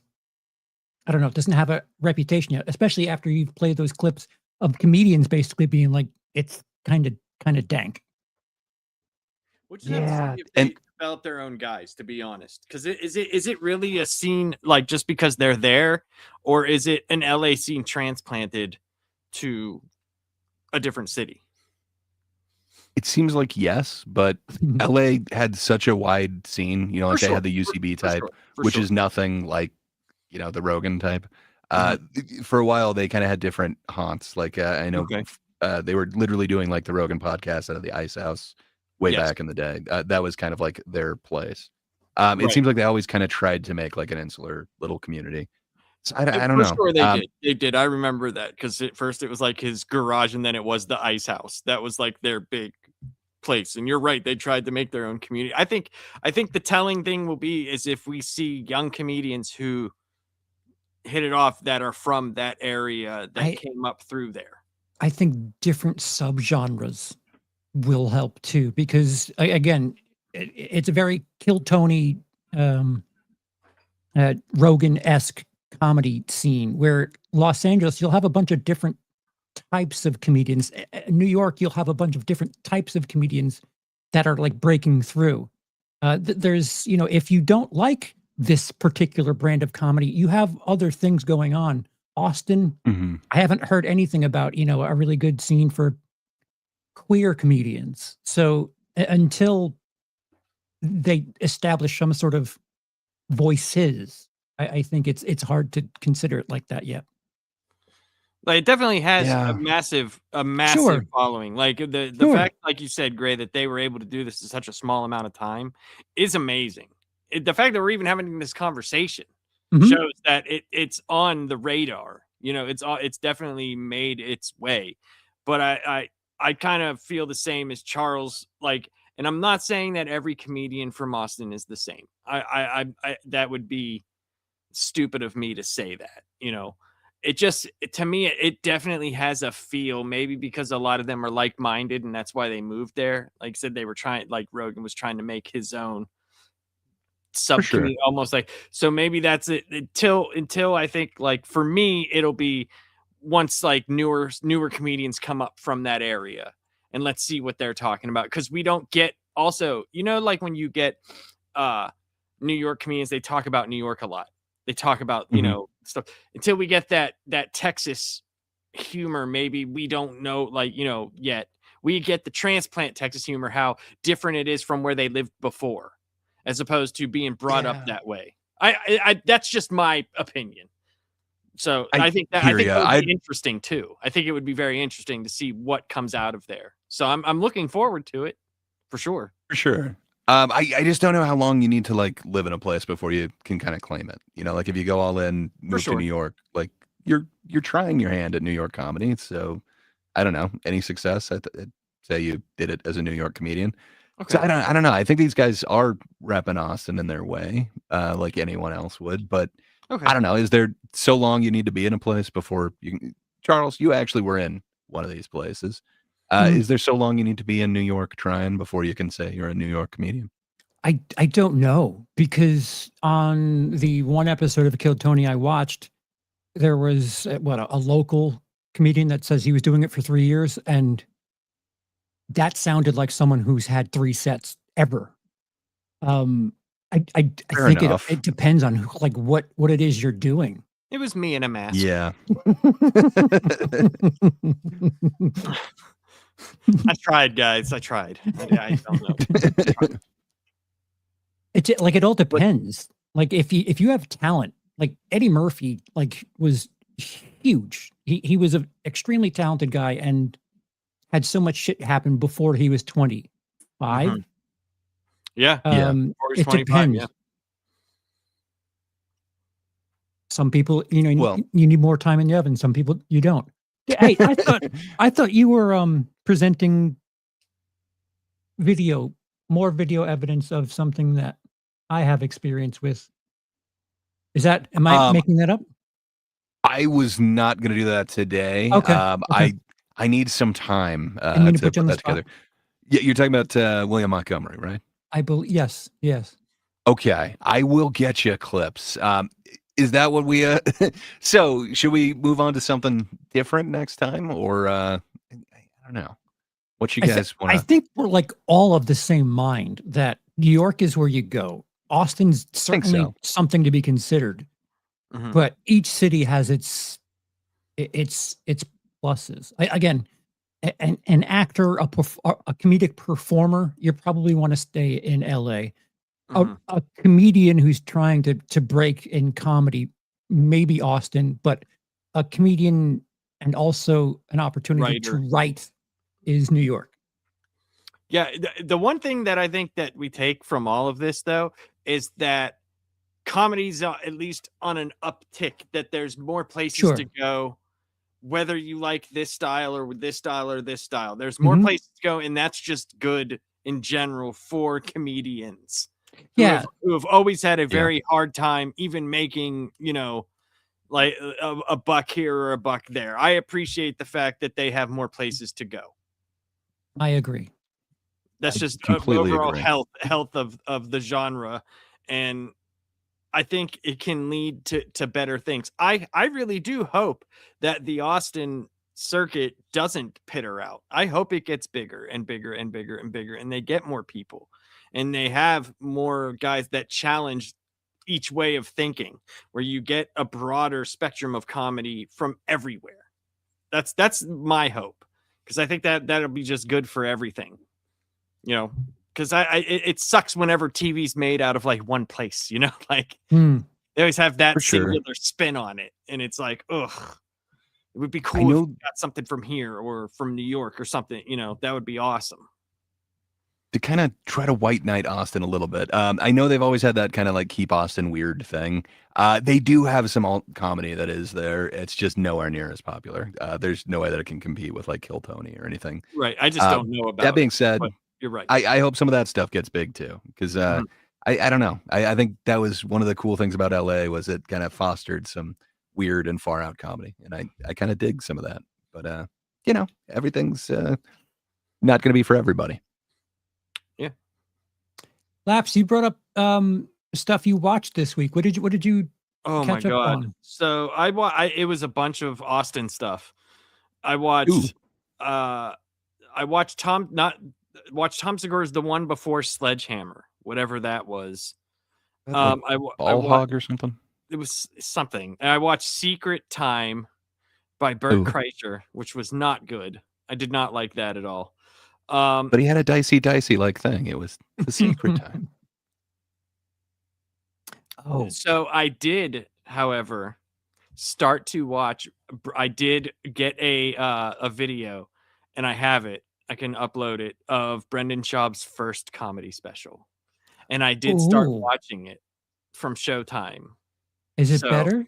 Speaker 3: I don't know, it doesn't have a reputation yet, especially after you've played those clips of comedians basically being like, it's kind of dank.
Speaker 4: Which is if they develop their own guys, to be honest, because is it really a scene like just because they're there, or is it an LA scene transplanted to a different city?
Speaker 2: It seems like yes, but LA had such a wide scene, like they had the UCB type, which is nothing like, the Rogan type. For a while, they kind of had different haunts. Like I know they were literally doing like the Rogan podcast out of the Ice House way back in the day. That was kind of like their place. It seems like they always kind of tried to make like an insular little community. So I don't know.
Speaker 4: Sure they did. I remember that because at first it was like his garage and then it was the Ice House. That was like their big place. And you're right. They tried to make their own community. I think the telling thing will be is if we see young comedians who hit it off that are from that area that came up through there.
Speaker 3: I think different subgenres will help too, because again, it's a very Kill Tony, Rogan-esque comedy scene where Los Angeles, you'll have a bunch of different types of comedians. New York, you'll have a bunch of different types of comedians that are like breaking through. There's, if you don't like this particular brand of comedy, you have other things going on. Austin, I haven't heard anything about, a really good scene for queer comedians. So until they establish some sort of voices, I think it's hard to consider it like that yet.
Speaker 4: Like it definitely has a massive following. Like the fact, like you said, Gray, that they were able to do this in such a small amount of time is amazing. The fact that we're even having this conversation shows that it's on the radar. It's definitely made its way. But I kind of feel the same as Charles. Like, and I'm not saying that every comedian from Austin is the same. I that would be stupid of me to say that. to me, it definitely has a feel, maybe because a lot of them are like-minded and that's why they moved there. Like I said, they were trying, like Rogan was trying to make his own
Speaker 2: For sure.
Speaker 4: subcommunity, almost like, so maybe that's it until I think, like, for me, it'll be once like newer comedians come up from that area and let's see what they're talking about. Cause we don't get, also, like when you get New York comedians, they talk about New York a lot. They talk about, stuff until we get that Texas humor. Maybe we don't know, like, yet we get the transplant Texas humor, how different it is from where they lived before, as opposed to being brought up that way. I that's just my opinion. So I think that would be interesting too. I think it would be very interesting to see what comes out of there. So I'm looking forward to it for sure.
Speaker 2: For sure. I just don't know how long you need to like live in a place before you can kind of claim it. Like if you go all in, move to New York, like you're trying your hand at New York comedy. So I don't know, any success. I'd say you did it as a New York comedian.
Speaker 4: Okay.
Speaker 2: So I don't know. I think these guys are repping Austin in their way, like anyone else would. But I don't know. Is there so long you need to be in a place before you can, Charles, you actually were in one of these places. Is there so long you need to be in New York trying before you can say you're a New York comedian?
Speaker 3: I don't know, because on the one episode of Kill Tony I watched, there was a local comedian that says he was doing it for 3 years, and that sounded like someone who's had 3 sets ever. I think it depends on like what it is you're doing.
Speaker 4: It was me in a mask.
Speaker 2: Yeah.
Speaker 4: I tried, guys. I tried. I don't know.
Speaker 3: It all depends. Like if you have talent, like Eddie Murphy, like was huge. He was an extremely talented guy and had so much shit happen before he was 25.
Speaker 4: Yeah.
Speaker 3: It depends.
Speaker 4: Yeah.
Speaker 3: Some people, you need more time in the oven. Some people you don't. Hey, I thought you were presenting more video evidence of something that I have experience with. Am I making that up?
Speaker 2: I was not going to do that today.
Speaker 3: Okay.
Speaker 2: I need some time
Speaker 3: I need
Speaker 2: to put that together. Yeah, you're talking about William Montgomery, right?
Speaker 3: I believe yes.
Speaker 2: Okay, I will get you clips. Is that what we? So should we move on to something different next time, or I don't know what you guys want?
Speaker 3: I think we're like all of the same mind that New York is where you go. Austin's certainly something to be considered, but each city has its pluses. Again, an actor, a comedic performer, you probably want to stay in LA. A comedian who's trying to break in comedy, maybe Austin, but a comedian and also an opportunity to write is New York.
Speaker 4: Yeah, the one thing that I think that we take from all of this, though, is that comedy's at least on an uptick, that there's more places to go, whether you like this style or this style or this style. There's more places to go, and that's just good in general for comedians. Who have always had a very hard time even making, like a buck here or a buck there. I appreciate the fact that they have more places to go.
Speaker 3: I agree.
Speaker 4: That's just overall health of the genre, and I think it can lead to better things. I really do hope that the Austin circuit doesn't peter out. I hope it gets bigger and bigger and bigger and bigger, and they get more people, and they have more guys that challenge each way of thinking, where you get a broader spectrum of comedy from everywhere. That's my hope, because I think that'll be just good for everything, because it sucks whenever TV's made out of like one place, like they always have that singular spin on it, and it's like, ugh. It would be cool if you got something from here or from New York or something, that would be awesome.
Speaker 2: To kind of try to white knight Austin a little bit. I know they've always had that kind of like keep Austin weird thing. They do have some alt comedy that is there. It's just nowhere near as popular. There's no way that it can compete with like Kill Tony or anything.
Speaker 4: Right. I just don't know about
Speaker 2: that being said,
Speaker 4: you're right.
Speaker 2: I hope some of that stuff gets big too. Because I don't know. I think that was one of the cool things about LA was it kind of fostered some weird and far out comedy, and I kind of dig some of that. But everything's not going to be for everybody.
Speaker 4: Yeah.
Speaker 3: Laps, you brought up stuff you watched this week. What did you
Speaker 4: Oh my
Speaker 3: catch up
Speaker 4: god!
Speaker 3: on?
Speaker 4: So it was a bunch of Austin stuff. I watched. I watched Tom Segura's The One Before Sledgehammer, whatever that was.
Speaker 2: Like Ball Hog or something.
Speaker 4: It was something. And I watched Secret Time by Bert Kreischer, which was not good. I did not like that at all.
Speaker 2: But he had a dicey like thing. It was The Secret Time.
Speaker 3: Oh,
Speaker 4: so I did, however, start to watch. I did get a video, and I have it. I can upload it, of Brendan Schaub's first comedy special, and I did start watching it from Showtime.
Speaker 3: Is it better?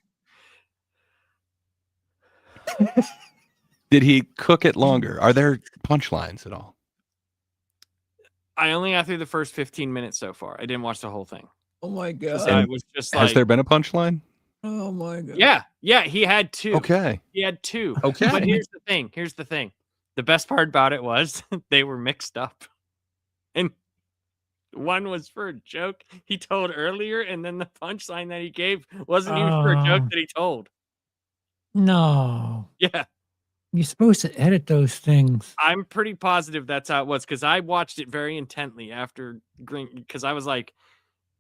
Speaker 2: Did he cook it longer? Are there punchlines at all?
Speaker 4: I only got through the first 15 minutes so far. I didn't watch the whole thing.
Speaker 3: Oh my god!
Speaker 4: I was just
Speaker 2: Has
Speaker 4: like,
Speaker 2: there been a punchline?
Speaker 3: Oh my god!
Speaker 4: Yeah, he had two.
Speaker 2: Okay.
Speaker 4: He had two.
Speaker 2: Okay.
Speaker 4: But here's the thing. The best part about it was they were mixed up. And one was for a joke he told earlier, and then the punchline that he gave wasn't even for a joke that he told.
Speaker 3: No.
Speaker 4: Yeah.
Speaker 3: You're supposed to edit those things.
Speaker 4: I'm pretty positive that's how it was, because I watched it very intently after Green, because I was like,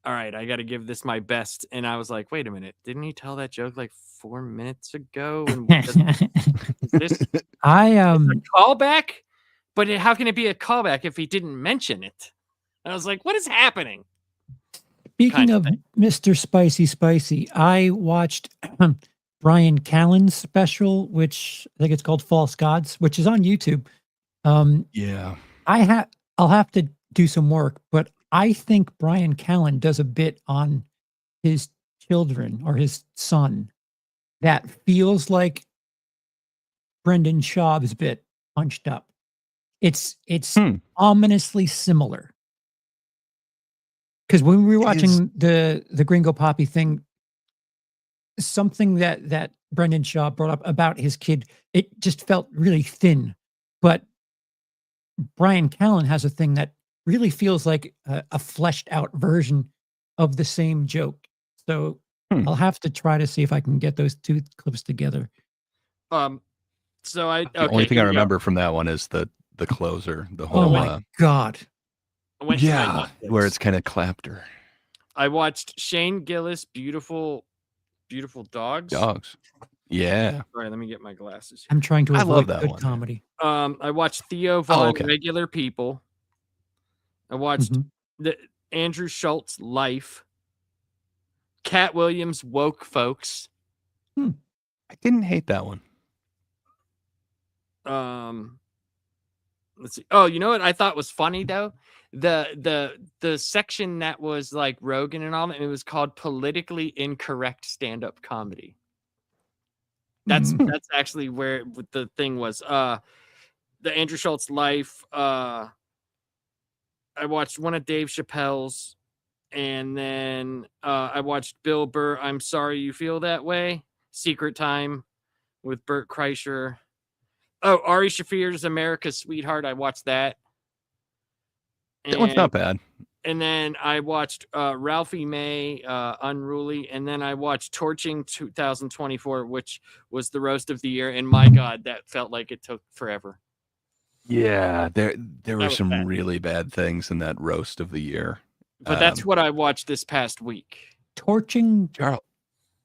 Speaker 4: all right, I got to give this my best. And I was like, wait a minute, didn't he tell that joke like 4 minutes ago? And is this
Speaker 3: I
Speaker 4: a callback? But how can it be a callback if he didn't mention it? I was like, what is happening?
Speaker 3: Speaking of Mr. Spicy, I watched Brian Callen's special, which I think it's called False Gods, which is on YouTube.
Speaker 2: Yeah.
Speaker 3: I'll have to do some work, but I think Brian Callen does a bit on his children or his son that feels like Brendan Schaub's bit punched up. It's ominously similar. Because when we were watching the Gringo Poppy thing, something that Brendan Schaub brought up about his kid, it just felt really thin. But Brian Callen has a thing that really feels like a fleshed out version of the same joke. So I'll have to try to see if I can get those two clips together.
Speaker 4: So
Speaker 2: The only thing I remember from that one is the closer, the whole.
Speaker 3: Oh my god!
Speaker 2: Yeah, where it's kind of clapter.
Speaker 4: I watched Shane Gillis, beautiful dogs.
Speaker 2: Yeah.
Speaker 4: All right, let me get my glasses.
Speaker 3: I'm trying to
Speaker 2: I
Speaker 3: avoid
Speaker 2: love that
Speaker 3: good
Speaker 2: one.
Speaker 3: comedy.
Speaker 4: I watched Theo Vaughn,
Speaker 2: okay.
Speaker 4: Regular People. I watched the Andrew Schultz, Life. Cat Williams, Woke Folks.
Speaker 2: I didn't hate that one.
Speaker 4: Let's see. Oh, you know what I thought was funny though? The section that was like Rogan and all that, and it was called Politically Incorrect Stand-Up Comedy. That's actually where the thing was. The Andrew Schultz Life. I watched one of Dave Chappelle's, and then I watched Bill Burr, I'm Sorry You Feel That Way. Secret Time with Bert Kreischer. Oh, Ari Shafir's America's Sweetheart. I watched that.
Speaker 2: That one's not bad.
Speaker 4: And then I watched Ralphie May, Unruly. And then I watched Torching 2024, which was the roast of the year. And my God, that felt like it took forever.
Speaker 2: Yeah, there were
Speaker 4: was
Speaker 2: some
Speaker 4: bad.
Speaker 2: really bad things in that roast of the year.
Speaker 4: But that's what I watched this past week.
Speaker 3: Torching.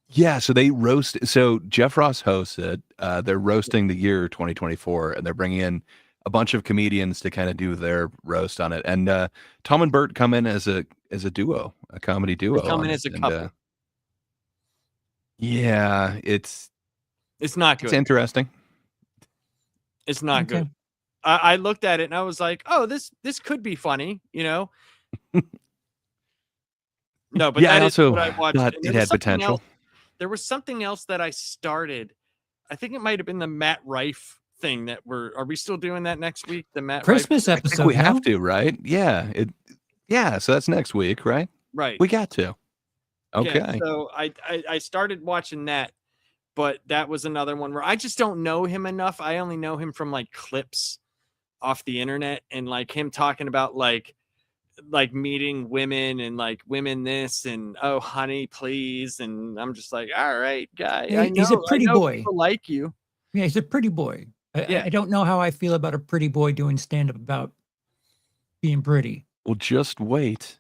Speaker 2: Yeah, so they roast. So Jeff Ross hosts it. They're roasting the year 2024, and they're bringing in a bunch of comedians to kind of do their roast on it. And Tom and Bert come in as a duo, a comedy duo.
Speaker 4: They come in
Speaker 2: on
Speaker 4: as a
Speaker 2: it,
Speaker 4: couple.
Speaker 2: Yeah, it's
Speaker 4: not good.
Speaker 2: It's interesting.
Speaker 4: It's not good. I looked at it and I was like, oh, this could be funny, you know? No, but
Speaker 2: Yeah,
Speaker 4: that
Speaker 2: I
Speaker 4: is
Speaker 2: also
Speaker 4: what I watched.
Speaker 2: thought
Speaker 4: And
Speaker 2: it
Speaker 4: there was
Speaker 2: had
Speaker 4: something
Speaker 2: potential.
Speaker 4: else- there was something else that I started. I think it might have been the Matt Rife thing are we still doing that next week? The Matt
Speaker 3: Christmas
Speaker 4: Rife?
Speaker 2: I think we have to, right? Yeah. So that's next week, right?
Speaker 4: Right.
Speaker 2: We got to. Okay.
Speaker 4: Yeah, so I started watching that, but that was another one where I just don't know him enough. I only know him from like clips off the internet and like him talking about like meeting women and like women this and oh honey please, and I'm just like, all right guy,
Speaker 3: He's a pretty boy.
Speaker 4: people like you.
Speaker 3: Yeah, he's a pretty boy. I don't know how I feel about a pretty boy doing stand up about being pretty.
Speaker 2: Well, just wait.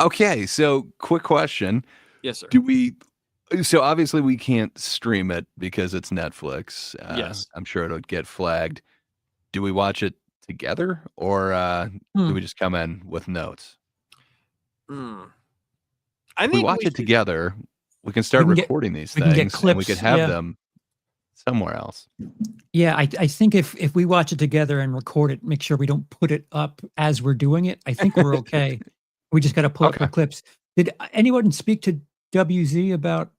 Speaker 2: Okay, so quick question.
Speaker 4: Yes, sir.
Speaker 2: So obviously we can't stream it because it's Netflix.
Speaker 4: Yes.
Speaker 2: I'm sure it'll get flagged. Do we watch it together or do we just come in with notes?
Speaker 4: I
Speaker 2: If we
Speaker 4: think
Speaker 2: watch it together, we can start recording these
Speaker 3: we can
Speaker 2: things
Speaker 3: get
Speaker 2: and we
Speaker 3: clips,
Speaker 2: could have
Speaker 3: yeah.
Speaker 2: them somewhere else.
Speaker 3: Yeah, I think if we watch it together and record it, make sure we don't put it up as we're doing it, I think we're okay. We just got to pull up the clips. Did anyone speak to WZ about?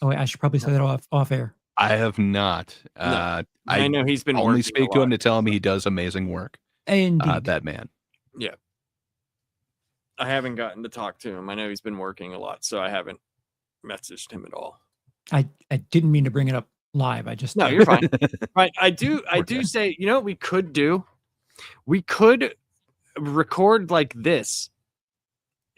Speaker 3: Oh, wait, I should probably say that off air.
Speaker 2: I have not.
Speaker 4: I know he's been
Speaker 2: only
Speaker 4: working
Speaker 2: speak
Speaker 4: a
Speaker 2: to him
Speaker 4: lot.
Speaker 2: to tell him he does amazing work.
Speaker 3: Indeed.
Speaker 2: That man.
Speaker 4: Yeah. I haven't gotten to talk to him. I know he's been working a lot, so I haven't messaged him at all.
Speaker 3: I didn't mean to bring it up live. I just
Speaker 4: No, you're fine. Right. I do say, you know what we could do? We could record like this.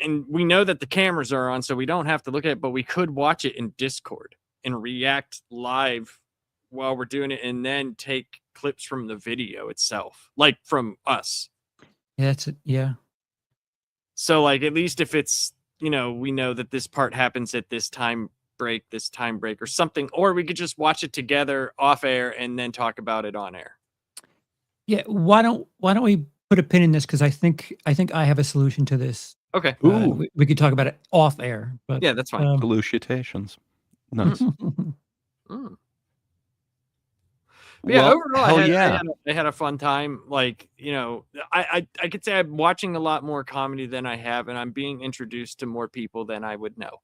Speaker 4: And we know that the cameras are on, so we don't have to look at it, but we could watch it in Discord and react live while we're doing it and then take clips from the video itself, like from us.
Speaker 3: Yeah, that's it. Yeah.
Speaker 4: So like at least if it's, we know that this part happens at this time break or something, or we could just watch it together off air and then talk about it on air.
Speaker 3: Yeah. Why don't we put a pin in this? Because I think I have a solution to this.
Speaker 4: Okay.
Speaker 3: We could talk about it off air. But
Speaker 4: yeah, that's fine.
Speaker 2: Salutations. Nice.
Speaker 4: Yeah,
Speaker 2: Well,
Speaker 4: overall,
Speaker 2: hell
Speaker 4: I
Speaker 2: yeah.
Speaker 4: had a fun time. Like, I could say I'm watching a lot more comedy than I have, and I'm being introduced to more people than I would know.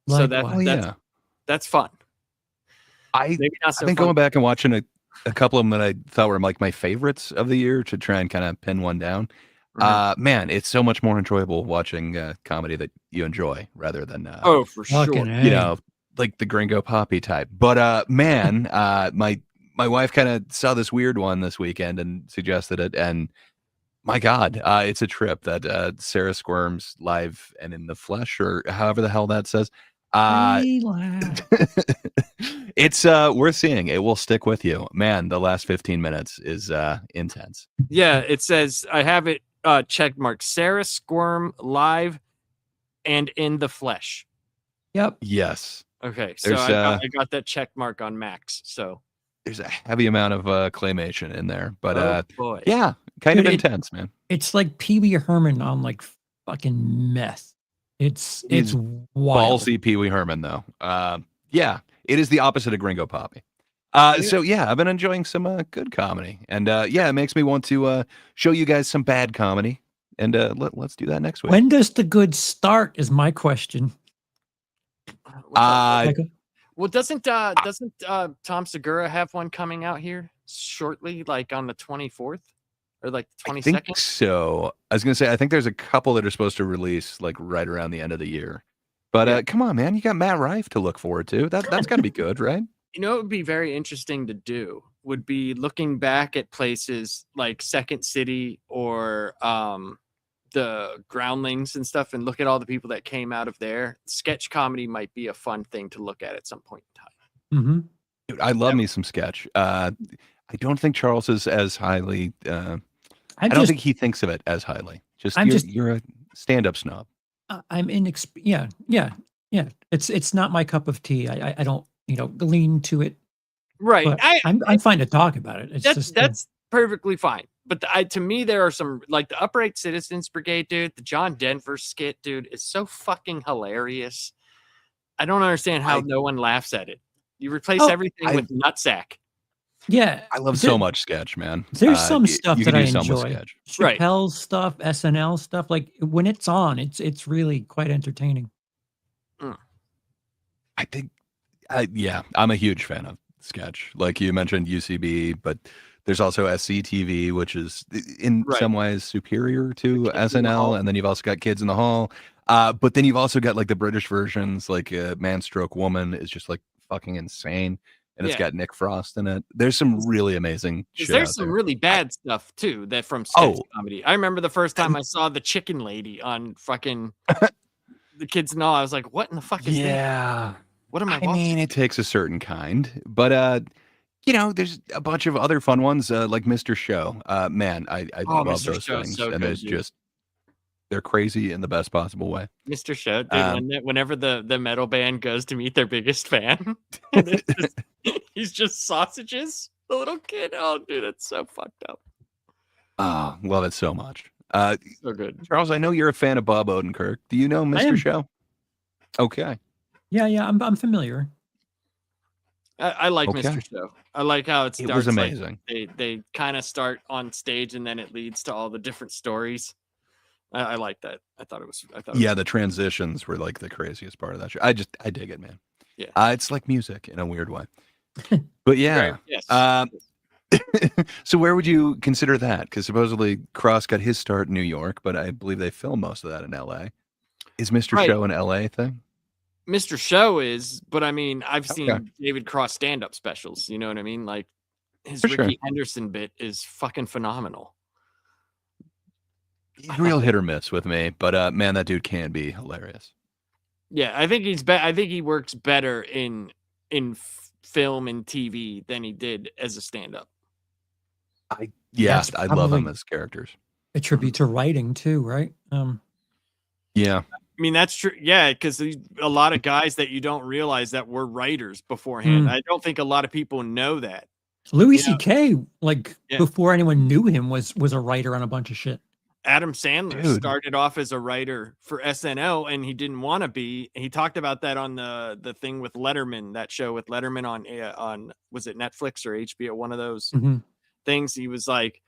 Speaker 4: So that's fun.
Speaker 2: I've
Speaker 4: Maybe not so
Speaker 2: been
Speaker 4: fun.
Speaker 2: going back and watching a couple of them that I thought were like my favorites of the year to try and kind of pin one down. Man, it's so much more enjoyable watching comedy that you enjoy rather than
Speaker 4: Oh, for sure.
Speaker 2: Like the Gringo Poppy type. But man, my wife kind of saw this weird one this weekend and suggested it, and my God, it's a trip that Sarah Squirms Live and in the Flesh, or however the hell that says. It's worth seeing. It will stick with you, man. The last 15 minutes is intense.
Speaker 4: Yeah, it says I have it check mark Sarah Squirm Live and in the Flesh.
Speaker 3: Yep.
Speaker 2: Yes.
Speaker 4: Okay, so I got that check mark on Max. So
Speaker 2: there's a heavy amount of claymation in there, but
Speaker 4: boy.
Speaker 2: yeah, kind of intense, man.
Speaker 3: It's like Pee Wee Herman on like fucking meth. It's wild.
Speaker 2: Ballsy Pee Wee Herman though. Yeah, it is the opposite of Gringo Poppy. So yeah, I've been enjoying some good comedy, and yeah, it makes me want to show you guys some bad comedy, and let's do that next week.
Speaker 3: When does the good start? Is my question.
Speaker 4: Well, doesn't Tom Segura have one coming out here shortly, like on the 24th or like the 22nd?
Speaker 2: I think so. I was gonna say I think there's a couple that are supposed to release like right around the end of the year. But come on, man, you got Matt Rife to look forward to. That's got to be good, right?
Speaker 4: You know, it would be very interesting to do would be looking back at places like Second City or the Groundlings and stuff, and look at all the people that came out of there. Sketch comedy might be a fun thing to look at some point in time.
Speaker 3: Mm-hmm.
Speaker 2: Dude, I love me some sketch. I don't think Charles is as highly. I don't think he thinks of it as highly. You're a stand-up snob.
Speaker 3: I'm inexperienced. Yeah. It's not my cup of tea. I don't lean to it.
Speaker 4: Right.
Speaker 3: I'm fine to talk about it. It's
Speaker 4: that's perfectly fine. But to me, there are some like the Upright Citizens Brigade, dude. The John Denver skit, dude, is so fucking hilarious. I don't understand how no one laughs at it. You replace everything with nutsack.
Speaker 3: Yeah,
Speaker 2: I love so much sketch, man.
Speaker 3: There's some stuff that I enjoy.
Speaker 2: Sketch.
Speaker 3: Chappelle's stuff, SNL stuff. Like when it's on, it's really quite entertaining.
Speaker 2: I think, yeah, I'm a huge fan of sketch. Like you mentioned UCB, but there's also SCTV, which is in some ways superior to SNL. And then you've also got Kids in the Hall. But then you've also got like the British versions, like Man Stroke Woman is just like fucking insane, and it's
Speaker 4: Yeah.
Speaker 2: got Nick Frost in it. There's some really amazing shit
Speaker 4: There's
Speaker 2: out
Speaker 4: some
Speaker 2: there.
Speaker 4: really bad stuff too that from sketch
Speaker 2: Oh.
Speaker 4: comedy. I remember the first time I saw the chicken lady on fucking the kids and all. I was like, what in the fuck is this?
Speaker 2: Yeah.
Speaker 4: What am I
Speaker 2: I
Speaker 4: watching?
Speaker 2: mean, it takes a certain kind, but you know, there's a bunch of other fun ones, like Mr. Show. Man, I
Speaker 4: Oh,
Speaker 2: love
Speaker 4: Mr.
Speaker 2: those
Speaker 4: Show is
Speaker 2: things,
Speaker 4: so
Speaker 2: and
Speaker 4: good,
Speaker 2: it's
Speaker 4: dude.
Speaker 2: just they're crazy in the best possible way.
Speaker 4: Mr. Show, dude.
Speaker 2: Um,
Speaker 4: Whenever the metal band goes to meet their biggest fan, and it's just, he's just sausages, the little kid. Oh, dude, it's so fucked up.
Speaker 2: Oh, love it so much.
Speaker 4: So good.
Speaker 2: Charles, I know you're a fan of Bob Odenkirk. Do you know
Speaker 3: I
Speaker 2: Mr.
Speaker 3: am.
Speaker 2: Show? Okay.
Speaker 3: Yeah, I'm familiar.
Speaker 4: I like
Speaker 2: Okay.
Speaker 4: Mr. Show. I like how it
Speaker 2: It
Speaker 4: starts.
Speaker 2: was amazing.
Speaker 4: Like, they kind of start on stage and then it leads to all the different stories. I like that. I thought it was.
Speaker 2: Yeah, the transitions were like the craziest part of that show. I dig it, man.
Speaker 4: Yeah.
Speaker 2: It's like music in a weird way. But yeah.
Speaker 4: Yes.
Speaker 2: So where would you consider that? Because supposedly Cross got his start in New York, but I believe they film most of that in L.A. Is Mr.
Speaker 4: Right.
Speaker 2: Show an L.A. thing?
Speaker 4: Mr. Show is, but I mean, I've seen
Speaker 2: Okay.
Speaker 4: David Cross stand-up specials. You know what I mean? Like his
Speaker 2: For
Speaker 4: Ricky
Speaker 2: sure.
Speaker 4: Henderson bit is fucking phenomenal.
Speaker 2: Real hit or miss with me, but man, that dude can be hilarious.
Speaker 4: Yeah, I think I think he works better in film and TV than he did as a stand-up.
Speaker 2: Yeah,
Speaker 3: That's
Speaker 2: I love him
Speaker 3: probably
Speaker 2: as characters.
Speaker 3: a tribute to writing too, right?
Speaker 2: Yeah.
Speaker 4: I mean, that's true. Yeah, because a lot of guys that you don't realize that were writers beforehand.
Speaker 3: Mm.
Speaker 4: I don't think a lot of people know that.
Speaker 3: Louis
Speaker 4: You know,
Speaker 3: C.K. like
Speaker 4: Yeah.
Speaker 3: before anyone knew him was a writer on a bunch of shit.
Speaker 4: Adam Sandler
Speaker 2: Dude.
Speaker 4: started off as a writer for SNL, and he didn't want to be. He talked about that on the thing with Letterman, that show with Letterman on was it Netflix or HBO, one of those
Speaker 3: Mhm.
Speaker 4: things. He was like,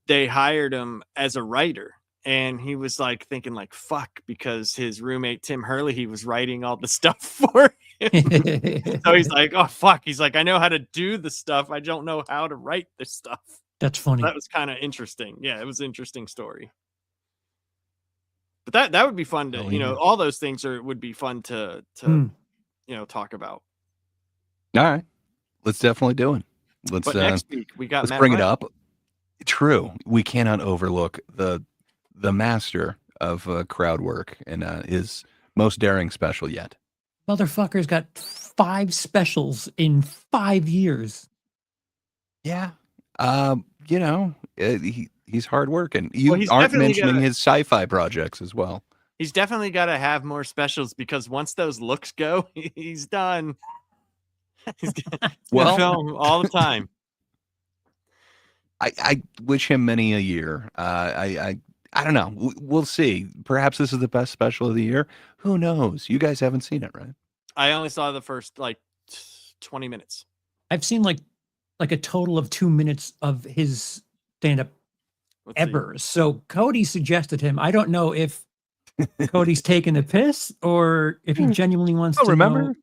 Speaker 4: they hired him as a writer, and he was like thinking like, fuck, because his roommate Tim Hurley, he was writing all the stuff for him. So he's like, oh fuck, he's like, I know how to do the stuff, I don't know how to write this stuff.
Speaker 3: That's funny.
Speaker 4: That was kind of interesting. Yeah, it was an interesting story. But that would be fun to,
Speaker 2: Oh,
Speaker 4: you know,
Speaker 2: yeah.
Speaker 4: all those things would be fun to
Speaker 3: Mm.
Speaker 4: you know, talk about.
Speaker 2: All right. Let's definitely do it. Let's
Speaker 4: But next week we got
Speaker 2: let's
Speaker 4: Matt
Speaker 2: bring it
Speaker 4: Rife.
Speaker 2: up. True. We cannot overlook the master of crowd work and his most daring special yet.
Speaker 3: Motherfucker's got 5 specials in 5 years.
Speaker 2: Yeah. You know, he's hard working. You
Speaker 4: Well, he's
Speaker 2: aren't
Speaker 4: definitely
Speaker 2: mentioning
Speaker 4: gotta-
Speaker 2: his sci-fi projects as well.
Speaker 4: He's definitely got to have more specials, because once those looks go, he's done. He's gonna
Speaker 2: Well-
Speaker 4: film all the time.
Speaker 2: I wish him many a year. I don't know. We'll see. Perhaps this is the best special of the year. Who knows? You guys haven't seen it, right?
Speaker 4: I only saw the first like 20 minutes.
Speaker 3: I've seen like a total of 2 minutes of his stand-up
Speaker 4: Let's see.
Speaker 3: ever. So Cody suggested him. I don't know if Cody's taking the piss or if he genuinely wants
Speaker 2: Oh,
Speaker 3: to
Speaker 2: remember?
Speaker 3: know.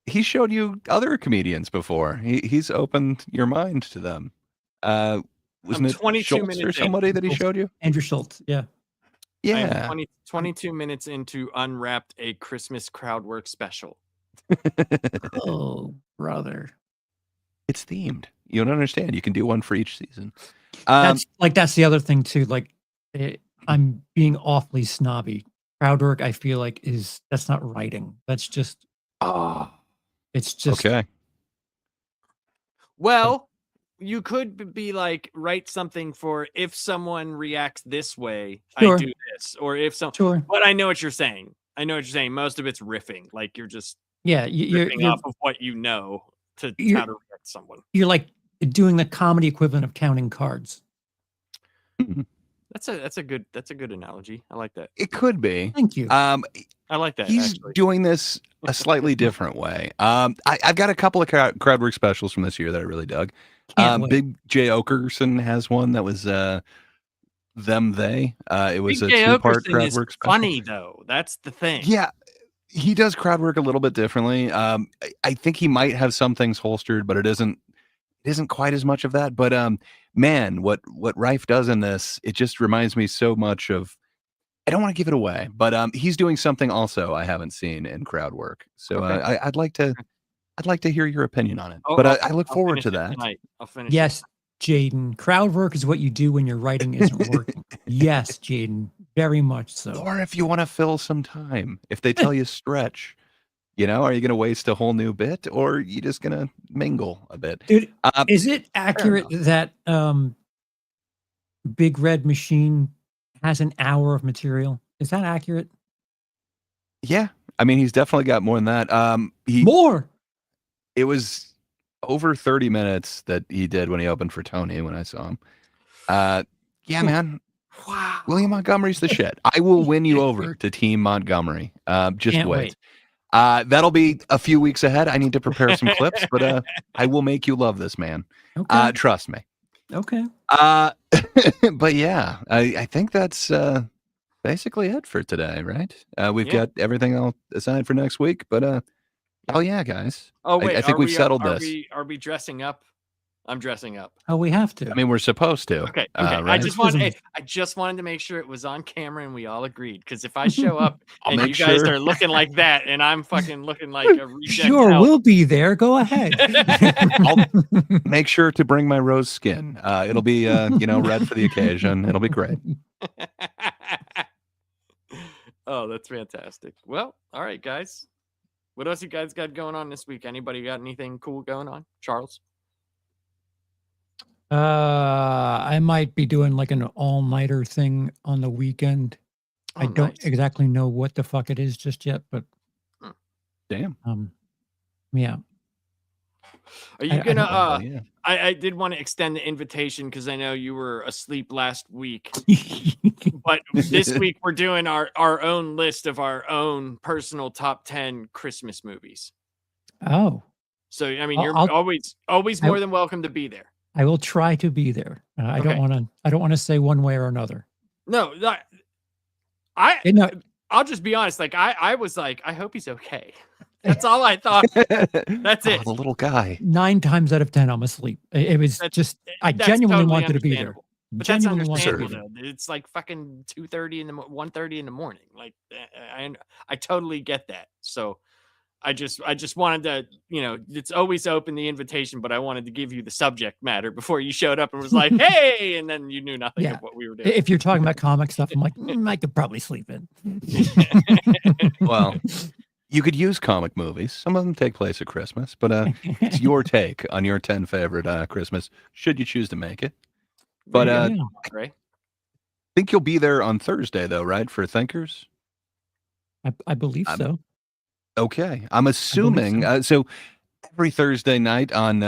Speaker 2: He showed you other comedians before. He's opened your mind to them. Wasn't it
Speaker 4: 22
Speaker 2: Schultz
Speaker 4: minutes
Speaker 2: or
Speaker 4: in.
Speaker 2: somebody that he showed you?
Speaker 3: Andrew Schultz, yeah.
Speaker 4: I am
Speaker 2: Yeah.
Speaker 4: 22 minutes into Unwrapped, a Christmas crowd work special.
Speaker 3: Oh, brother.
Speaker 2: It's themed. You don't understand. You can do one for each season. Um,
Speaker 3: That's the other thing too. Like I'm being awfully snobby. Crowd work, I feel like that's not writing. That's just it's just
Speaker 2: okay.
Speaker 4: Well, you could be like, write something for if someone reacts this way,
Speaker 3: Sure.
Speaker 4: I do this, or if some.
Speaker 3: Sure.
Speaker 4: But I know what you're saying. Most of it's riffing. Like you're just
Speaker 3: Yeah, you're
Speaker 4: riffing off of what you know to
Speaker 3: you're-
Speaker 4: how to react someone.
Speaker 3: you're like doing the comedy equivalent of counting cards.
Speaker 4: That's a good analogy. I like that.
Speaker 2: It could be.
Speaker 3: Thank you.
Speaker 4: I like that.
Speaker 2: He's
Speaker 4: actually.
Speaker 2: doing this a slightly different way. I've got a couple of crowd work specials from this year that I really dug.
Speaker 3: Can't wait.
Speaker 2: Big J. Okerson has one that was them they. It was
Speaker 4: Big
Speaker 2: a
Speaker 4: J.
Speaker 2: two-part
Speaker 4: Okerson
Speaker 2: crowd
Speaker 4: is
Speaker 2: work special.
Speaker 4: funny though. That's the thing.
Speaker 2: Yeah, he does crowd work a little bit differently. I think he might have some things holstered, but it isn't quite as much of that. But man, what Rife does in this, it just reminds me so much of I don't want to give it away, but he's doing something also I haven't seen in crowd work. So
Speaker 4: Okay.
Speaker 2: I'd like to hear your opinion on it.
Speaker 4: Oh,
Speaker 2: But
Speaker 4: I'll
Speaker 2: I look
Speaker 4: I'll
Speaker 2: forward
Speaker 4: finish
Speaker 2: to
Speaker 4: it
Speaker 2: that.
Speaker 4: tonight. I'll finish it.
Speaker 3: Yes, Jaden. Crowd work is what you do when your writing isn't working. Yes, Jaden. Very much so.
Speaker 2: Or if you want to fill some time, if they tell you stretch, are you going to waste a whole new bit, or are you just going to mingle a bit?
Speaker 3: Dude, is it accurate that Big Red Machine has an hour of material? Is that accurate?
Speaker 2: Yeah, I mean, he's definitely got more than that.
Speaker 3: More.
Speaker 2: It was over 30 minutes that he did when he opened for Tony when I saw him. Yeah, man.
Speaker 4: Wow.
Speaker 2: William Montgomery's the shit. I will win you over to Team Montgomery. Just
Speaker 3: Can't
Speaker 2: wait. That'll be a few weeks ahead. I need to prepare some clips, but I will make you love this man.
Speaker 3: Okay.
Speaker 2: Trust me.
Speaker 3: Okay.
Speaker 2: But yeah, I think that's basically it for today, right? We've got everything all assigned for next week, but oh yeah, guys.
Speaker 4: Oh wait,
Speaker 2: I think we've settled this.
Speaker 4: Are we dressing up? I'm dressing up.
Speaker 3: Oh, we have to.
Speaker 2: I mean, we're supposed to.
Speaker 4: Okay.
Speaker 2: Right?
Speaker 4: I just wanted to make sure it was on camera and we all agreed. Because if I show up and you guys are looking like that and I'm fucking looking like a reject
Speaker 3: Sure,
Speaker 4: house.
Speaker 3: we'll be there. Go ahead.
Speaker 2: I'll make sure to bring my rose skin. It'll be red for the occasion. It'll be great.
Speaker 4: Oh, that's fantastic. Well, all right, guys. What else you guys got going on this week? Anybody got anything cool going on? Charles?
Speaker 3: I might be doing like an all-nighter thing on the weekend. I don't exactly know what the fuck it is just yet, but
Speaker 2: damn.
Speaker 3: Yeah.
Speaker 4: Are you gonna I did want to extend the invitation because I know you were asleep last week. But this week we're doing our own list of our own personal top 10 Christmas movies.
Speaker 3: Oh.
Speaker 4: So I mean, you're always more than welcome to be there.
Speaker 3: I will try to be there. I don't want to say one way or another.
Speaker 4: No, I'll just be honest. Like I was like, I hope he's okay. That's all I thought. That's it.
Speaker 2: The little guy.
Speaker 3: 9 times out of 10, I'm asleep. It was I genuinely
Speaker 4: totally
Speaker 3: wanted to be there.
Speaker 4: But that's
Speaker 3: Genuinely wanted to be
Speaker 4: understandable though. It's like fucking 2:30 in the 1:30 in the morning. Like I totally get that. So I just wanted to, it's always open the invitation, but I wanted to give you the subject matter before you showed up and was like, hey, and then you knew nothing of what we were doing.
Speaker 3: If you're talking about comic stuff, I'm like, I could probably sleep in.
Speaker 2: Well, you could use comic movies. Some of them take place at Christmas, but it's your take on your 10 favorite Christmas, should you choose to make it. But
Speaker 4: right.
Speaker 2: I think you'll be there on Thursday, though, right, for Thinkers?
Speaker 3: I believe so.
Speaker 2: Okay. I'm assuming. So every Thursday night on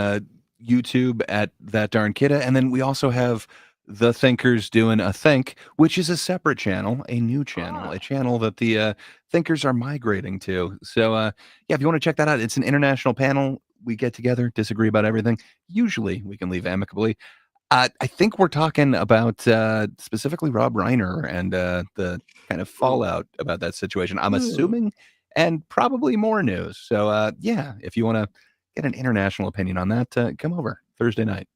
Speaker 2: YouTube at That Darn Kidda. And then we also have The Thinkers doing a Think, which is a separate channel, a new channel, a channel that the Thinkers are migrating to. So, yeah, if you want to check that out, it's an international panel. We get together, disagree about everything. Usually we can leave amicably. I think we're talking about specifically Rob Reiner and the kind of fallout about that situation. I'm assuming, and probably more news. So, yeah, if you want to get an international opinion on that, come over Thursday night.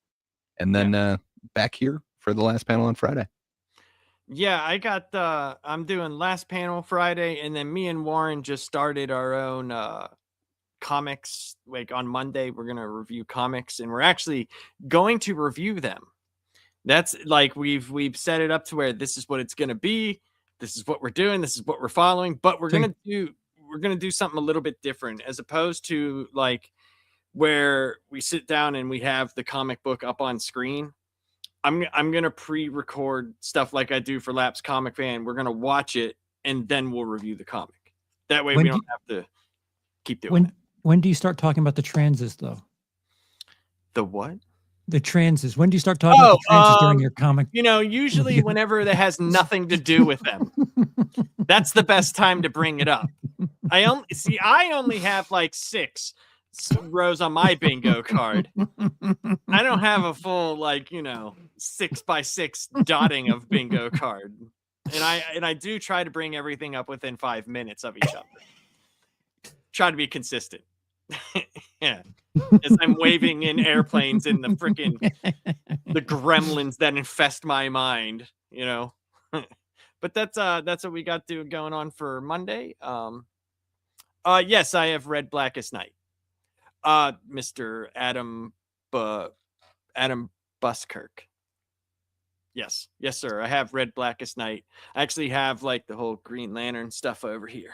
Speaker 2: And then back here for the last panel on Friday.
Speaker 4: Yeah, I'm doing last panel Friday, and then me and Warren just started our own comics. Like on Monday, we're going to review comics, and we're actually going to review them. That's like we've set it up to where this is what it's going to be. This is what we're doing. This is what we're following. But we're going to do something a little bit different, as opposed to like where we sit down and we have the comic book up on screen. I'm going to pre-record stuff like I do for Laps Comic Fan. We're going to watch it and then we'll review the comic. That way we don't have to keep doing it.
Speaker 3: When do you start talking about the transes though?
Speaker 4: The what?
Speaker 3: The transes. When do you start talking about the transes during your comic?
Speaker 4: Usually whenever that has nothing to do with them. That's the best time to bring it up. I only have like 6 rows on my bingo card. I don't have a full 6x6 dotting of bingo card. And I do try to bring everything up within 5 minutes of each other. Try to be consistent. Yeah. As I'm waving in airplanes in the freaking the gremlins that infest my mind, But that's what we got going on for Monday. Yes, I have read Blackest Night. Mr. Adam Buskirk. Yes, sir. I have read Blackest Night. I actually have like the whole Green Lantern stuff over here.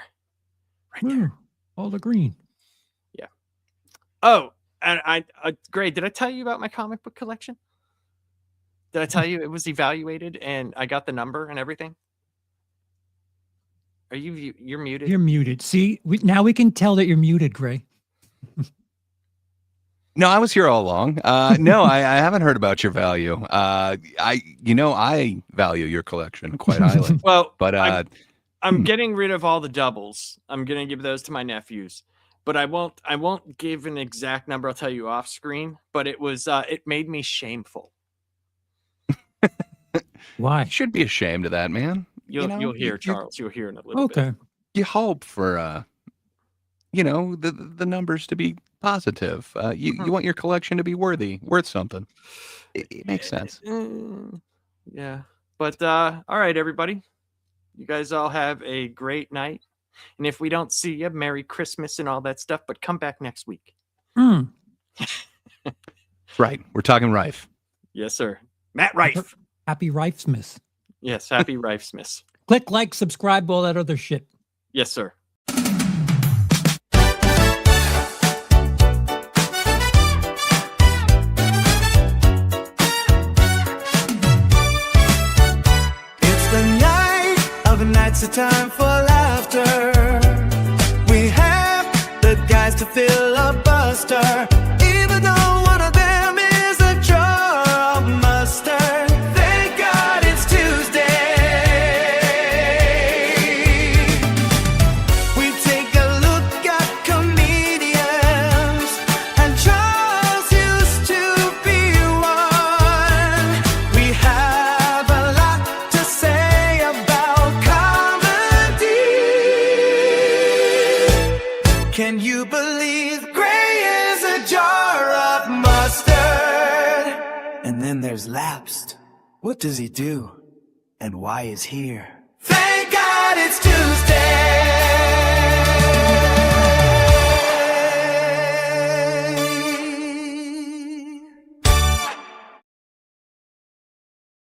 Speaker 4: Right there.
Speaker 3: All the green.
Speaker 4: Yeah. Oh, and I Gray, did I tell you about my comic book collection? Did I tell you it was evaluated and I got the number and everything? You're muted?
Speaker 3: You're muted. See, now we can tell that you're muted, Gray.
Speaker 2: No, I was here all along. No, I haven't heard about your value. I value your collection quite highly.
Speaker 4: Well,
Speaker 2: but
Speaker 4: I'm getting rid of all the doubles. I'm gonna give those to my nephews, but I won't give an exact number. I'll tell you off screen. But it was it made me shameful.
Speaker 3: Why?
Speaker 2: You should be ashamed of that, man.
Speaker 4: You'll hear, Charles. You'll hear in a little bit.
Speaker 3: Okay.
Speaker 2: You hope for the numbers to be positive. You want your collection to be worth something. It makes sense.
Speaker 4: Yeah. But all right, everybody. You guys all have a great night. And if we don't see you, Merry Christmas and all that stuff, but come back next week.
Speaker 2: Right. We're talking Rife.
Speaker 4: Yes, sir. Matt Rife.
Speaker 3: Happy Rifesmith.
Speaker 4: Yes, happy Rifesmith.
Speaker 3: Click like, subscribe, all that other shit.
Speaker 4: Yes, sir.
Speaker 1: It's the night of the nights, a time for laughter. We have the guys to fill a buster, even though one of them is a jar of mustard. Thank God it's Tuesday. We take a look at comedians, and Charles used to be one. We have a lot to say about comedy. Can you believe Gray is a jar of mustard? And then there's Lapsed. What does he do? And why is here? Thank God it's Tuesday.